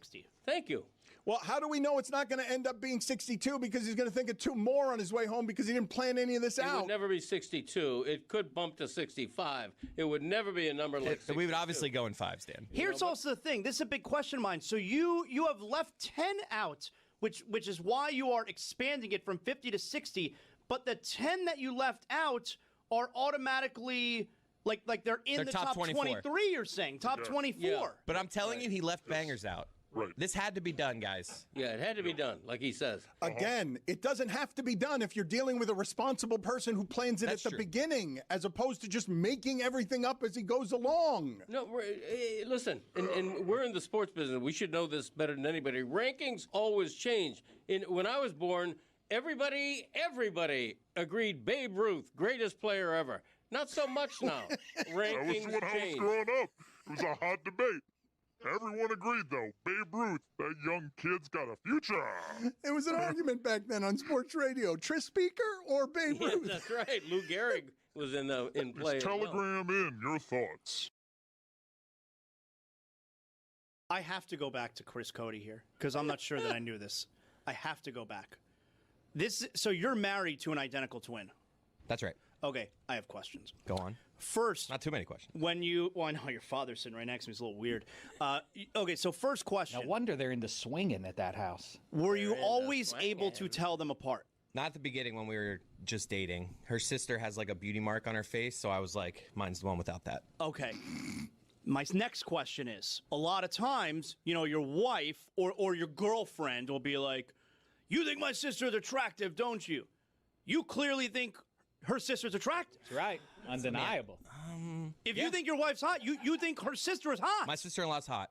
Speaker 2: Thank you.
Speaker 1: Well, how do we know it's not going to end up being 62 because he's going to think of two more on his way home because he didn't plan any of this
Speaker 2: It
Speaker 1: out?
Speaker 2: would never be 62. It could bump to 65. It would never be a number like 62.
Speaker 11: We would obviously go in fives, Dan.
Speaker 4: Here's also the thing. This is a big question of mine. So you have left 10 out, which is why you are expanding it from 50 to 60. But the 10 that you left out are automatically like they're in
Speaker 11: They're
Speaker 4: the
Speaker 11: top
Speaker 4: top
Speaker 11: 24.
Speaker 4: 23. You're saying top 24.
Speaker 11: But I'm telling you, he left bangers out.
Speaker 14: Right.
Speaker 11: This had to be done, guys.
Speaker 2: Yeah, it had to be done, like he says.
Speaker 1: Again, it doesn't have to be done if you're dealing with a responsible person who plans it
Speaker 11: That's
Speaker 1: at the
Speaker 11: true.
Speaker 1: beginning, as opposed to just making everything up as he goes along.
Speaker 2: No, listen, and we're in the sports business. We should know this better than anybody. Rankings always change. When I was born, everybody agreed Babe Ruth, greatest player ever. Not so much now. Rankings
Speaker 14: That was when I was
Speaker 2: change.
Speaker 14: growing up. It was a hot debate. Everyone agreed, though. Babe Ruth, that young kid's got a future.
Speaker 1: It was an argument back then on sports radio. Tris Speaker or Babe
Speaker 2: Yeah,
Speaker 1: Ruth?
Speaker 2: that's right. Lou Gehrig was in play.
Speaker 14: Just
Speaker 2: as well.
Speaker 14: telegram in your thoughts.
Speaker 4: I have to go back to Chris Cody here because I'm not sure that I knew this. I have to go back. So you're married to an identical twin.
Speaker 11: That's right.
Speaker 4: Okay, I have questions.
Speaker 11: Go on.
Speaker 4: First,
Speaker 11: Not too many questions.
Speaker 4: well, I know your father's sitting right next to me. It's a little weird. Okay, so first question.
Speaker 10: No wonder they're into swinging at that house.
Speaker 4: Were you always able to tell them apart?
Speaker 11: Not at the beginning when we were just dating. Her sister has like a beauty mark on her face, so I was like, mine's the one without that.
Speaker 4: Okay. My next question is, a lot of times, your wife or your girlfriend will be like, you think my sister's attractive, don't you? You clearly think her sister's attractive.
Speaker 10: That's right. Undeniable.
Speaker 4: If you think your wife's hot, you think her sister is hot.
Speaker 11: My sister-in-law's hot.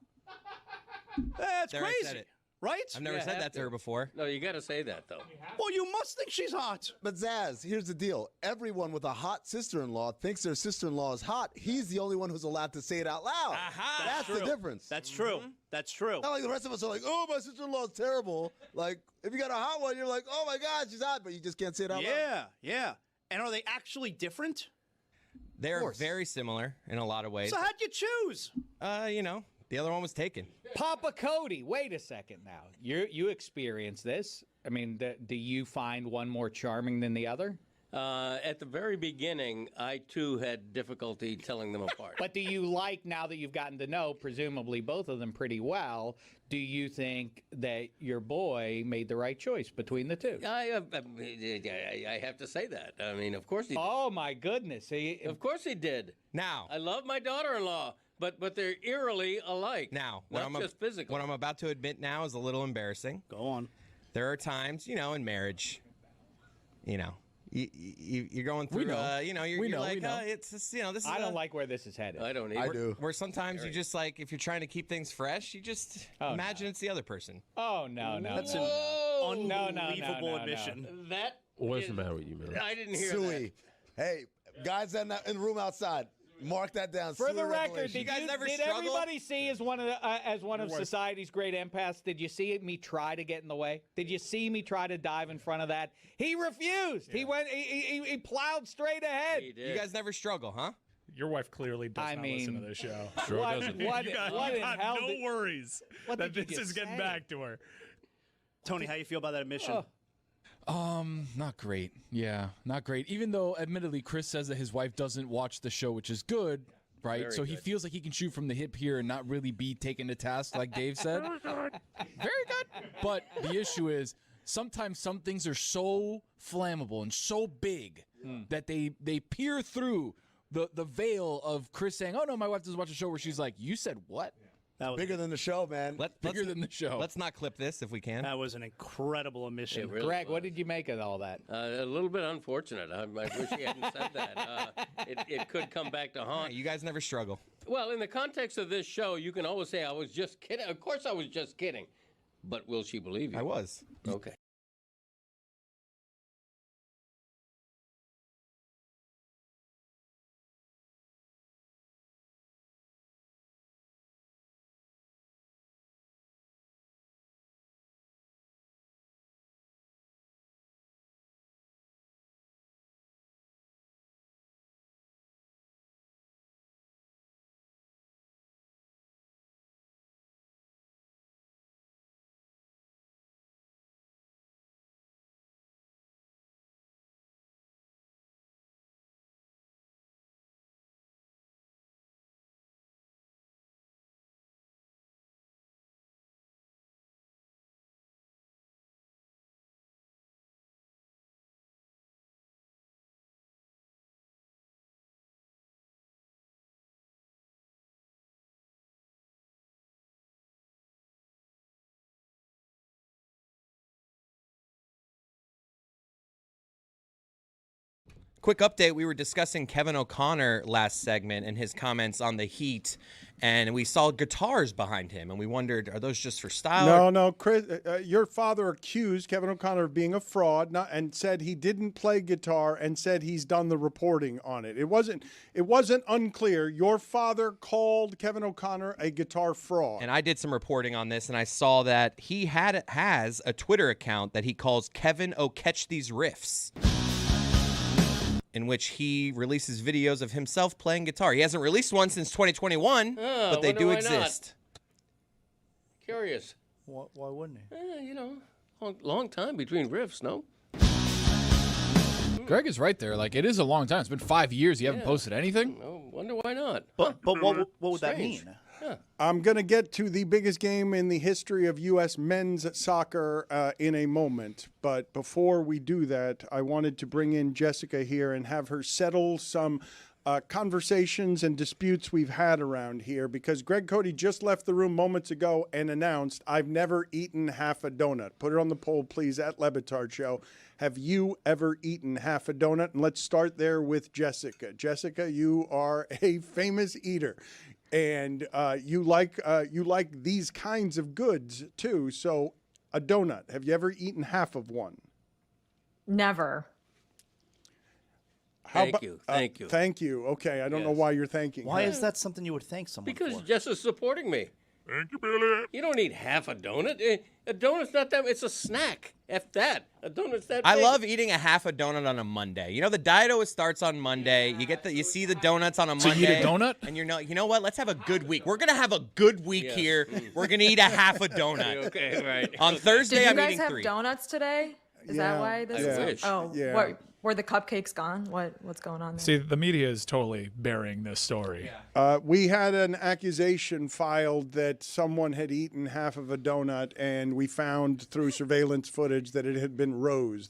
Speaker 4: That's
Speaker 11: There, I
Speaker 4: crazy.
Speaker 11: said it.
Speaker 4: Right?
Speaker 11: I've never said that to her before.
Speaker 2: No, you got to say that, though.
Speaker 4: Well, you must think she's hot.
Speaker 16: But Zaz, here's the deal. Everyone with a hot sister-in-law thinks their sister-in-law is hot. He's the only one who's allowed to say it out loud.
Speaker 11: Aha!
Speaker 16: That's the difference.
Speaker 4: That's true. That's true.
Speaker 16: Not like the rest of us are like, oh, my sister-in-law is terrible. Like, if you got a hot one, you're like, oh, my God, she's hot, but you just can't say it out loud.
Speaker 4: Yeah. And are they actually different?
Speaker 11: They're very similar in a lot of ways.
Speaker 4: So how'd you choose?
Speaker 11: The other one was taken.
Speaker 10: Papa Cody, wait a second now. You experienced this. I mean, do you find one more charming than the other?
Speaker 2: At the very beginning, I too had difficulty telling them apart.
Speaker 10: But do you like, now that you've gotten to know, presumably both of them pretty well, do you think that your boy made the right choice between the two?
Speaker 2: I have to say that. I mean, of course he did.
Speaker 10: Oh, my goodness.
Speaker 2: Of course he did.
Speaker 11: Now,
Speaker 2: I love my daughter-in-law, but they're eerily alike.
Speaker 11: Not
Speaker 2: what just physically.
Speaker 11: What I'm about to admit now is a little embarrassing.
Speaker 4: Go on.
Speaker 11: There are times, in marriage, you're going through,
Speaker 5: We know.
Speaker 11: you're like,
Speaker 5: we know.
Speaker 11: it's just, this is
Speaker 10: I don't like where this is headed.
Speaker 2: I don't either.
Speaker 11: Where sometimes you just like, if you're trying to keep things fresh, you just imagine it's the other person.
Speaker 10: Oh, no.
Speaker 4: That's
Speaker 2: Whoa.
Speaker 4: an unbelievable
Speaker 10: no.
Speaker 4: admission.
Speaker 2: That
Speaker 12: What's
Speaker 2: is-
Speaker 12: the matter with you, man?
Speaker 2: I didn't hear
Speaker 16: Suey. Hey, guys in the room outside, mark that down.
Speaker 10: For
Speaker 16: Suey
Speaker 10: the record,
Speaker 16: revelation.
Speaker 10: did everybody see as one of society's great empaths? Did you see me try to get in the way? Did you see me try to dive in front of that? He refused. He went. He plowed straight ahead.
Speaker 2: He did.
Speaker 11: You guys never struggle, huh?
Speaker 3: Your wife clearly does
Speaker 10: I
Speaker 3: not
Speaker 10: mean,
Speaker 3: listen to this show.
Speaker 12: Sure
Speaker 10: What-
Speaker 12: doesn't.
Speaker 10: what-
Speaker 3: You got,
Speaker 10: what
Speaker 3: you
Speaker 10: in
Speaker 3: got
Speaker 10: hell
Speaker 3: no
Speaker 10: did-
Speaker 3: worries
Speaker 10: What
Speaker 3: that
Speaker 10: did you
Speaker 3: this is getting
Speaker 10: say?
Speaker 3: back to her.
Speaker 4: Tony, how you feel about that admission?
Speaker 5: Not great. Yeah, not great. Even though, admittedly, Chris says that his wife doesn't watch the show, which is good, right?
Speaker 2: Very
Speaker 5: So he
Speaker 2: good.
Speaker 5: feels like he can shoot from the hip here and not really be taken to task, like Dave said. Very good. But the issue is, sometimes some things are so flammable and so big that they peer through the veil of Chris saying, "Oh no, my wife doesn't watch the show," where she's like, "You said what?"
Speaker 4: That was
Speaker 16: Bigger than the show, man.
Speaker 5: Bigger than the show.
Speaker 11: Let's not clip this if we can.
Speaker 4: That was an incredible admission.
Speaker 2: It really
Speaker 10: Greg, what
Speaker 2: was.
Speaker 10: did you make of all that?
Speaker 2: A little bit unfortunate. I wish he hadn't said that. It could come back to haunt.
Speaker 11: You guys never struggle.
Speaker 2: Well, in the context of this show, you can always say, I was just kidding. Of course I was just kidding. But will she believe you?
Speaker 11: I was.
Speaker 2: Okay.
Speaker 11: Quick update. We were discussing Kevin O'Connor last segment and his comments on the Heat, and we saw guitars behind him, and we wondered, are those just for style?
Speaker 1: No, Chris, your father accused Kevin O'Connor of being a fraud, and said he didn't play guitar, and said he's done the reporting on it. It wasn't unclear. Your father called Kevin O'Connor a guitar fraud.
Speaker 11: And I did some reporting on this, and I saw that he has a Twitter account that he calls Kevin O Catch These Riffs, in which he releases videos of himself playing guitar. He hasn't released one since 2021, but they do exist.
Speaker 2: Curious.
Speaker 4: Why wouldn't he?
Speaker 2: Long time between riffs, no?
Speaker 5: Greg is right there. Like, it is a long time. It's been 5 years. You haven't posted anything.
Speaker 2: No, wonder why not.
Speaker 4: But what would that
Speaker 2: Strange.
Speaker 4: mean?
Speaker 2: Yeah.
Speaker 1: I'm going to get to the biggest game in the history of U.S. men's soccer in a moment. But before we do that, I wanted to bring in Jessica here and have her settle some conversations and disputes we've had around here, because Greg Cody just left the room moments ago and announced, I've never eaten half a donut. Put it on the poll, please, at Le Batard Show. Have you ever eaten half a donut? And let's start there with Jessica. Jessica, you are a famous eater. And you like these kinds of goods too. So a donut, have you ever eaten half of one?
Speaker 17: Never.
Speaker 2: Thank you.
Speaker 1: Thank you. Okay, I don't know why you're thanking
Speaker 4: Why
Speaker 1: her.
Speaker 4: is that something you would thank someone
Speaker 2: Because
Speaker 4: for?
Speaker 2: Jess is supporting me.
Speaker 14: Thank you, Billy.
Speaker 2: You don't need half a donut. A donut's not that. It's a snack. F that. A donut's that.
Speaker 11: I
Speaker 2: big.
Speaker 11: love eating a half a donut on a Monday. You know, the diet always starts on Monday. You see the donuts on a
Speaker 5: So
Speaker 11: Monday.
Speaker 5: you eat a donut?
Speaker 11: And you know what? Let's have a good week. We're gonna have a good week here. We're gonna eat a half a donut.
Speaker 2: Okay, right.
Speaker 11: On Thursday,
Speaker 17: Did you
Speaker 11: I'm
Speaker 17: guys
Speaker 11: eating
Speaker 17: have
Speaker 11: 3.
Speaker 17: donuts today? Is
Speaker 1: Yeah,
Speaker 17: that why this
Speaker 1: I
Speaker 17: is?
Speaker 2: wish.
Speaker 17: Oh,
Speaker 1: Yeah.
Speaker 17: were the cupcakes gone? What's going on there?
Speaker 3: See, the media is totally burying this story.
Speaker 1: We had an accusation filed that someone had eaten half of a donut, and we found through surveillance footage that it had been Rose.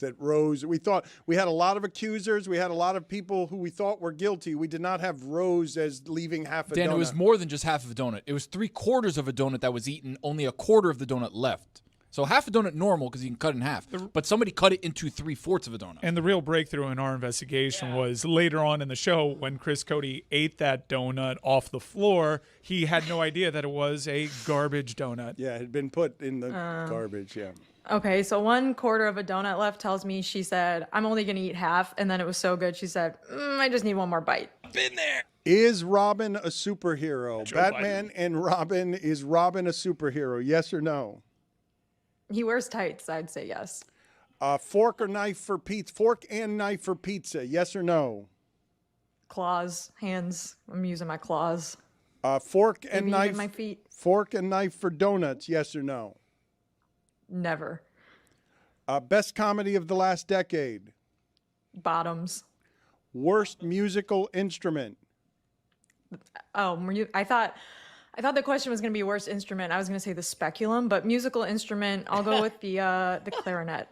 Speaker 1: We thought we had a lot of accusers. We had a lot of people who we thought were guilty. We did not have Rose as leaving half a donut.
Speaker 5: Dan, it was more than just half of a donut. It was 3/4 of a donut that was eaten, only 1/4 of the donut left. So half a donut normal because you can cut it in half. But somebody cut it into 3/4 of a donut.
Speaker 3: And the real breakthrough in our investigation was later on in the show when Chris Cody ate that donut off the floor. He had no idea that it was a garbage donut.
Speaker 1: Yeah, it had been put in the garbage, yeah.
Speaker 17: Okay, so 1/4 of a donut left tells me she said, I'm only going to eat half. And then it was so good, she said, I just need one more bite.
Speaker 11: Been there.
Speaker 1: Is Robin a superhero? Batman and Robin, is Robin a superhero? Yes or no?
Speaker 17: He wears tights. I'd say yes.
Speaker 1: Fork or knife for pizza? Fork and knife for pizza? Yes or no?
Speaker 17: Claws, hands. I'm using my claws.
Speaker 1: Fork and
Speaker 17: Maybe
Speaker 1: knife.
Speaker 17: even my feet.
Speaker 1: Fork and knife for donuts? Yes or no?
Speaker 17: Never.
Speaker 1: Best comedy of the last decade?
Speaker 17: Bottoms.
Speaker 1: Worst musical instrument?
Speaker 17: Oh, I thought the question was going to be worst instrument. I was going to say the speculum, but musical instrument, I'll go with the clarinet.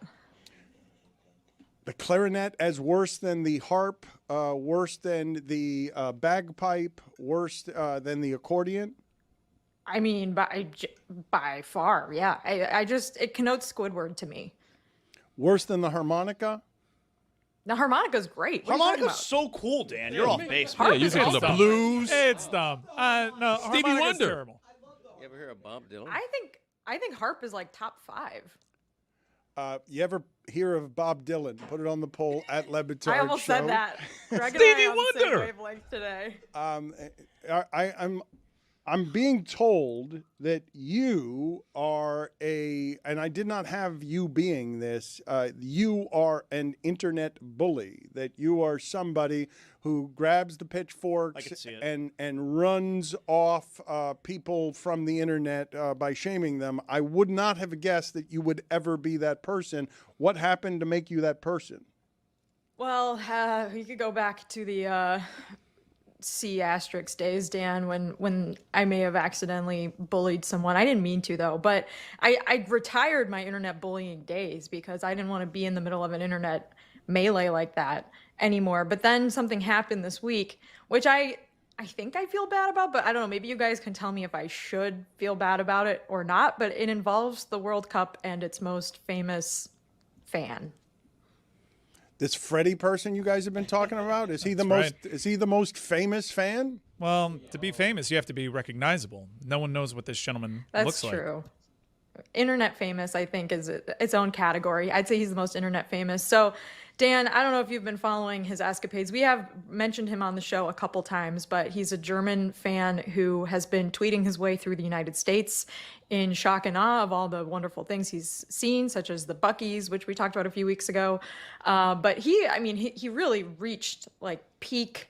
Speaker 1: The clarinet as worse than the harp, worse than the bagpipe, worse than the accordion?
Speaker 17: I mean, by far, yeah. It connotes Squidward to me.
Speaker 1: Worse than the harmonica?
Speaker 17: The harmonica's great. What are you talking
Speaker 4: Harmonica's so cool, Dan. You're off base.
Speaker 12: Yeah, use it for the blues.
Speaker 3: It's dumb. No,
Speaker 12: Stevie
Speaker 3: harmonica's
Speaker 12: Wonder.
Speaker 3: terrible.
Speaker 2: You ever hear of Bob Dylan?
Speaker 17: I think harp is like top 5.
Speaker 1: You ever hear of Bob Dylan? Put it on the poll at Le Batard
Speaker 17: I almost
Speaker 1: Show.
Speaker 17: said that. Greg
Speaker 12: Stevie
Speaker 17: and I are on the same
Speaker 12: Wonder.
Speaker 17: wavelength today.
Speaker 1: I'm being told that you are and I did not have you being this, you are an internet bully, that you are somebody who grabs the pitchforks and runs off people from the internet by shaming them. I would not have guessed that you would ever be that person. What happened to make you that person?
Speaker 17: Well, you could go back to the C* days, Dan, when I may have accidentally bullied someone. I didn't mean to, though, but I retired my internet bullying days because I didn't want to be in the middle of an internet melee like that anymore. But then something happened this week, which I think I feel bad about, but I don't know. Maybe you guys can tell me if I should feel bad about it or not, but it involves the World Cup and its most famous fan.
Speaker 1: This Freddie person you guys have been talking about, is he the
Speaker 3: That's
Speaker 1: most? Is he the most famous fan?
Speaker 3: Well, to be famous, you have to be recognizable. No one knows what this gentleman looks like.
Speaker 17: That's true. Internet famous, I think, is its own category. I'd say he's the most internet famous. So, Dan, I don't know if you've been following his escapades. We have mentioned him on the show a couple times, but he's a German fan who has been tweeting his way through the United States in shock and awe of all the wonderful things he's seen, such as the Buc-ee's, which we talked about a few weeks ago. But he really reached like peak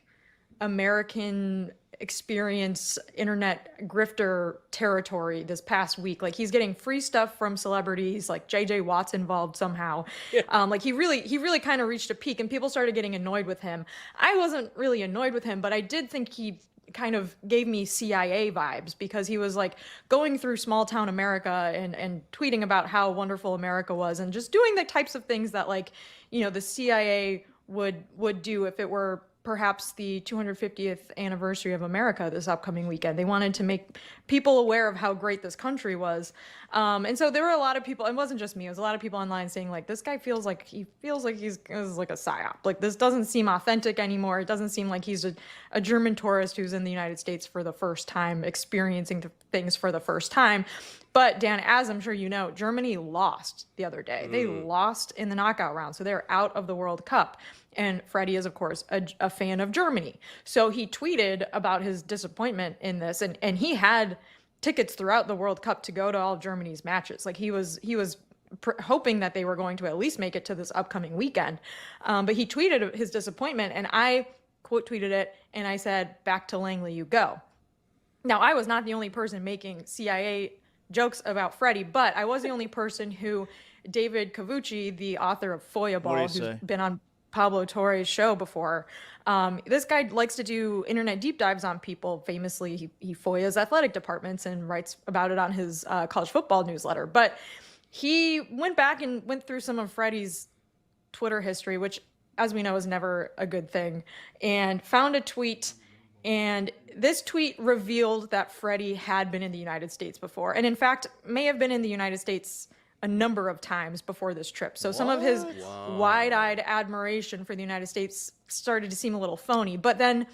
Speaker 17: American experience internet grifter territory this past week. Like, he's getting free stuff from celebrities, like JJ Watt's involved somehow. Like, he really kind of reached a peak, and people started getting annoyed with him. I wasn't really annoyed with him, but I did think he kind of gave me CIA vibes, because he was like going through small town America and tweeting about how wonderful America was, and just doing the types of things that, like, you know, the CIA would do if it were perhaps the 250th anniversary of America this upcoming weekend. They wanted to make people aware of how great this country was. And so there were a lot of people, it wasn't just me, it was a lot of people online saying, like, this guy feels like he's like a psyop. Like, this doesn't seem authentic anymore. It doesn't seem like he's a German tourist who's in the United States for the first time, experiencing things for the first time. But Dan, as I'm sure you know, Germany lost the other day. They lost in the knockout round, so they're out of the World Cup. And Freddie is, of course, a fan of Germany. So he tweeted about his disappointment in this, and he had tickets throughout the World Cup to go to all of Germany's matches. Like, he was hoping that they were going to at least make it to this upcoming weekend. But he tweeted his disappointment, and I quote tweeted it, and I said, "Back to Langley you go." Now, I was not the only person making CIA jokes about Freddie, but I was the only person who David Cavucci, the author of Foyaball, who's been on Pablo Torre's show before. This guy likes to do internet deep dives on people. Famously, he FOIAs athletic departments and writes about it on his college football newsletter. But he went back and went through some of Freddie's Twitter history, which, as we know, is never a good thing, and found a tweet. And this tweet revealed that Freddie had been in the United States before, and in fact may have been in the United States a number of times before this trip. So some of his wide-eyed admiration for the United States started to seem a little phony. But then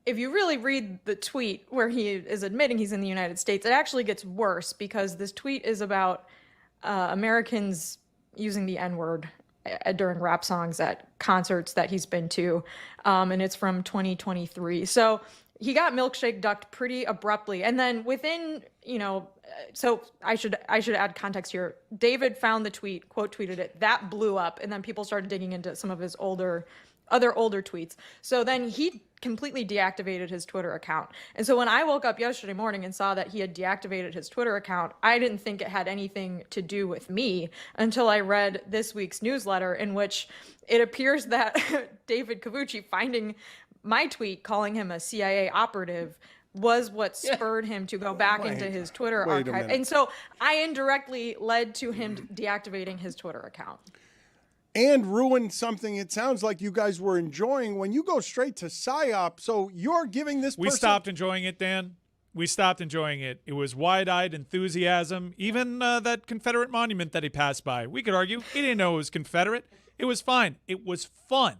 Speaker 17: if you really read the tweet where he is admitting he's in the United States, it actually gets worse, because this tweet is about Americans using the N-word during rap songs at concerts that he's been to. And it's from 2023. So he got milkshake ducked pretty abruptly. And then within, so I should add context here. David found the tweet, quote tweeted it, that blew up, and then people started digging into some of his other older tweets. So then he completely deactivated his Twitter account. And so when I woke up yesterday morning and saw that he had deactivated his Twitter account, I didn't think it had anything to do with me until I read this week's newsletter, in which it appears that David Cavucci finding my tweet calling him a CIA operative was what spurred him to go back into his Twitter archive. And so I indirectly led to him deactivating his Twitter account.
Speaker 1: And ruin something it sounds like you guys were enjoying when you go straight to PSYOP. So you're giving this person...
Speaker 3: We stopped enjoying it, Dan. We stopped enjoying it. It was wide-eyed enthusiasm. Even that Confederate monument that he passed by. We could argue he didn't know it was Confederate. It was fine. It was fun.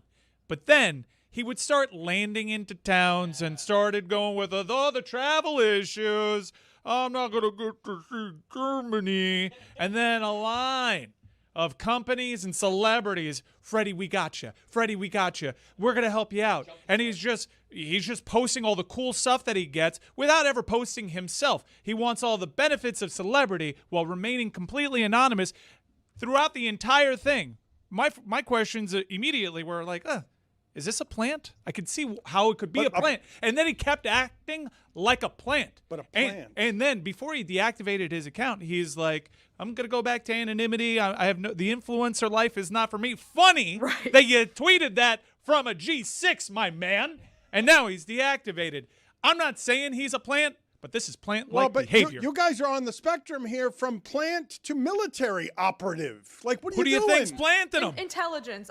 Speaker 3: But then he would start landing into towns and started going with the travel issues. I'm not going to get to see Germany. And then a line of companies and celebrities. Freddie, we got you. Freddie, we got you. We're going to help you out. And he's just posting all the cool stuff that he gets without ever posting himself. He wants all the benefits of celebrity while remaining completely anonymous throughout the entire thing. My questions immediately were like, is this a plant? I could see how it could be a plant. And then he kept acting like a plant.
Speaker 1: But a plant.
Speaker 3: And then before he deactivated his account, he's like, I'm going to go back to anonymity. I have the influencer life is not for me. Funny that you tweeted that from a G6, my man. And now he's deactivated. I'm not saying he's a plant, But this is plant-like
Speaker 1: Well, but
Speaker 3: behavior.
Speaker 1: you guys are on the spectrum here from plant to military operative. Like, what are
Speaker 3: Who do you
Speaker 1: doing?
Speaker 3: think's planting them?
Speaker 17: Intelligence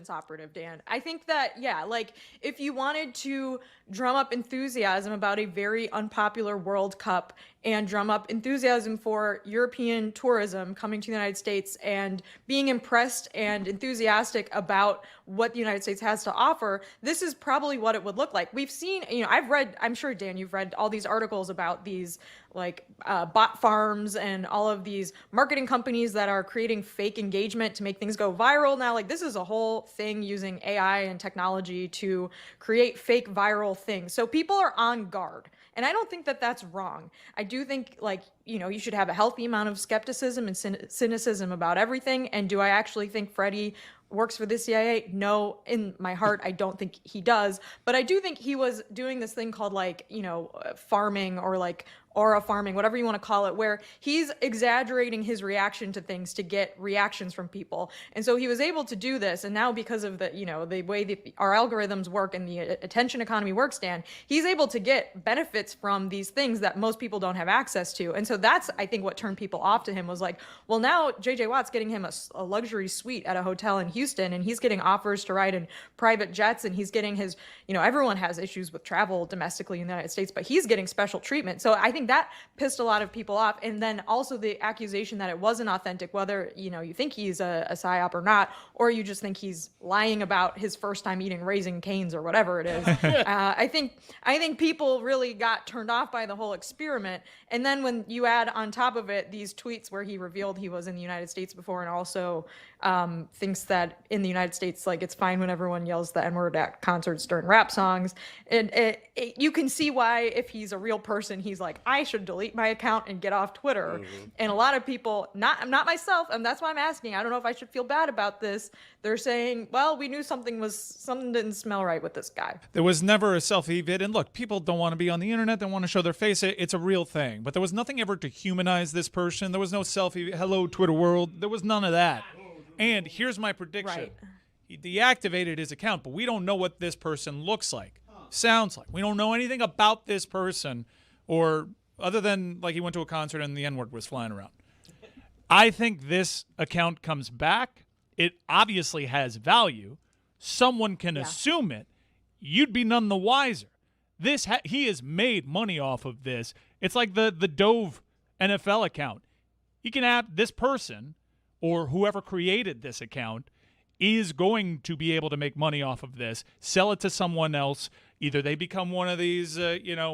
Speaker 17: operative, Dan. I think that, yeah, like if you wanted to drum up enthusiasm about a very unpopular World Cup and drum up enthusiasm for European tourism coming to the United States and being impressed and enthusiastic about what the United States has to offer, this is probably what it would look like. We've seen, I'm sure, Dan, you've read all these articles about these bot farms and all of these marketing companies that are creating fake engagement to make things go viral. Now, like, this is a whole thing using AI and technology to create fake viral things. So people are on guard. And I don't think that that's wrong. I do think, you should have a healthy amount of skepticism and cynicism about everything. And do I actually think Freddie works for the CIA? No, in my heart, I don't think he does. But I do think he was doing this thing called farming or aura farming, whatever you want to call it, where he's exaggerating his reaction to things to get reactions from people. And so he was able to do this. And now because of the way that our algorithms work and the attention economy works, Dan, he's able to get benefits from these things that most people don't have access to. And so that's, I think, what turned people off to him was like, well, now JJ Watt's getting him a luxury suite at a hotel in Houston, and he's getting offers to ride in private jets, and he's getting his, everyone has issues with travel domestically in the United States, but he's getting special treatment. So I think that pissed a lot of people off. And then also the accusation that it wasn't authentic, whether, you think he's a psyop or not, or you just think he's lying about his first time eating Raising Cane's or whatever it is. I think people really got turned off by the whole experiment. And then when you add on top of it these tweets where he revealed he was in the United States before and also thinks that in the United States, it's fine when everyone yells the N-word at concerts during rap songs. And you can see why, if he's a real person, he's like, I should delete my account and get off Twitter. Mm-hmm. And a lot of people, not myself, and that's why I'm asking, I don't know if I should feel bad about this. They're saying, well, we knew something didn't smell right with this guy.
Speaker 3: There was never a selfie vid. And look, people don't want to be on the internet. They want to show their face. It's a real thing. But there was nothing ever to humanize this person. There was no selfie. Hello, Twitter world. There was none of that. And here's my prediction.
Speaker 17: Right.
Speaker 3: He deactivated his account, but we don't know what this person looks like, sounds like. We don't know anything about this person, or other than he went to a concert and the N-word was flying around. I think this account comes back. It obviously has value. Someone can assume it. You'd be none the wiser. He has made money off of this. It's like the Dove NFL account. He can have this person, or whoever created this account, is going to be able to make money off of this, sell it to someone else. Either they become one of these,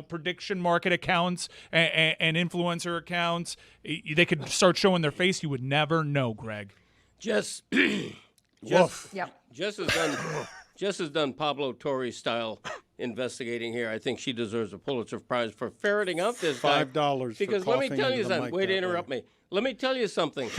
Speaker 3: prediction market accounts and influencer accounts. They could start showing their face. You would never know, Greg.
Speaker 2: Jess has done Pablo Torre style investigating here. I think she deserves a Pulitzer Prize for ferreting out this guy.
Speaker 1: $5
Speaker 2: Because let me tell you something. Way to interrupt me. Let me tell you something.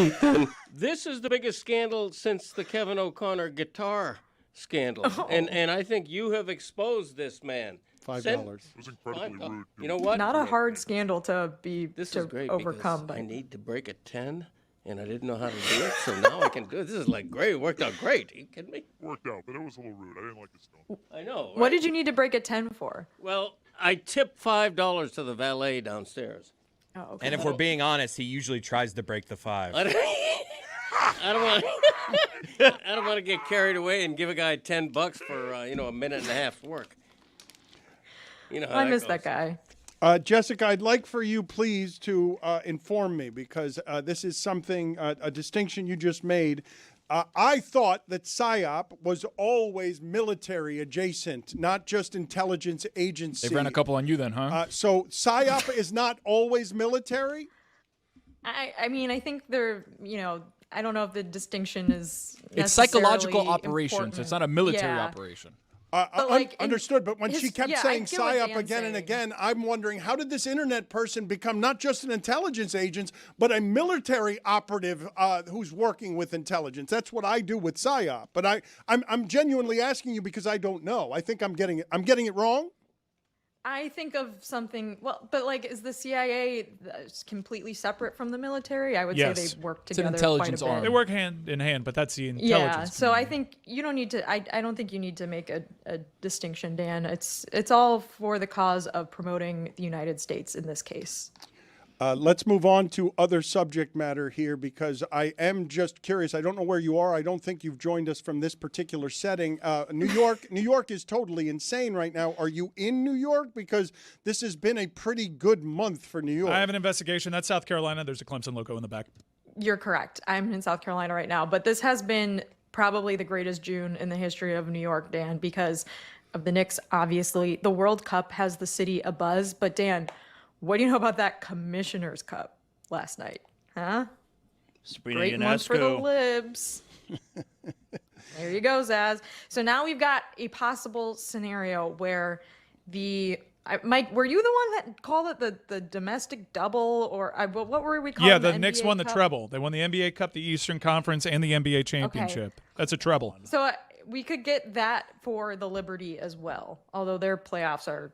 Speaker 2: This is the biggest scandal since the Kevin O'Connor guitar scandal. Oh. And I think you have exposed this man.
Speaker 14: $5. It was incredibly rude.
Speaker 2: You know what?
Speaker 17: Not a hard scandal to
Speaker 2: is great
Speaker 17: overcome.
Speaker 2: But I need to break a 10, and I didn't know how to do it, so now I can do it. This is great. It worked out great. Are you kidding me?
Speaker 14: Worked out, but it was a little rude. I didn't like his tone.
Speaker 2: I know. Right?
Speaker 17: What did you need to break a 10 for?
Speaker 2: Well, I tipped $5 to the valet downstairs.
Speaker 17: Oh, okay.
Speaker 11: And if we're being honest, he usually tries to break the 5.
Speaker 2: I don't want to get carried away and give a guy $10 for a minute and a half's work. You know how
Speaker 17: I
Speaker 2: that
Speaker 17: miss
Speaker 2: goes.
Speaker 17: that guy.
Speaker 1: Jessica, I'd like for you, please, to inform me, because this is something, a distinction you just made. I thought that PSYOP was always military adjacent, not just intelligence agency.
Speaker 5: They ran a couple on you then, huh?
Speaker 1: So PSYOP is not always military?
Speaker 17: I mean, I think they're, I don't know if the distinction is
Speaker 5: It's psychological operation,
Speaker 17: important.
Speaker 5: so it's not a military operation.
Speaker 1: Understood, but when she kept saying
Speaker 17: I get what
Speaker 1: PSYOP
Speaker 17: Dan's
Speaker 1: again and
Speaker 17: saying.
Speaker 1: again, I'm wondering, how did this internet person become not just an intelligence agent, but a military operative who's working with intelligence? That's what I do with PSYOP. But I'm genuinely asking you because I don't know. I think I'm getting it wrong.
Speaker 17: I think of something. Well, but like, is the CIA completely separate from the military? I would say they work together.
Speaker 5: It's an intelligence
Speaker 17: quite a bit.
Speaker 5: arm.
Speaker 3: They work hand in hand, but that's the intelligence.
Speaker 17: Yeah, so I think you don't need to. I don't think you need to make a distinction, Dan. It's all for the cause of promoting the United States in this case.
Speaker 1: Let's move on to other subject matter here because I am just curious. I don't know where you are. I don't think you've joined us from this particular setting. New York is totally insane right now. Are you in New York? Because this has been a pretty good month for New York.
Speaker 3: I have an investigation. That's South Carolina. There's a Clemson logo in the back.
Speaker 17: You're correct. I'm in South Carolina right now, but this has been probably the greatest June in the history of New York, Dan, because of the Knicks. Obviously, the World Cup has the city abuzz, but Dan, what do you know about that Commissioner's Cup last night? Huh? Great one for the Libs. There you go, Zaz. So now we've got a possible scenario where Mike, were you the one that called it the domestic double, or what were we calling it?
Speaker 3: Yeah, the Knicks won the treble. They won the NBA Cup, the Eastern Conference, and the NBA Championship. Okay. That's a treble.
Speaker 17: So we could get that for the Liberty as well, although their playoffs are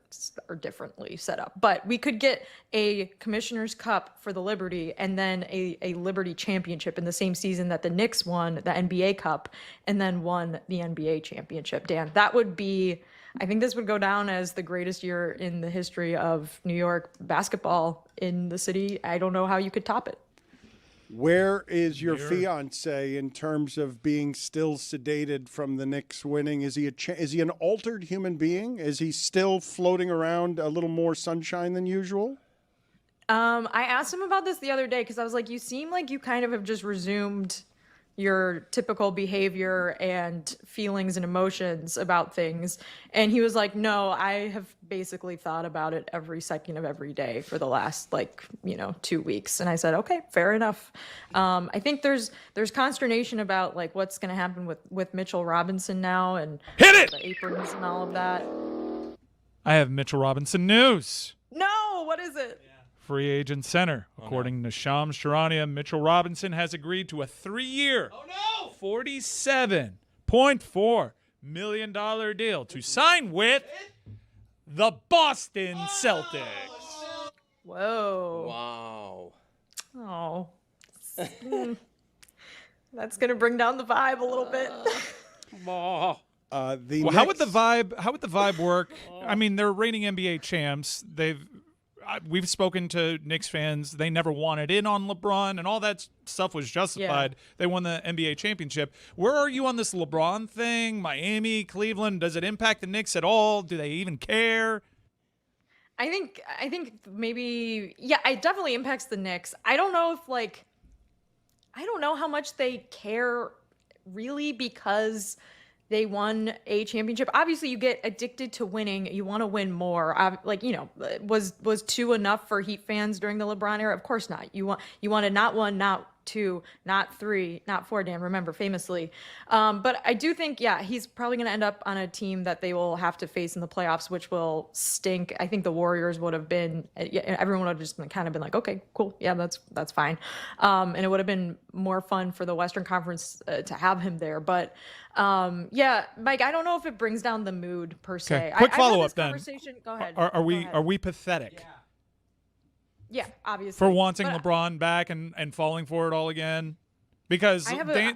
Speaker 17: differently set up. But we could get a Commissioner's Cup for the Liberty and then a Liberty Championship in the same season that the Knicks won the NBA Cup and then won the NBA Championship. Dan, that would be, I think this would go down as the greatest year in the history of New York basketball in the city. I don't know how you could top it.
Speaker 1: Where is your fiance in terms of being still sedated from the Knicks winning? Is he an altered human being? Is he still floating around a little more sunshine than usual?
Speaker 17: I asked him about this the other day because I was like, you seem like you kind of have just resumed your typical behavior and feelings and emotions about things. And he was like, no, I have basically thought about it every second of every day for the last 2 weeks. And I said, okay, fair enough. I think there's consternation about like what's going to happen with Mitchell Robinson now and the aprons and all of that.
Speaker 3: I have Mitchell Robinson news.
Speaker 17: No, what is it?
Speaker 3: Free agent center. According to Shams Charania, Mitchell Robinson has agreed to a 3-year, $47.4 million deal to sign with the Boston Celtics.
Speaker 17: Whoa.
Speaker 2: Wow.
Speaker 17: Oh. That's going to bring down the vibe a little bit.
Speaker 3: How would the vibe work? I mean, they're reigning NBA champs. We've spoken to Knicks fans. They never wanted in on LeBron, and all that stuff was justified. Yeah. They won the NBA championship. Where are you on this LeBron thing? Miami, Cleveland, does it impact the Knicks at all? Do they even care?
Speaker 17: I think maybe, yeah, it definitely impacts the Knicks. I don't know how much they care really because they won a championship. Obviously, you get addicted to winning. You want to win more. Was 2 enough for Heat fans during the LeBron era? Of course not. You wanted not 1, not 2, not 3, not 4, Dan, remember, famously. But I do think, yeah, he's probably going to end up on a team that they will have to face in the playoffs, which will stink. I think the Warriors would have been, everyone would have just kind of been like, okay, cool, yeah, that's fine. And it would have been more fun for the Western Conference to have him there. But yeah, Mike, I don't know if it brings down the mood per se.
Speaker 3: Okay. Quick follow-up then.
Speaker 17: Go ahead.
Speaker 3: Are we pathetic?
Speaker 17: Yeah, obviously.
Speaker 3: For wanting LeBron back and falling for it all again? Because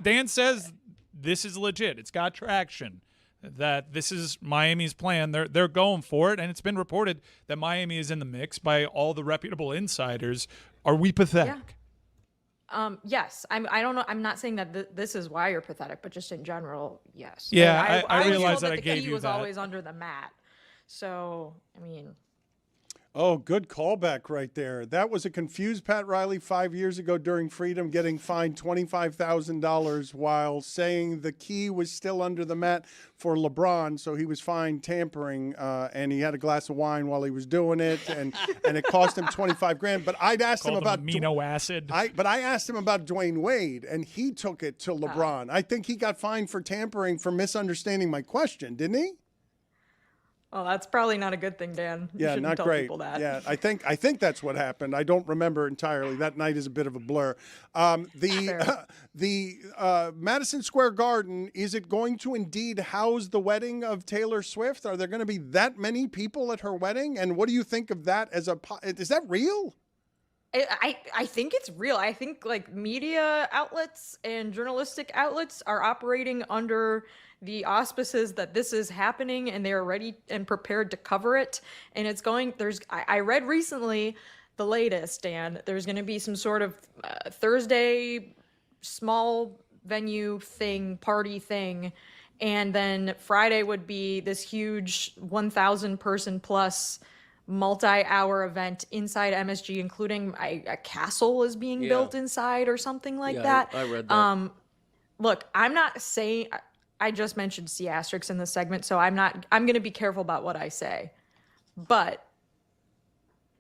Speaker 3: Dan says this is legit. It's got traction. That this is Miami's plan. They're going for it, and it's been reported that Miami is in the mix by all the reputable insiders. Are we pathetic?
Speaker 17: Yeah. Yes. I don't know. I'm not saying that this is why you're pathetic, but just in general, yes.
Speaker 3: Yeah, I realize that
Speaker 17: I
Speaker 3: gave you that.
Speaker 17: The key was always under the mat. So, I mean...
Speaker 1: Oh, good callback right there. That was a confused Pat Riley 5 years ago during Freedom, getting fined $25,000 while saying the key was still under the mat for LeBron. So he was fined tampering, and he had a glass of wine while he was doing it, and it cost him $25,000. But I'd asked him about
Speaker 3: amino acid.
Speaker 1: I asked him about Dwayne Wade, and he took it to LeBron. I think he got fined for tampering for misunderstanding my question, didn't he?
Speaker 17: Well, that's probably not a good thing, Dan. You
Speaker 1: Yeah,
Speaker 17: shouldn't
Speaker 1: not
Speaker 17: tell
Speaker 1: great.
Speaker 17: people that.
Speaker 1: Yeah, I think that's what happened. I don't remember entirely. That night is a bit of a blur. The Madison Square Garden, is it going to indeed house the wedding of Taylor Swift? Are there going to be that many people at her wedding? And what do you think of that is that real?
Speaker 17: I think it's real. I think like media outlets and journalistic outlets are operating under the auspices that this is happening and they're ready and prepared to cover it. And it's going, I read recently the latest, Dan, there's going to be some sort of Thursday small venue thing, party thing. And then Friday would be this huge 1,000 person plus multi-hour event inside MSG, including a castle is being built inside or something like that.
Speaker 2: I read that.
Speaker 17: Look, I'm not saying, I just mentioned C asterisks in the segment, so I'm going to be careful about what I say. But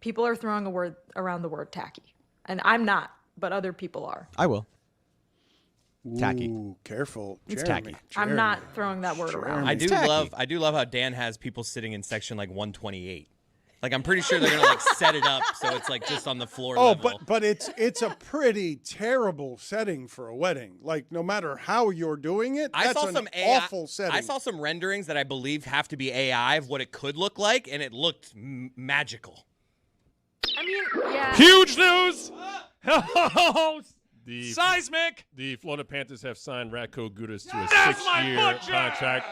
Speaker 17: people are throwing around the word tacky. And I'm not, but other people are.
Speaker 6: I will. Tacky.
Speaker 1: Ooh, careful.
Speaker 6: It's
Speaker 1: Jeremy.
Speaker 6: tacky.
Speaker 17: I'm not throwing that word around.
Speaker 11: I do love how Dan has people sitting in section like 128. Like I'm pretty sure they're gonna like set it up so it's like just on the floor level.
Speaker 1: But it's a pretty terrible setting for a wedding. Like no matter how you're doing it, that's an awful setting.
Speaker 11: I saw some renderings that I believe have to be AI of what it could look like, and it looked magical.
Speaker 17: I mean, yeah.
Speaker 3: Huge news!
Speaker 12: Seismic! The Florida Panthers have signed Ratko Gudas to a 6-year contract,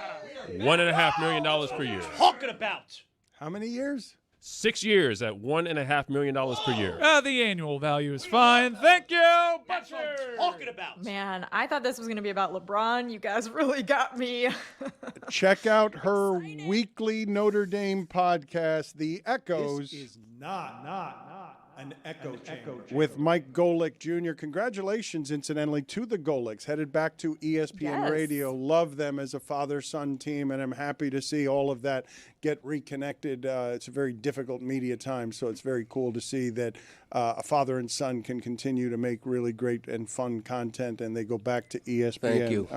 Speaker 12: $1.5 million per year.
Speaker 4: Talking about
Speaker 1: how many years?
Speaker 12: 6 years at $1.5 million per year.
Speaker 3: The annual value is fine. Thank you.
Speaker 4: That's what I'm talking about.
Speaker 17: Man, I thought this was going to be about LeBron. You guys really got me.
Speaker 1: Check out her weekly Notre Dame podcast, The Echoes.
Speaker 18: This is not an echo chamber.
Speaker 1: With Mike Golick Jr. Congratulations, incidentally, to the Golicks. Headed back to ESPN Radio. Love them as a father-son team, and I'm happy to see all of that get reconnected. It's a very difficult media time, so it's very cool to see that a father and son can continue to make really great and fun content, and they go back to ESPN.
Speaker 2: Thank you.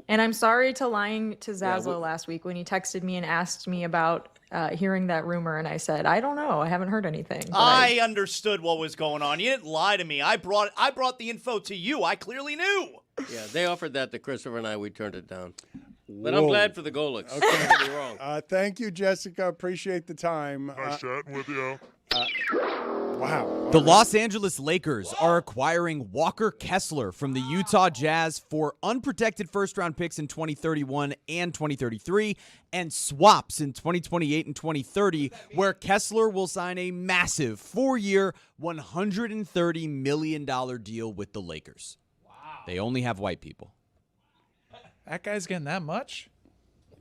Speaker 17: And I'm sorry to lying to Zaslow last week when he texted me and asked me about hearing that rumor, and I said, I don't know. I haven't heard anything.
Speaker 4: I understood what was going on. You didn't lie to me. I brought the info to you. I clearly knew.
Speaker 2: Yeah, they offered that to Christopher and I. We turned it down. But I'm glad for the Golicks.
Speaker 1: Okay.
Speaker 2: Don't get me wrong.
Speaker 1: Thank you, Jessica. Appreciate the time.
Speaker 14: Nice chatting with you.
Speaker 1: Wow.
Speaker 6: The Los Angeles Lakers are acquiring Walker Kessler from the Utah Jazz for unprotected first-round picks in 2031 and 2033 and swaps in 2028 and 2030, where Kessler will sign a massive 4-year, $130 million deal with the Lakers. Wow. They only have white people.
Speaker 3: That guy's getting that much?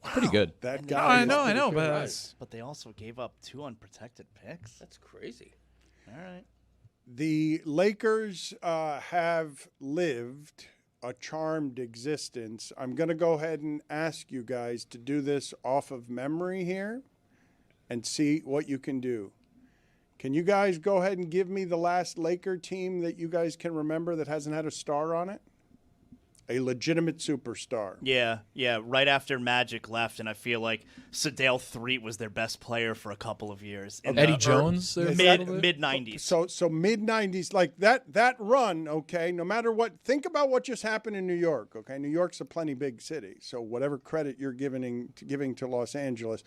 Speaker 6: Pretty good.
Speaker 1: That guy.
Speaker 3: I know,
Speaker 4: But they also gave up 2 unprotected picks.
Speaker 2: That's crazy.
Speaker 4: All right.
Speaker 1: The Lakers have lived a charmed existence. I'm going to go ahead and ask you guys to do this off of memory here and see what you can do. Can you guys go ahead and give me the last Laker team that you guys can remember that hasn't had a star on it? A legitimate superstar.
Speaker 4: Yeah. Right after Magic left, and I feel like Sedale Threet was their best player for a couple of years.
Speaker 5: Eddie Jones,
Speaker 4: mid 90s.
Speaker 1: So mid 90s, like that run. Okay, no matter what, think about what just happened in New York. Okay, New York's a plenty big city, so whatever credit you're giving to Los Angeles,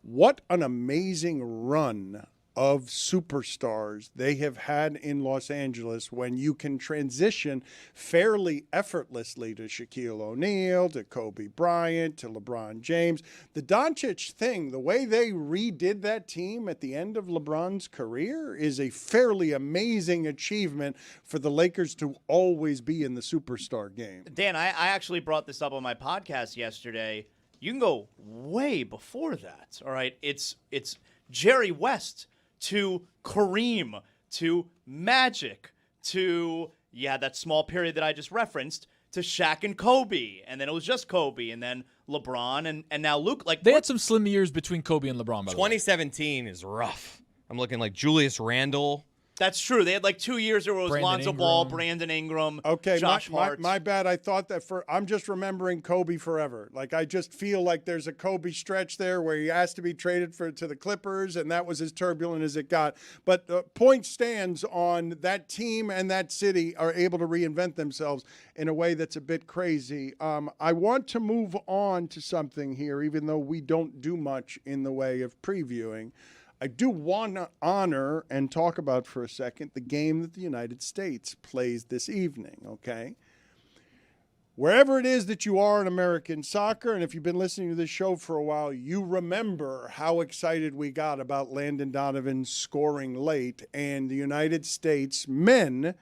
Speaker 1: what an amazing run of superstars they have had in Los Angeles when you can transition fairly effortlessly to Shaquille O'Neal, to Kobe Bryant, to LeBron James. The Doncic thing, the way they redid that team at the end of LeBron's career is a fairly amazing achievement for the Lakers to always be in the superstar game.
Speaker 4: Dan, I actually brought this up on my podcast yesterday. You can go way before that, all right? It's Jerry West to Kareem, to Magic, to, that small period that I just referenced, to Shaq and Kobe. And then it was just Kobe, and then LeBron, and now Luke. Like
Speaker 5: they had some slim years between Kobe and LeBron, by the way.
Speaker 11: 2017 is rough. I'm looking like Julius Randle.
Speaker 4: That's true. They had like 2 years where it was
Speaker 5: Brandon
Speaker 4: Lonzo Ball,
Speaker 5: Ingram.
Speaker 4: Brandon Ingram,
Speaker 1: Okay,
Speaker 4: Josh
Speaker 1: my
Speaker 4: Hart.
Speaker 1: bad. I thought that I'm just remembering Kobe forever. Like, I just feel like there's a Kobe stretch there where he asked to be traded to the Clippers, and that was as turbulent as it got. But point stands on that team and that city are able to reinvent themselves in a way that's a bit crazy. I want to move on to something here, even though we don't do much in the way of previewing. I do want to honor and talk about for a second the game that the United States plays this evening, okay? Wherever it is that you are in American soccer, and if you've been listening to this show for a while, you remember how excited we got about Landon Donovan scoring late and the United States men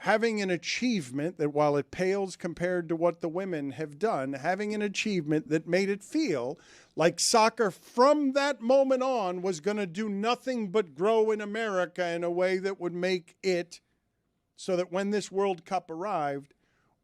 Speaker 1: having an achievement that, while it pales compared to what the women have done, having an achievement that made it feel like soccer from that moment on was going to do nothing but grow in America in a way that would make it so that when this World Cup arrived,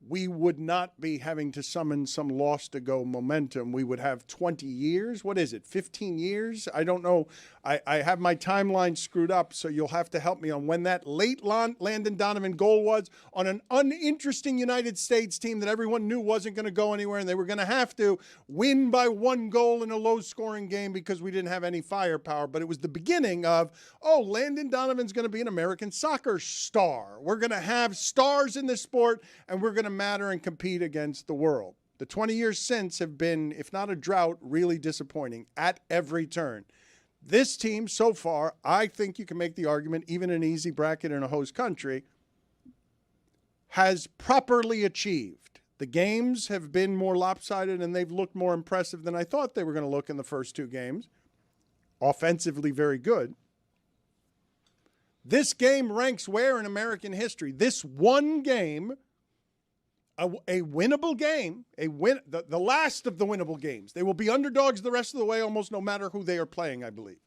Speaker 1: we would not be having to summon some lost-to-go momentum. We would have 20 years. What is it, 15 years? I don't know. I have my timeline screwed up, so you'll have to help me on when that late Landon Donovan goal was on an uninteresting United States team that everyone knew wasn't going to go anywhere, and they were going to have to win by 1 goal in a low-scoring game because we didn't have any firepower. But it was the beginning of, Landon Donovan's going to be an American soccer star. We're going to have stars in this sport, and we're going to matter and compete against the world. The 20 years since have been, if not a drought, really disappointing at every turn. This team so far, I think you can make the argument, even an easy bracket in a host country, has properly achieved. The games have been more lopsided and they've looked more impressive than I thought they were going to look in the first 2 games. Offensively, very good. This game ranks where in American history? This one game, a winnable game, the last of the winnable games. They will be underdogs the rest of the way, almost no matter who they are playing, I believe.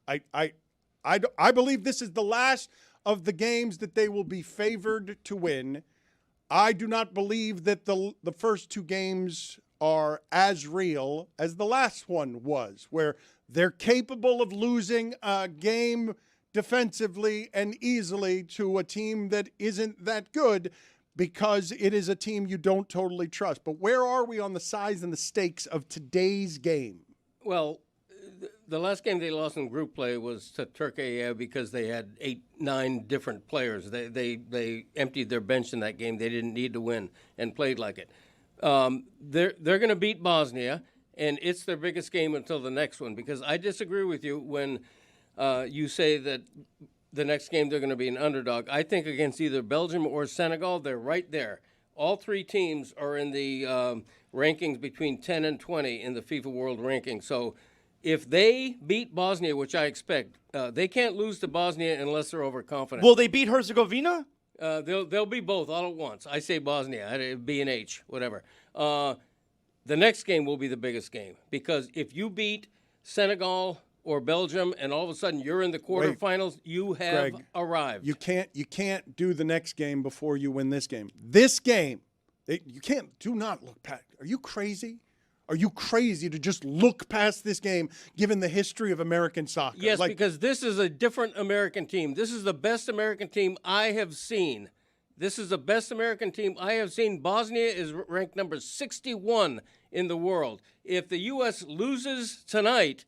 Speaker 1: I believe this is the last of the games that they will be favored to win. I do not believe that the first 2 games are as real as the last one was, where they're capable of losing a game defensively and easily to a team that isn't that good, because it is a team you don't totally trust. But where are we on the size and the stakes of today's game?
Speaker 2: Well, the last game they lost in group play was to Turkey because they had 8-9 different players. They emptied their bench in that game. They didn't need to win and played like it. They're going to beat Bosnia, and it's their biggest game until the next one, because I disagree with you when you say that the next game they're going to be an underdog. I think against either Belgium or Senegal, they're right there. All 3 teams are in the rankings between 10 and 20 in the FIFA World Ranking. So if they beat Bosnia, which I expect, they can't lose to Bosnia unless they're overconfident.
Speaker 4: Will they beat Herzegovina?
Speaker 2: They'll be both all at once. I say Bosnia, B and H, whatever. The next game will be the biggest game, because if you beat Senegal or Belgium, and all of a sudden you're in the quarterfinals, you have
Speaker 1: Greg,
Speaker 2: arrived.
Speaker 1: You can't do the next game before you win this game. This game, you can't. Do not look past. Are you crazy? Are you crazy to just look past this game, given the history of American soccer?
Speaker 2: Yes, because this is a different American team. This is the best American team I have seen. This is the best American team I have seen. Bosnia is ranked number 61 in the world. If the U.S. loses tonight,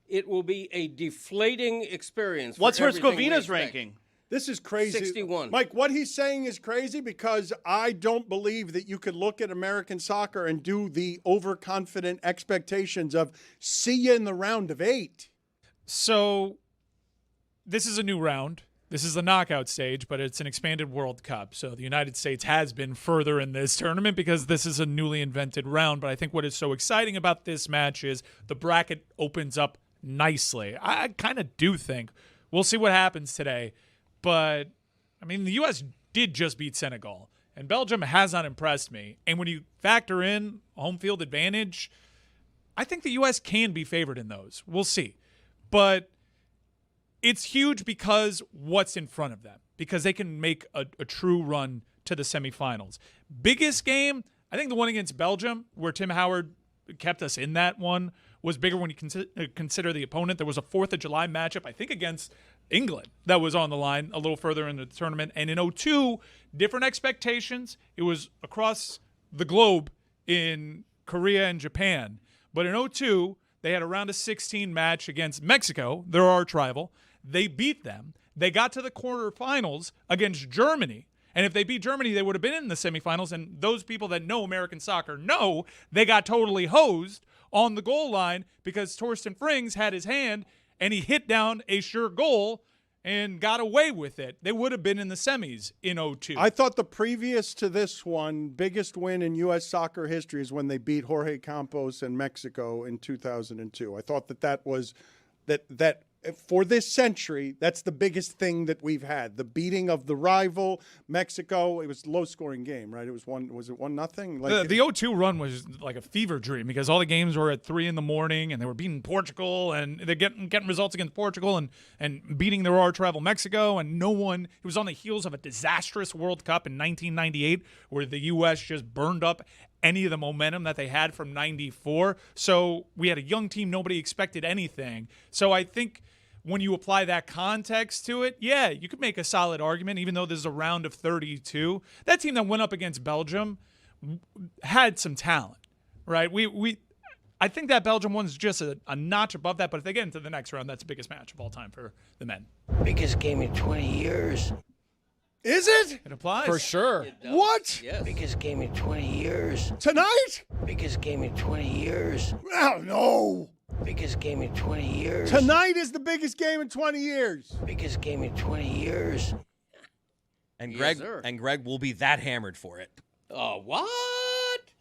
Speaker 2: it will be a deflating experience.
Speaker 4: What's Herzegovina's ranking?
Speaker 1: This is crazy.
Speaker 2: 61.
Speaker 1: Mike, what he's saying is crazy, because I don't believe that you could look at American soccer and do the overconfident expectations of see you in the round of 8.
Speaker 3: So this is a new round. This is the knockout stage, but it's an expanded World Cup. So the United States has been further in this tournament because this is a newly invented round. But I think what is so exciting about this match is the bracket opens up nicely. I kind of do think we'll see what happens today. But, I mean, the U.S. did just beat Senegal, and Belgium has not impressed me. And when you factor in home field advantage, I think the U.S. can be favored in those. We'll see. But it's huge because what's in front of them, because they can make a true run to the semifinals. Biggest game, I think the one against Belgium, where Tim Howard kept us in that one, was bigger when you consider the opponent. There was a 4th of July matchup, I think, against England that was on the line a little further in the tournament. And in 2002, different expectations. It was across the globe in Korea and Japan. But in 2002, they had a round of 16 match against Mexico, their arch rival. They beat them. They got to the quarterfinals against Germany. And if they beat Germany, they would have been in the semifinals. And those people that know American soccer know they got totally hosed on the goal line because Torsten Frings had his hand and he hit down a sure goal and got away with it. They would have been in the semis in 2002.
Speaker 1: I thought the previous to this one, biggest win in U.S. soccer history is when they beat Jorge Campos and Mexico in 2002. I thought that was that for this century, that's the biggest thing that we've had. The beating of the rival, Mexico. It was a low-scoring game, right? It was 1-0?
Speaker 3: The 0-2 run was like a fever dream because all the games were at 3 a.m. and they were beating Portugal and they're getting results against Portugal and beating their arch rival Mexico, and no one. It was on the heels of a disastrous World Cup in 1998 where the U.S. just burned up any of the momentum that they had from 94. So we had a young team. Nobody expected anything. So I think when you apply that context to it, yeah, you could make a solid argument, even though there's a round of 32. That team that went up against Belgium had some talent, right? I think that Belgium one's just a notch above that, but if they get into the next round, that's the biggest match of all time for the men.
Speaker 19: Biggest game in 20 years.
Speaker 1: Is it?
Speaker 3: It applies.
Speaker 5: For sure.
Speaker 1: What?
Speaker 19: Yes. Biggest game in 20 years.
Speaker 1: Tonight?
Speaker 19: Biggest game in 20 years.
Speaker 1: Oh, no.
Speaker 19: Biggest game in 20 years.
Speaker 1: Tonight is the biggest game in 20 years.
Speaker 19: Biggest game in 20 years.
Speaker 11: And
Speaker 2: Yes,
Speaker 11: Greg
Speaker 2: sir.
Speaker 11: and Greg will be that hammered for it.
Speaker 2: Oh, what?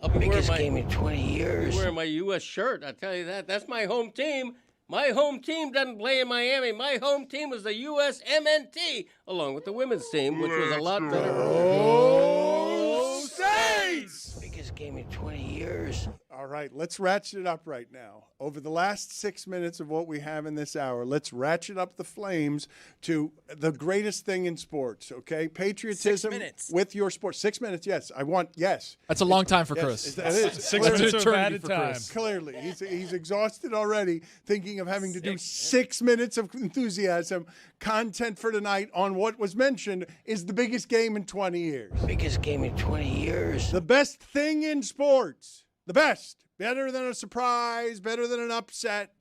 Speaker 2: I'll be
Speaker 19: Biggest
Speaker 2: wearing
Speaker 19: game in 20
Speaker 2: I'll
Speaker 19: years.
Speaker 2: be wearing my U.S. shirt. I tell you that. That's my home team. My home team doesn't play in Miami. My home team was the U.S. MNT, along with the women's team, which was a lot better.
Speaker 1: Oh, States!
Speaker 19: Biggest game in 20 years.
Speaker 1: All right, let's ratchet it up right now. Over the last 6 minutes of what we have in this hour, let's ratchet up the flames to the greatest thing in sports, okay? Patriotism
Speaker 11: 6 minutes.
Speaker 1: with your sport. 6 minutes, yes. Yes.
Speaker 5: That's a long time for
Speaker 1: Yes,
Speaker 5: Chris.
Speaker 1: That is.
Speaker 3: 6
Speaker 1: Clearly.
Speaker 3: minutes
Speaker 5: eternity
Speaker 3: at a
Speaker 5: for
Speaker 3: time.
Speaker 5: Chris.
Speaker 1: Clearly. He's exhausted already thinking of having to do 6 minutes of enthusiasm. Content for tonight on what was mentioned is the biggest game in 20 years.
Speaker 19: Biggest game in 20 years.
Speaker 1: The best thing in sports. The best. Better than a surprise, better than an upset.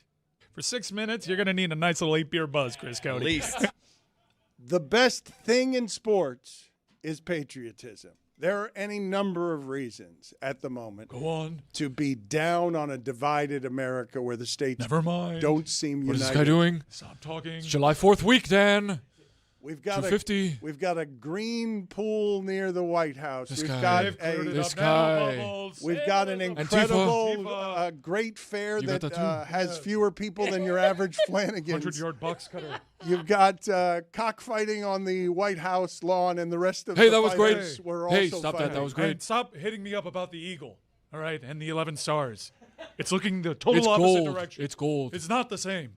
Speaker 3: For 6 minutes, you're going to need a nice little 8-beer buzz, Chris Cody.
Speaker 11: At least.
Speaker 1: The best thing in sports is patriotism. There are any number of reasons at the moment
Speaker 3: Go on.
Speaker 1: to be down on a divided America where the states
Speaker 3: Never mind.
Speaker 1: don't seem
Speaker 5: What is
Speaker 1: united.
Speaker 5: this guy doing?
Speaker 3: Stop talking.
Speaker 5: It's July 4th week, Dan.
Speaker 1: We've got
Speaker 5: 250.
Speaker 1: we've got a green pool near the White House.
Speaker 5: This
Speaker 1: We've
Speaker 5: guy.
Speaker 1: got
Speaker 3: They've cleared it
Speaker 5: This
Speaker 3: up now,
Speaker 5: guy.
Speaker 3: Bubbles.
Speaker 1: we've got an
Speaker 5: Antifa.
Speaker 1: incredible great fair
Speaker 5: You got
Speaker 1: that
Speaker 5: that too?
Speaker 1: has fewer people than your average Flanagan's.
Speaker 3: 100-yard box cutter.
Speaker 1: You've got cockfighting on the White House lawn, and the rest of
Speaker 5: Hey,
Speaker 1: the
Speaker 5: that was great.
Speaker 1: fighters were
Speaker 5: Hey,
Speaker 1: also
Speaker 5: stop that.
Speaker 1: fighting.
Speaker 5: That was great.
Speaker 3: And stop hitting me up about the eagle, all right, and the 11 stars. It's looking the total
Speaker 5: It's
Speaker 3: opposite
Speaker 5: gold.
Speaker 3: direction.
Speaker 5: It's gold.
Speaker 3: It's not the same.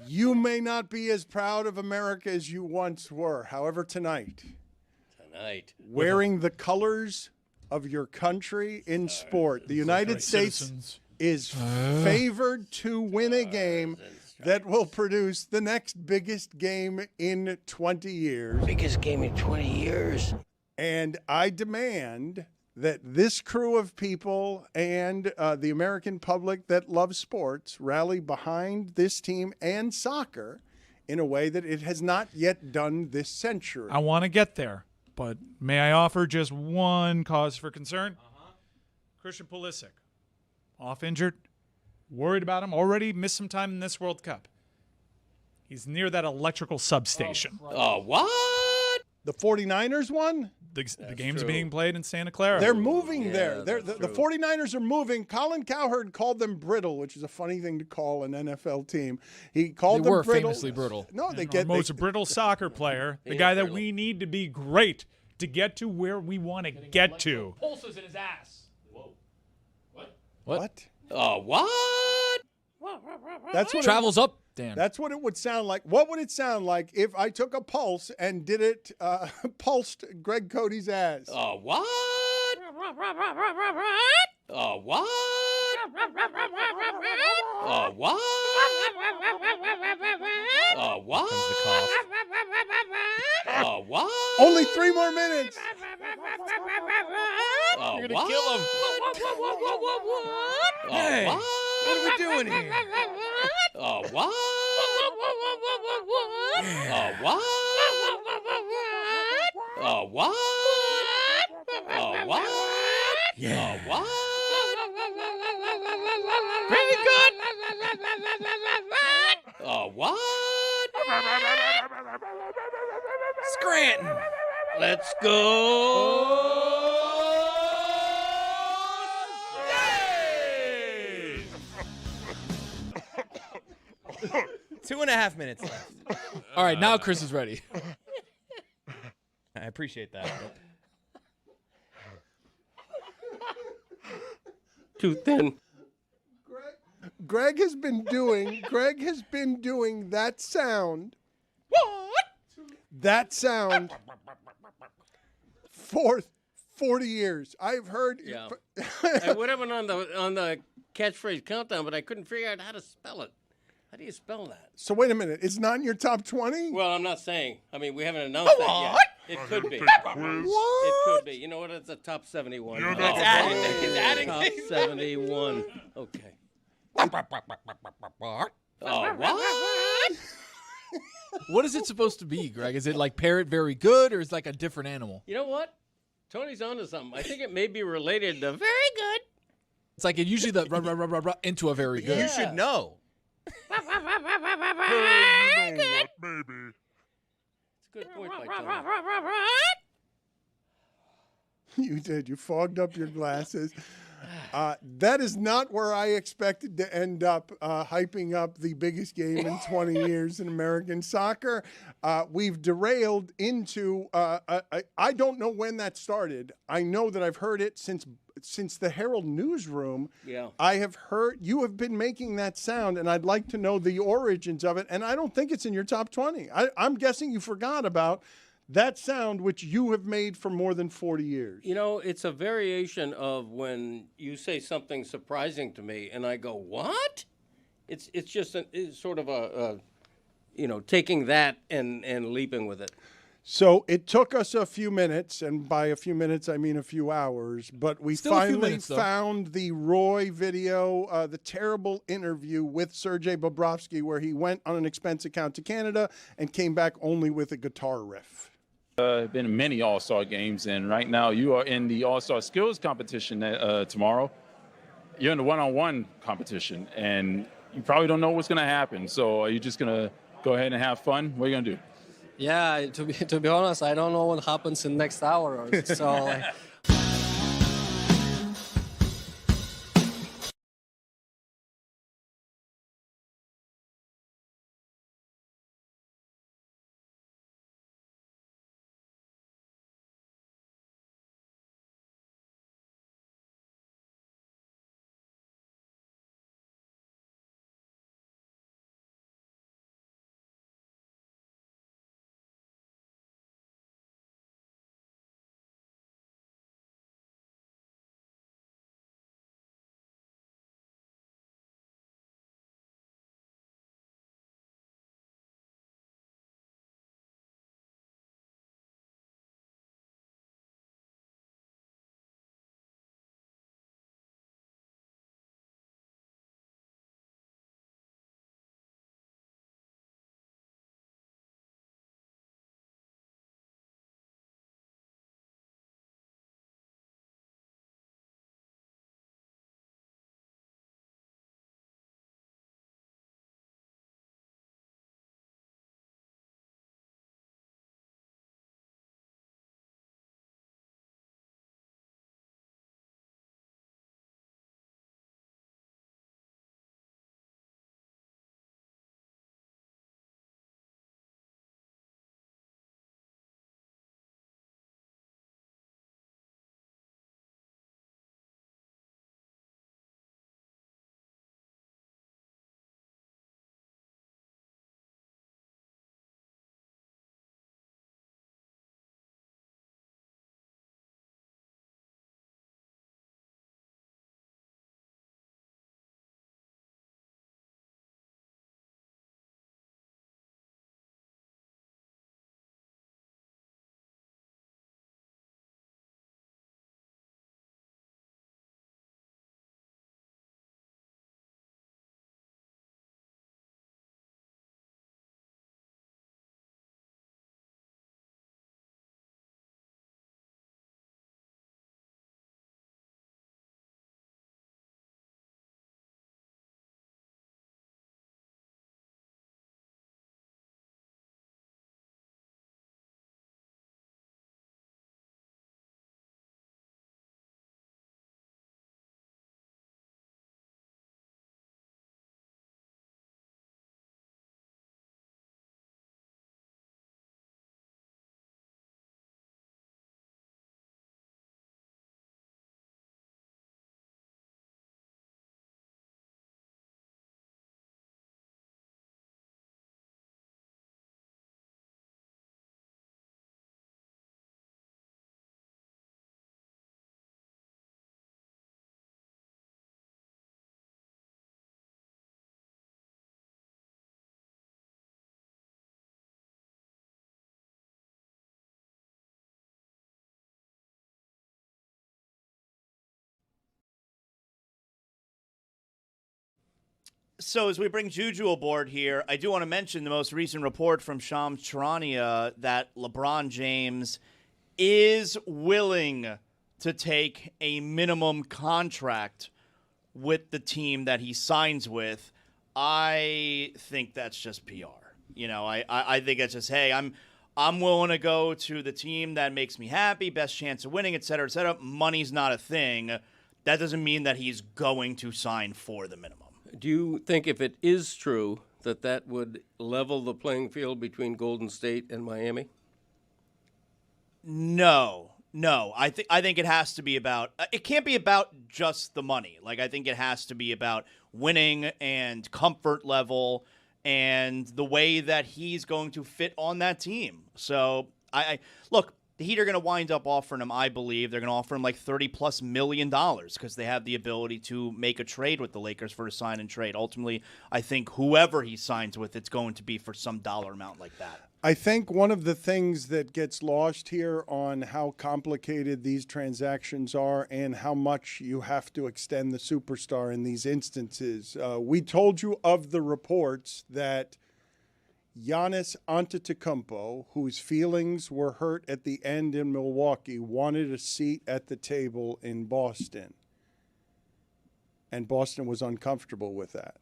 Speaker 1: You may not be as proud of America as you once were. However, tonight, wearing the colors of your country in sport, the United States
Speaker 3: Citizens.
Speaker 1: is favored to win a game that will produce the next biggest game in 20 years.
Speaker 19: Biggest game in 20 years.
Speaker 1: And I demand that this crew of people and the American public that loves sports rally behind this team and soccer in a way that it has not yet done this century.
Speaker 3: I want to get there, but may I offer just one cause for concern? Christian Pulisic, off injured, worried about him, already missed some time in this World Cup. He's near that electrical substation.
Speaker 2: Oh, what?
Speaker 1: The 49ers won?
Speaker 3: The game's being played in Santa Clara.
Speaker 1: They're moving there. The 49ers are moving. Colin Cowherd called them brittle, which is a funny thing to call an NFL team. He called
Speaker 5: They
Speaker 1: them
Speaker 5: were
Speaker 1: brittle.
Speaker 5: famously brittle.
Speaker 1: No, they
Speaker 3: Our
Speaker 1: get
Speaker 3: most brittle soccer player, the guy that we need to be great to get to where we want to get to.
Speaker 10: Pulses in his ass.
Speaker 1: What?
Speaker 2: Oh, what?
Speaker 1: That's what
Speaker 5: Travels up, Dan.
Speaker 1: That's what it would sound like. What would it sound like if I took a pulse and did it, pulsed Greg Cody's ass?
Speaker 2: Oh, what? Oh, what? What? What?
Speaker 11: Comes the cough.
Speaker 2: What?
Speaker 1: Only 3 more minutes.
Speaker 11: You're gonna kill him. Hey, what are we doing here?
Speaker 2: What?
Speaker 11: Yeah.
Speaker 2: What? What? What?
Speaker 11: Yeah.
Speaker 2: What?
Speaker 11: Very good.
Speaker 2: What?
Speaker 11: Scranton.
Speaker 2: Let's go.
Speaker 11: 2.5 minutes left.
Speaker 5: All right, now Chris is ready.
Speaker 11: I appreciate that.
Speaker 2: Too thin.
Speaker 1: Greg has been doing that sound. That sound for 40 years. I've heard.
Speaker 2: Yeah. I would have been on the catchphrase countdown, but I couldn't figure out how to spell it. How do you spell that?
Speaker 1: So wait a minute. It's not in your top 20?
Speaker 2: Well, I'm not saying. I mean, we haven't announced that yet. It could be.
Speaker 1: What?
Speaker 2: It could be. You know what? It's a top 71.
Speaker 11: It's adding
Speaker 2: top
Speaker 11: things.
Speaker 2: 71. Okay. What?
Speaker 5: What is it supposed to be, Greg? Is it like parrot very good, or is it like a different animal?
Speaker 2: You know what? Tony's onto something. I think it may be related to very good.
Speaker 5: It's like it usually the into a very good.
Speaker 11: You should know.
Speaker 14: Hey, you know what? Maybe.
Speaker 2: It's a good point by Tony.
Speaker 1: You did. You fogged up your glasses. That is not where I expected to end up, hyping up the biggest game in 20 years in American soccer. We've derailed into, I don't know when that started. I know that I've heard it since the Herald newsroom.
Speaker 2: Yeah.
Speaker 1: I have heard, you have been making that sound, and I'd like to know the origins of it, and I don't think it's in your top 20. I'm guessing you forgot about that sound, which you have made for more than 40 years.
Speaker 2: You know, it's a variation of when you say something surprising to me, and I go, "What?" It's just it's sort of a taking that and leaping with it.
Speaker 1: So it took us a few minutes, and by a few minutes I mean a few hours, but we
Speaker 5: Still a few
Speaker 1: finally
Speaker 5: minutes, though.
Speaker 1: found the Roy video, the terrible interview with Sergei Bobrovsky, where he went on an expense account to Canada and came back only with a guitar riff.
Speaker 20: Been in many All-Star games, and right now you are in the All-Star skills competition tomorrow. You're in the one-on-one competition, and you probably don't know what's going to happen. So are you just going to go ahead and have fun? What are you going to do?
Speaker 21: Yeah, to be honest, I don't know what happens in next hour. So
Speaker 4: So as we bring Juju aboard here, I do want to mention the most recent report from Shams Charania that LeBron James is willing to take a minimum contract with the team that he signs with. I think that's just PR. I think it's just, hey, I'm willing to go to the team that makes me happy, best chance of winning, et cetera, et cetera. Money's not a thing. That doesn't mean that he's going to sign for the minimum.
Speaker 2: Do you think if it is true that would level the playing field between Golden State and Miami?
Speaker 4: No. I think it has to be about. It can't be about just the money. Like, I think it has to be about winning and comfort level and the way that he's going to fit on that team. So I look. The Heat are going to wind up offering him, I believe, they're going to offer him like $30+ million because they have the ability to make a trade with the Lakers for a sign and trade. Ultimately, I think whoever he signs with, it's going to be for some dollar amount like that.
Speaker 1: I think one of the things that gets lost here on how complicated these transactions are and how much you have to extend the superstar in these instances. We told you of the reports that Giannis Antetokounmpo, whose feelings were hurt at the end in Milwaukee, wanted a seat at the table in Boston. And Boston was uncomfortable with that.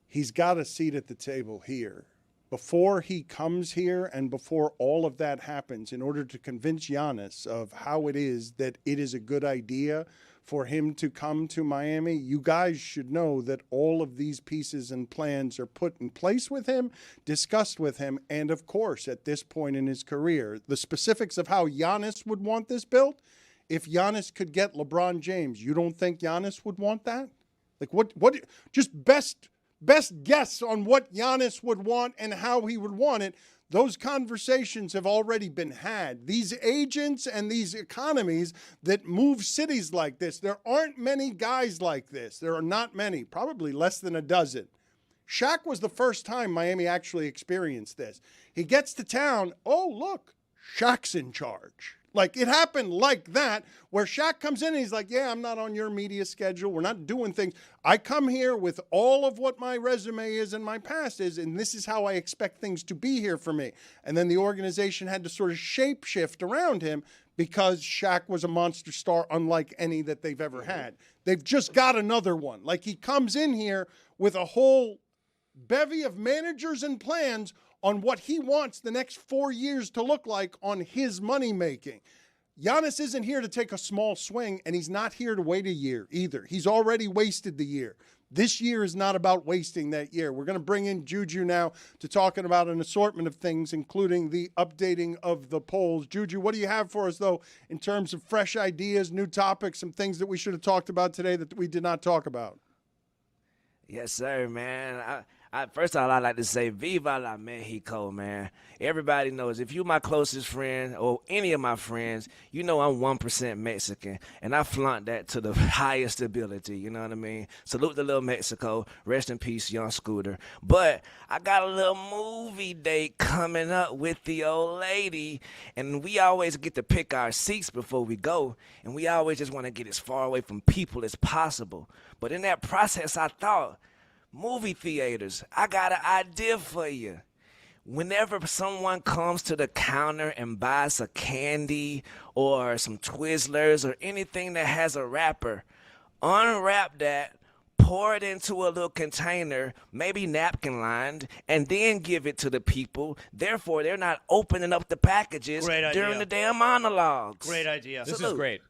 Speaker 1: He's got a seat at the table here. Before he comes here and before all of that happens, in order to convince Giannis of how it is that it is a good idea for him to come to Miami, you guys should know that all of these pieces and plans are put in place with him, discussed with him, and of course, at this point in his career, the specifics of how Giannis would want this built, if Giannis could get LeBron James, you don't think Giannis would want that? Like what just best guess on what Giannis would want and how he would want it. Those conversations have already been had. These agents and these economies that move cities like this, there aren't many guys like this. There are not many, probably less than a dozen. Shaq was the first time Miami actually experienced this. He gets to town, oh, look, Shaq's in charge. Like, it happened like that, where Shaq comes in and he's like, yeah, I'm not on your media schedule. We're not doing things. I come here with all of what my resume is and my past is, and this is how I expect things to be here for me. And then the organization had to sort of shape shift around him because Shaq was a monster star unlike any that they've ever had. They've just got another one. Like, he comes in here with a whole bevy of managers and plans on what he wants the next 4 years to look like on his money making. Giannis isn't here to take a small swing, and he's not here to wait a year either. He's already wasted the year. This year is not about wasting that year. We're going to bring in Juju now to talking about an assortment of things, including the updating of the polls. Juju, what do you have for us, though, in terms of fresh ideas, new topics, some things that we should have talked about today that we did not talk about?
Speaker 7: Yes, sir, man. First of all, I'd like to say, Viva la Mexico, man. Everybody knows if you're my closest friend or any of my friends, you know I'm 1% Mexican, and I flaunt that to the highest ability, you know what I mean? Salute the little Mexico. Rest in peace, young Scooter. But I got a little movie date coming up with the old lady, and we always get to pick our seats before we go, and we always just want to get as far away from people as possible. But in that process, I thought, movie theaters, I got an idea for you. Whenever someone comes to the counter and buys a candy or some Twizzlers or anything that has a wrapper, unwrap that, pour it into a little container, maybe napkin lined, and then give it to the people. Therefore, they're not opening up the packages during the damn monologues.
Speaker 4: Great idea.
Speaker 6: This is great.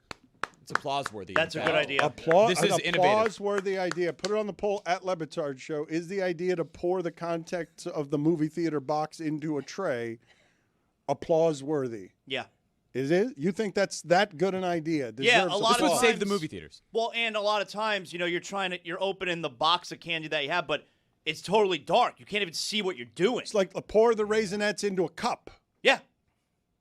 Speaker 6: It's applause-worthy.
Speaker 4: That's a good idea.
Speaker 6: This is innovative.
Speaker 1: Applause-worthy idea. Put it on the poll at Le Batard Show. Is the idea to pour the contents of the movie theater box into a tray applause-worthy?
Speaker 4: Yeah.
Speaker 1: Is it? You think that's that good an idea?
Speaker 4: Yeah, a lot of times,
Speaker 6: save the movie theaters.
Speaker 4: Well, and a lot of times, you're you're opening the box of candy that you have, but it's totally dark. You can't even see what you're doing.
Speaker 1: It's like pour the Raisinets into a cup.
Speaker 4: Yeah.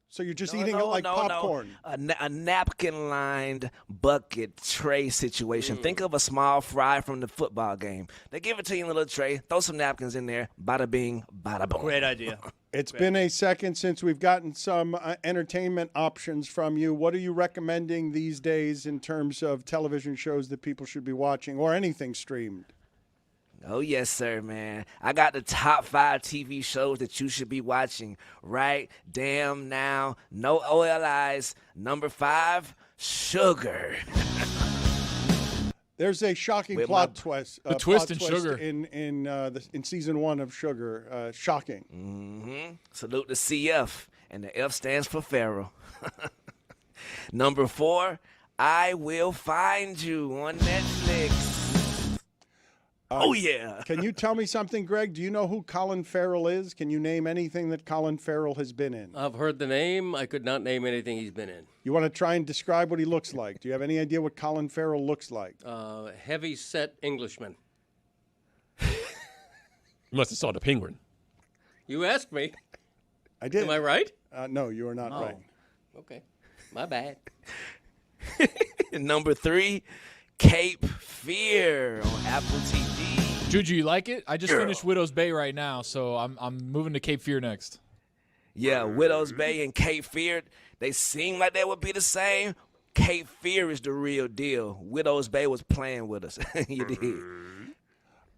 Speaker 1: So you're just eating it like popcorn.
Speaker 7: A napkin-lined bucket tray situation. Think of a small fry from the football game. They give it to you in a little tray, throw some napkins in there, bada bing, bada boom.
Speaker 4: Great idea.
Speaker 1: It's been a second since we've gotten some entertainment options from you. What are you recommending these days in terms of television shows that people should be watching or anything streamed?
Speaker 7: Oh, yes, sir, man. I got the top 5 TV shows that you should be watching right damn now. No OLIs. Number 5, Sugar.
Speaker 1: There's a shocking
Speaker 7: With
Speaker 1: plot
Speaker 7: my-
Speaker 1: twist.
Speaker 5: The twist
Speaker 1: plot
Speaker 5: in
Speaker 1: twist
Speaker 5: Sugar.
Speaker 1: in season 1 of Sugar. Shocking.
Speaker 7: Mm-hmm. Salute the CF, and the F stands for Pharaoh. Number 4, I Will Find You on Netflix. Oh, yeah.
Speaker 1: Can you tell me something, Greg? Do you know who Colin Farrell is? Can you name anything that Colin Farrell has been in?
Speaker 2: I've heard the name. I could not name anything he's been in.
Speaker 1: You want to try and describe what he looks like? Do you have any idea what Colin Farrell looks like?
Speaker 2: Heavy set Englishman.
Speaker 12: You must have saw the Penguin.
Speaker 2: You asked me.
Speaker 1: I did.
Speaker 2: Am I right?
Speaker 1: No, you are not
Speaker 2: No.
Speaker 1: right.
Speaker 2: Okay. My bad.
Speaker 7: Number 3, Cape Fear on Apple TV.
Speaker 5: Juju, you like it? I just
Speaker 7: Girl.
Speaker 5: finished Widow's Bay right now, so I'm moving to Cape Fear next.
Speaker 7: Yeah, Widow's Bay and Cape Fear, they seem like they would be the same. Cape Fear is the real deal. Widow's Bay was playing with us. You did.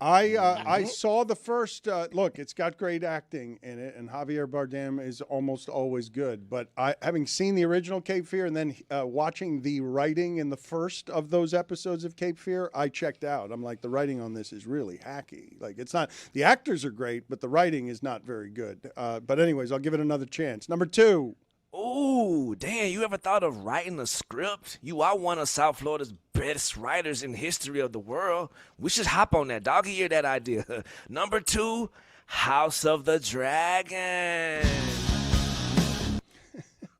Speaker 1: I saw the first look. It's got great acting in it, and Javier Bardem is almost always good. But having seen the original Cape Fear and then watching the writing in the first of those episodes of Cape Fear, I checked out. I'm like, the writing on this is really hacky. Like, it's not. The actors are great, but the writing is not very good. But anyways, I'll give it another chance. Number 2.
Speaker 7: Ooh, Dan, you ever thought of writing a script? You are one of South Florida's best writers in history of the world. We should hop on that. Doggy hear that idea. Number 2, House of the Dragon.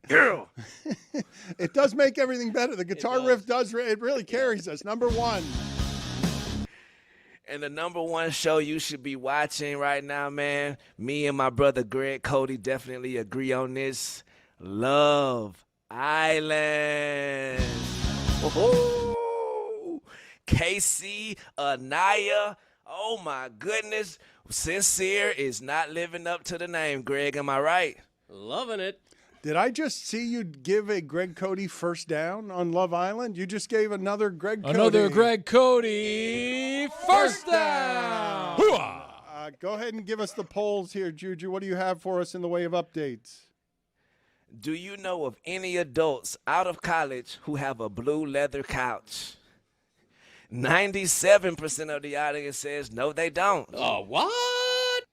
Speaker 7: Girl.
Speaker 1: It does make everything better. The guitar riff does. It really carries us. Number 1.
Speaker 7: And the number 1 show you should be watching right now, man, me and my brother Greg Cody definitely agree on this. Love Island. Woohoo! Casey, Anaya. Oh my goodness. Sincere is not living up to the name, Greg. Am I right?
Speaker 2: Loving it.
Speaker 1: Did I just see you give a Greg Cody first down on Love Island? You just gave another Greg Cody.
Speaker 5: Another Greg Cody first down.
Speaker 1: Go ahead and give us the polls here, Juju. What do you have for us in the way of updates?
Speaker 7: Do you know of any adults out of college who have a blue leather couch? 97% of the audience says no, they don't.
Speaker 2: Oh, what?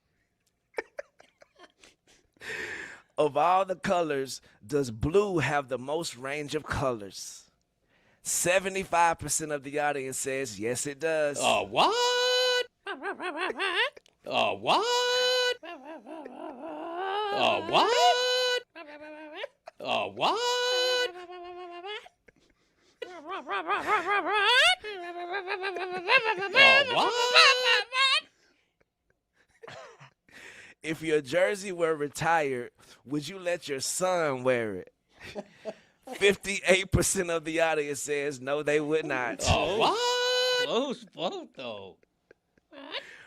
Speaker 7: Of all the colors, does blue have the most range of colors? 75% of the audience says yes, it does.
Speaker 2: Oh, what? Oh, what? Oh, what? Oh, what?
Speaker 7: If your jersey were retired, would you let your son wear it? 58% of the audience says no, they would not.
Speaker 2: Oh, what? Close vote, though.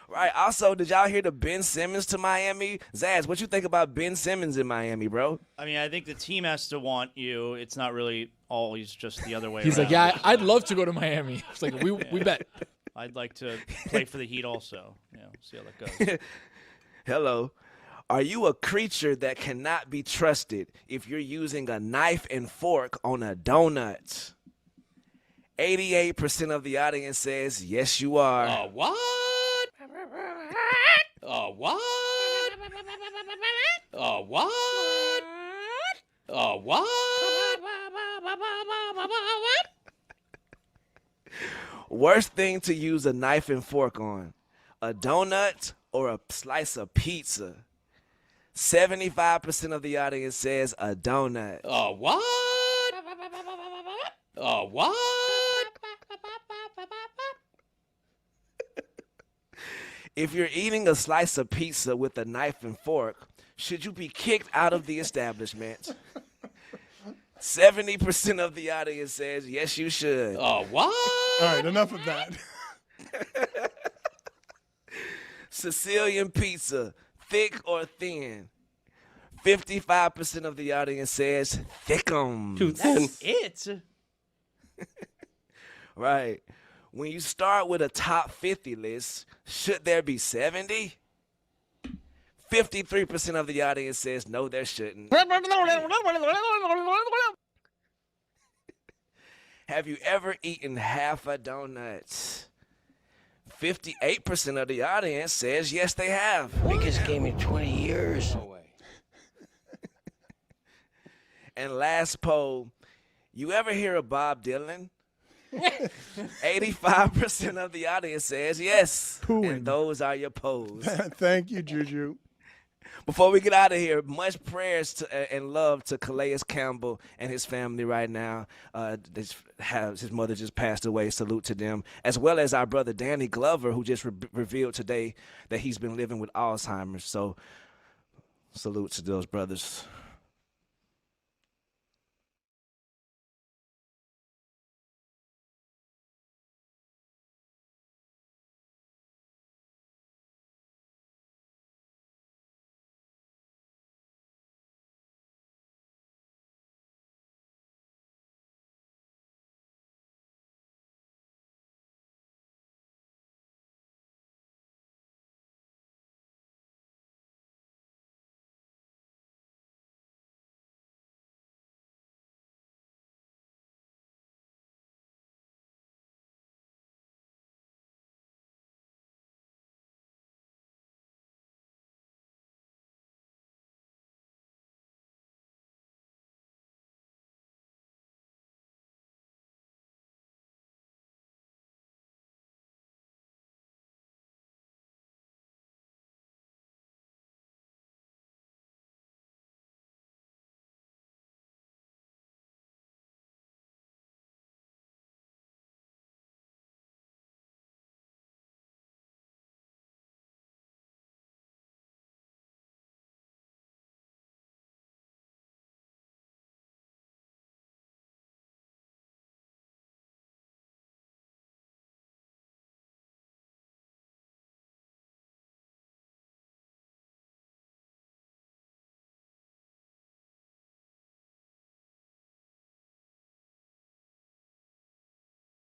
Speaker 7: Right. Also, did y'all hear the Ben Simmons to Miami? Zaz, what you think about Ben Simmons in Miami, bro?
Speaker 4: I mean, I think the team has to want you. It's not really always just the other way
Speaker 5: He's
Speaker 4: around.
Speaker 5: like, yeah, I'd love to go to Miami. It's like, we bet.
Speaker 4: I'd like to play for the Heat also. See how that goes.
Speaker 7: Hello. Are you a creature that cannot be trusted if you're using a knife and fork on a donut? 88% of the audience says yes, you are.
Speaker 2: Oh, what? Oh, what? Oh, what? Oh, what?
Speaker 7: Worst thing to use a knife and fork on, a donut or a slice of pizza? 75% of the audience says a donut.
Speaker 2: Oh, what? Oh, what?
Speaker 7: If you're eating a slice of pizza with a knife and fork, should you be kicked out of the establishment? 70% of the audience says yes, you should.
Speaker 2: Oh, what?
Speaker 1: All right, enough of that.
Speaker 7: Sicilian pizza, thick or thin? 55% of the audience says thickum.
Speaker 2: Too thin.
Speaker 4: That's it.
Speaker 7: Right. When you start with a top 50 list, should there be 70? 53% of the audience says no, there shouldn't. Have you ever eaten half a donut? 58% of the audience says yes, they have.
Speaker 19: Biggest game in 20 years.
Speaker 11: No way.
Speaker 7: And last poll, you ever hear of Bob Dylan? 85% of the audience says yes. And those are your polls.
Speaker 1: Thank you, Juju.
Speaker 7: Before we get out of here, much prayers and love to Calais Campbell and his family right now. His mother just passed away. Salute to them. As well as our brother Danny Glover, who just revealed today that he's been living with Alzheimer's. So salute to those brothers.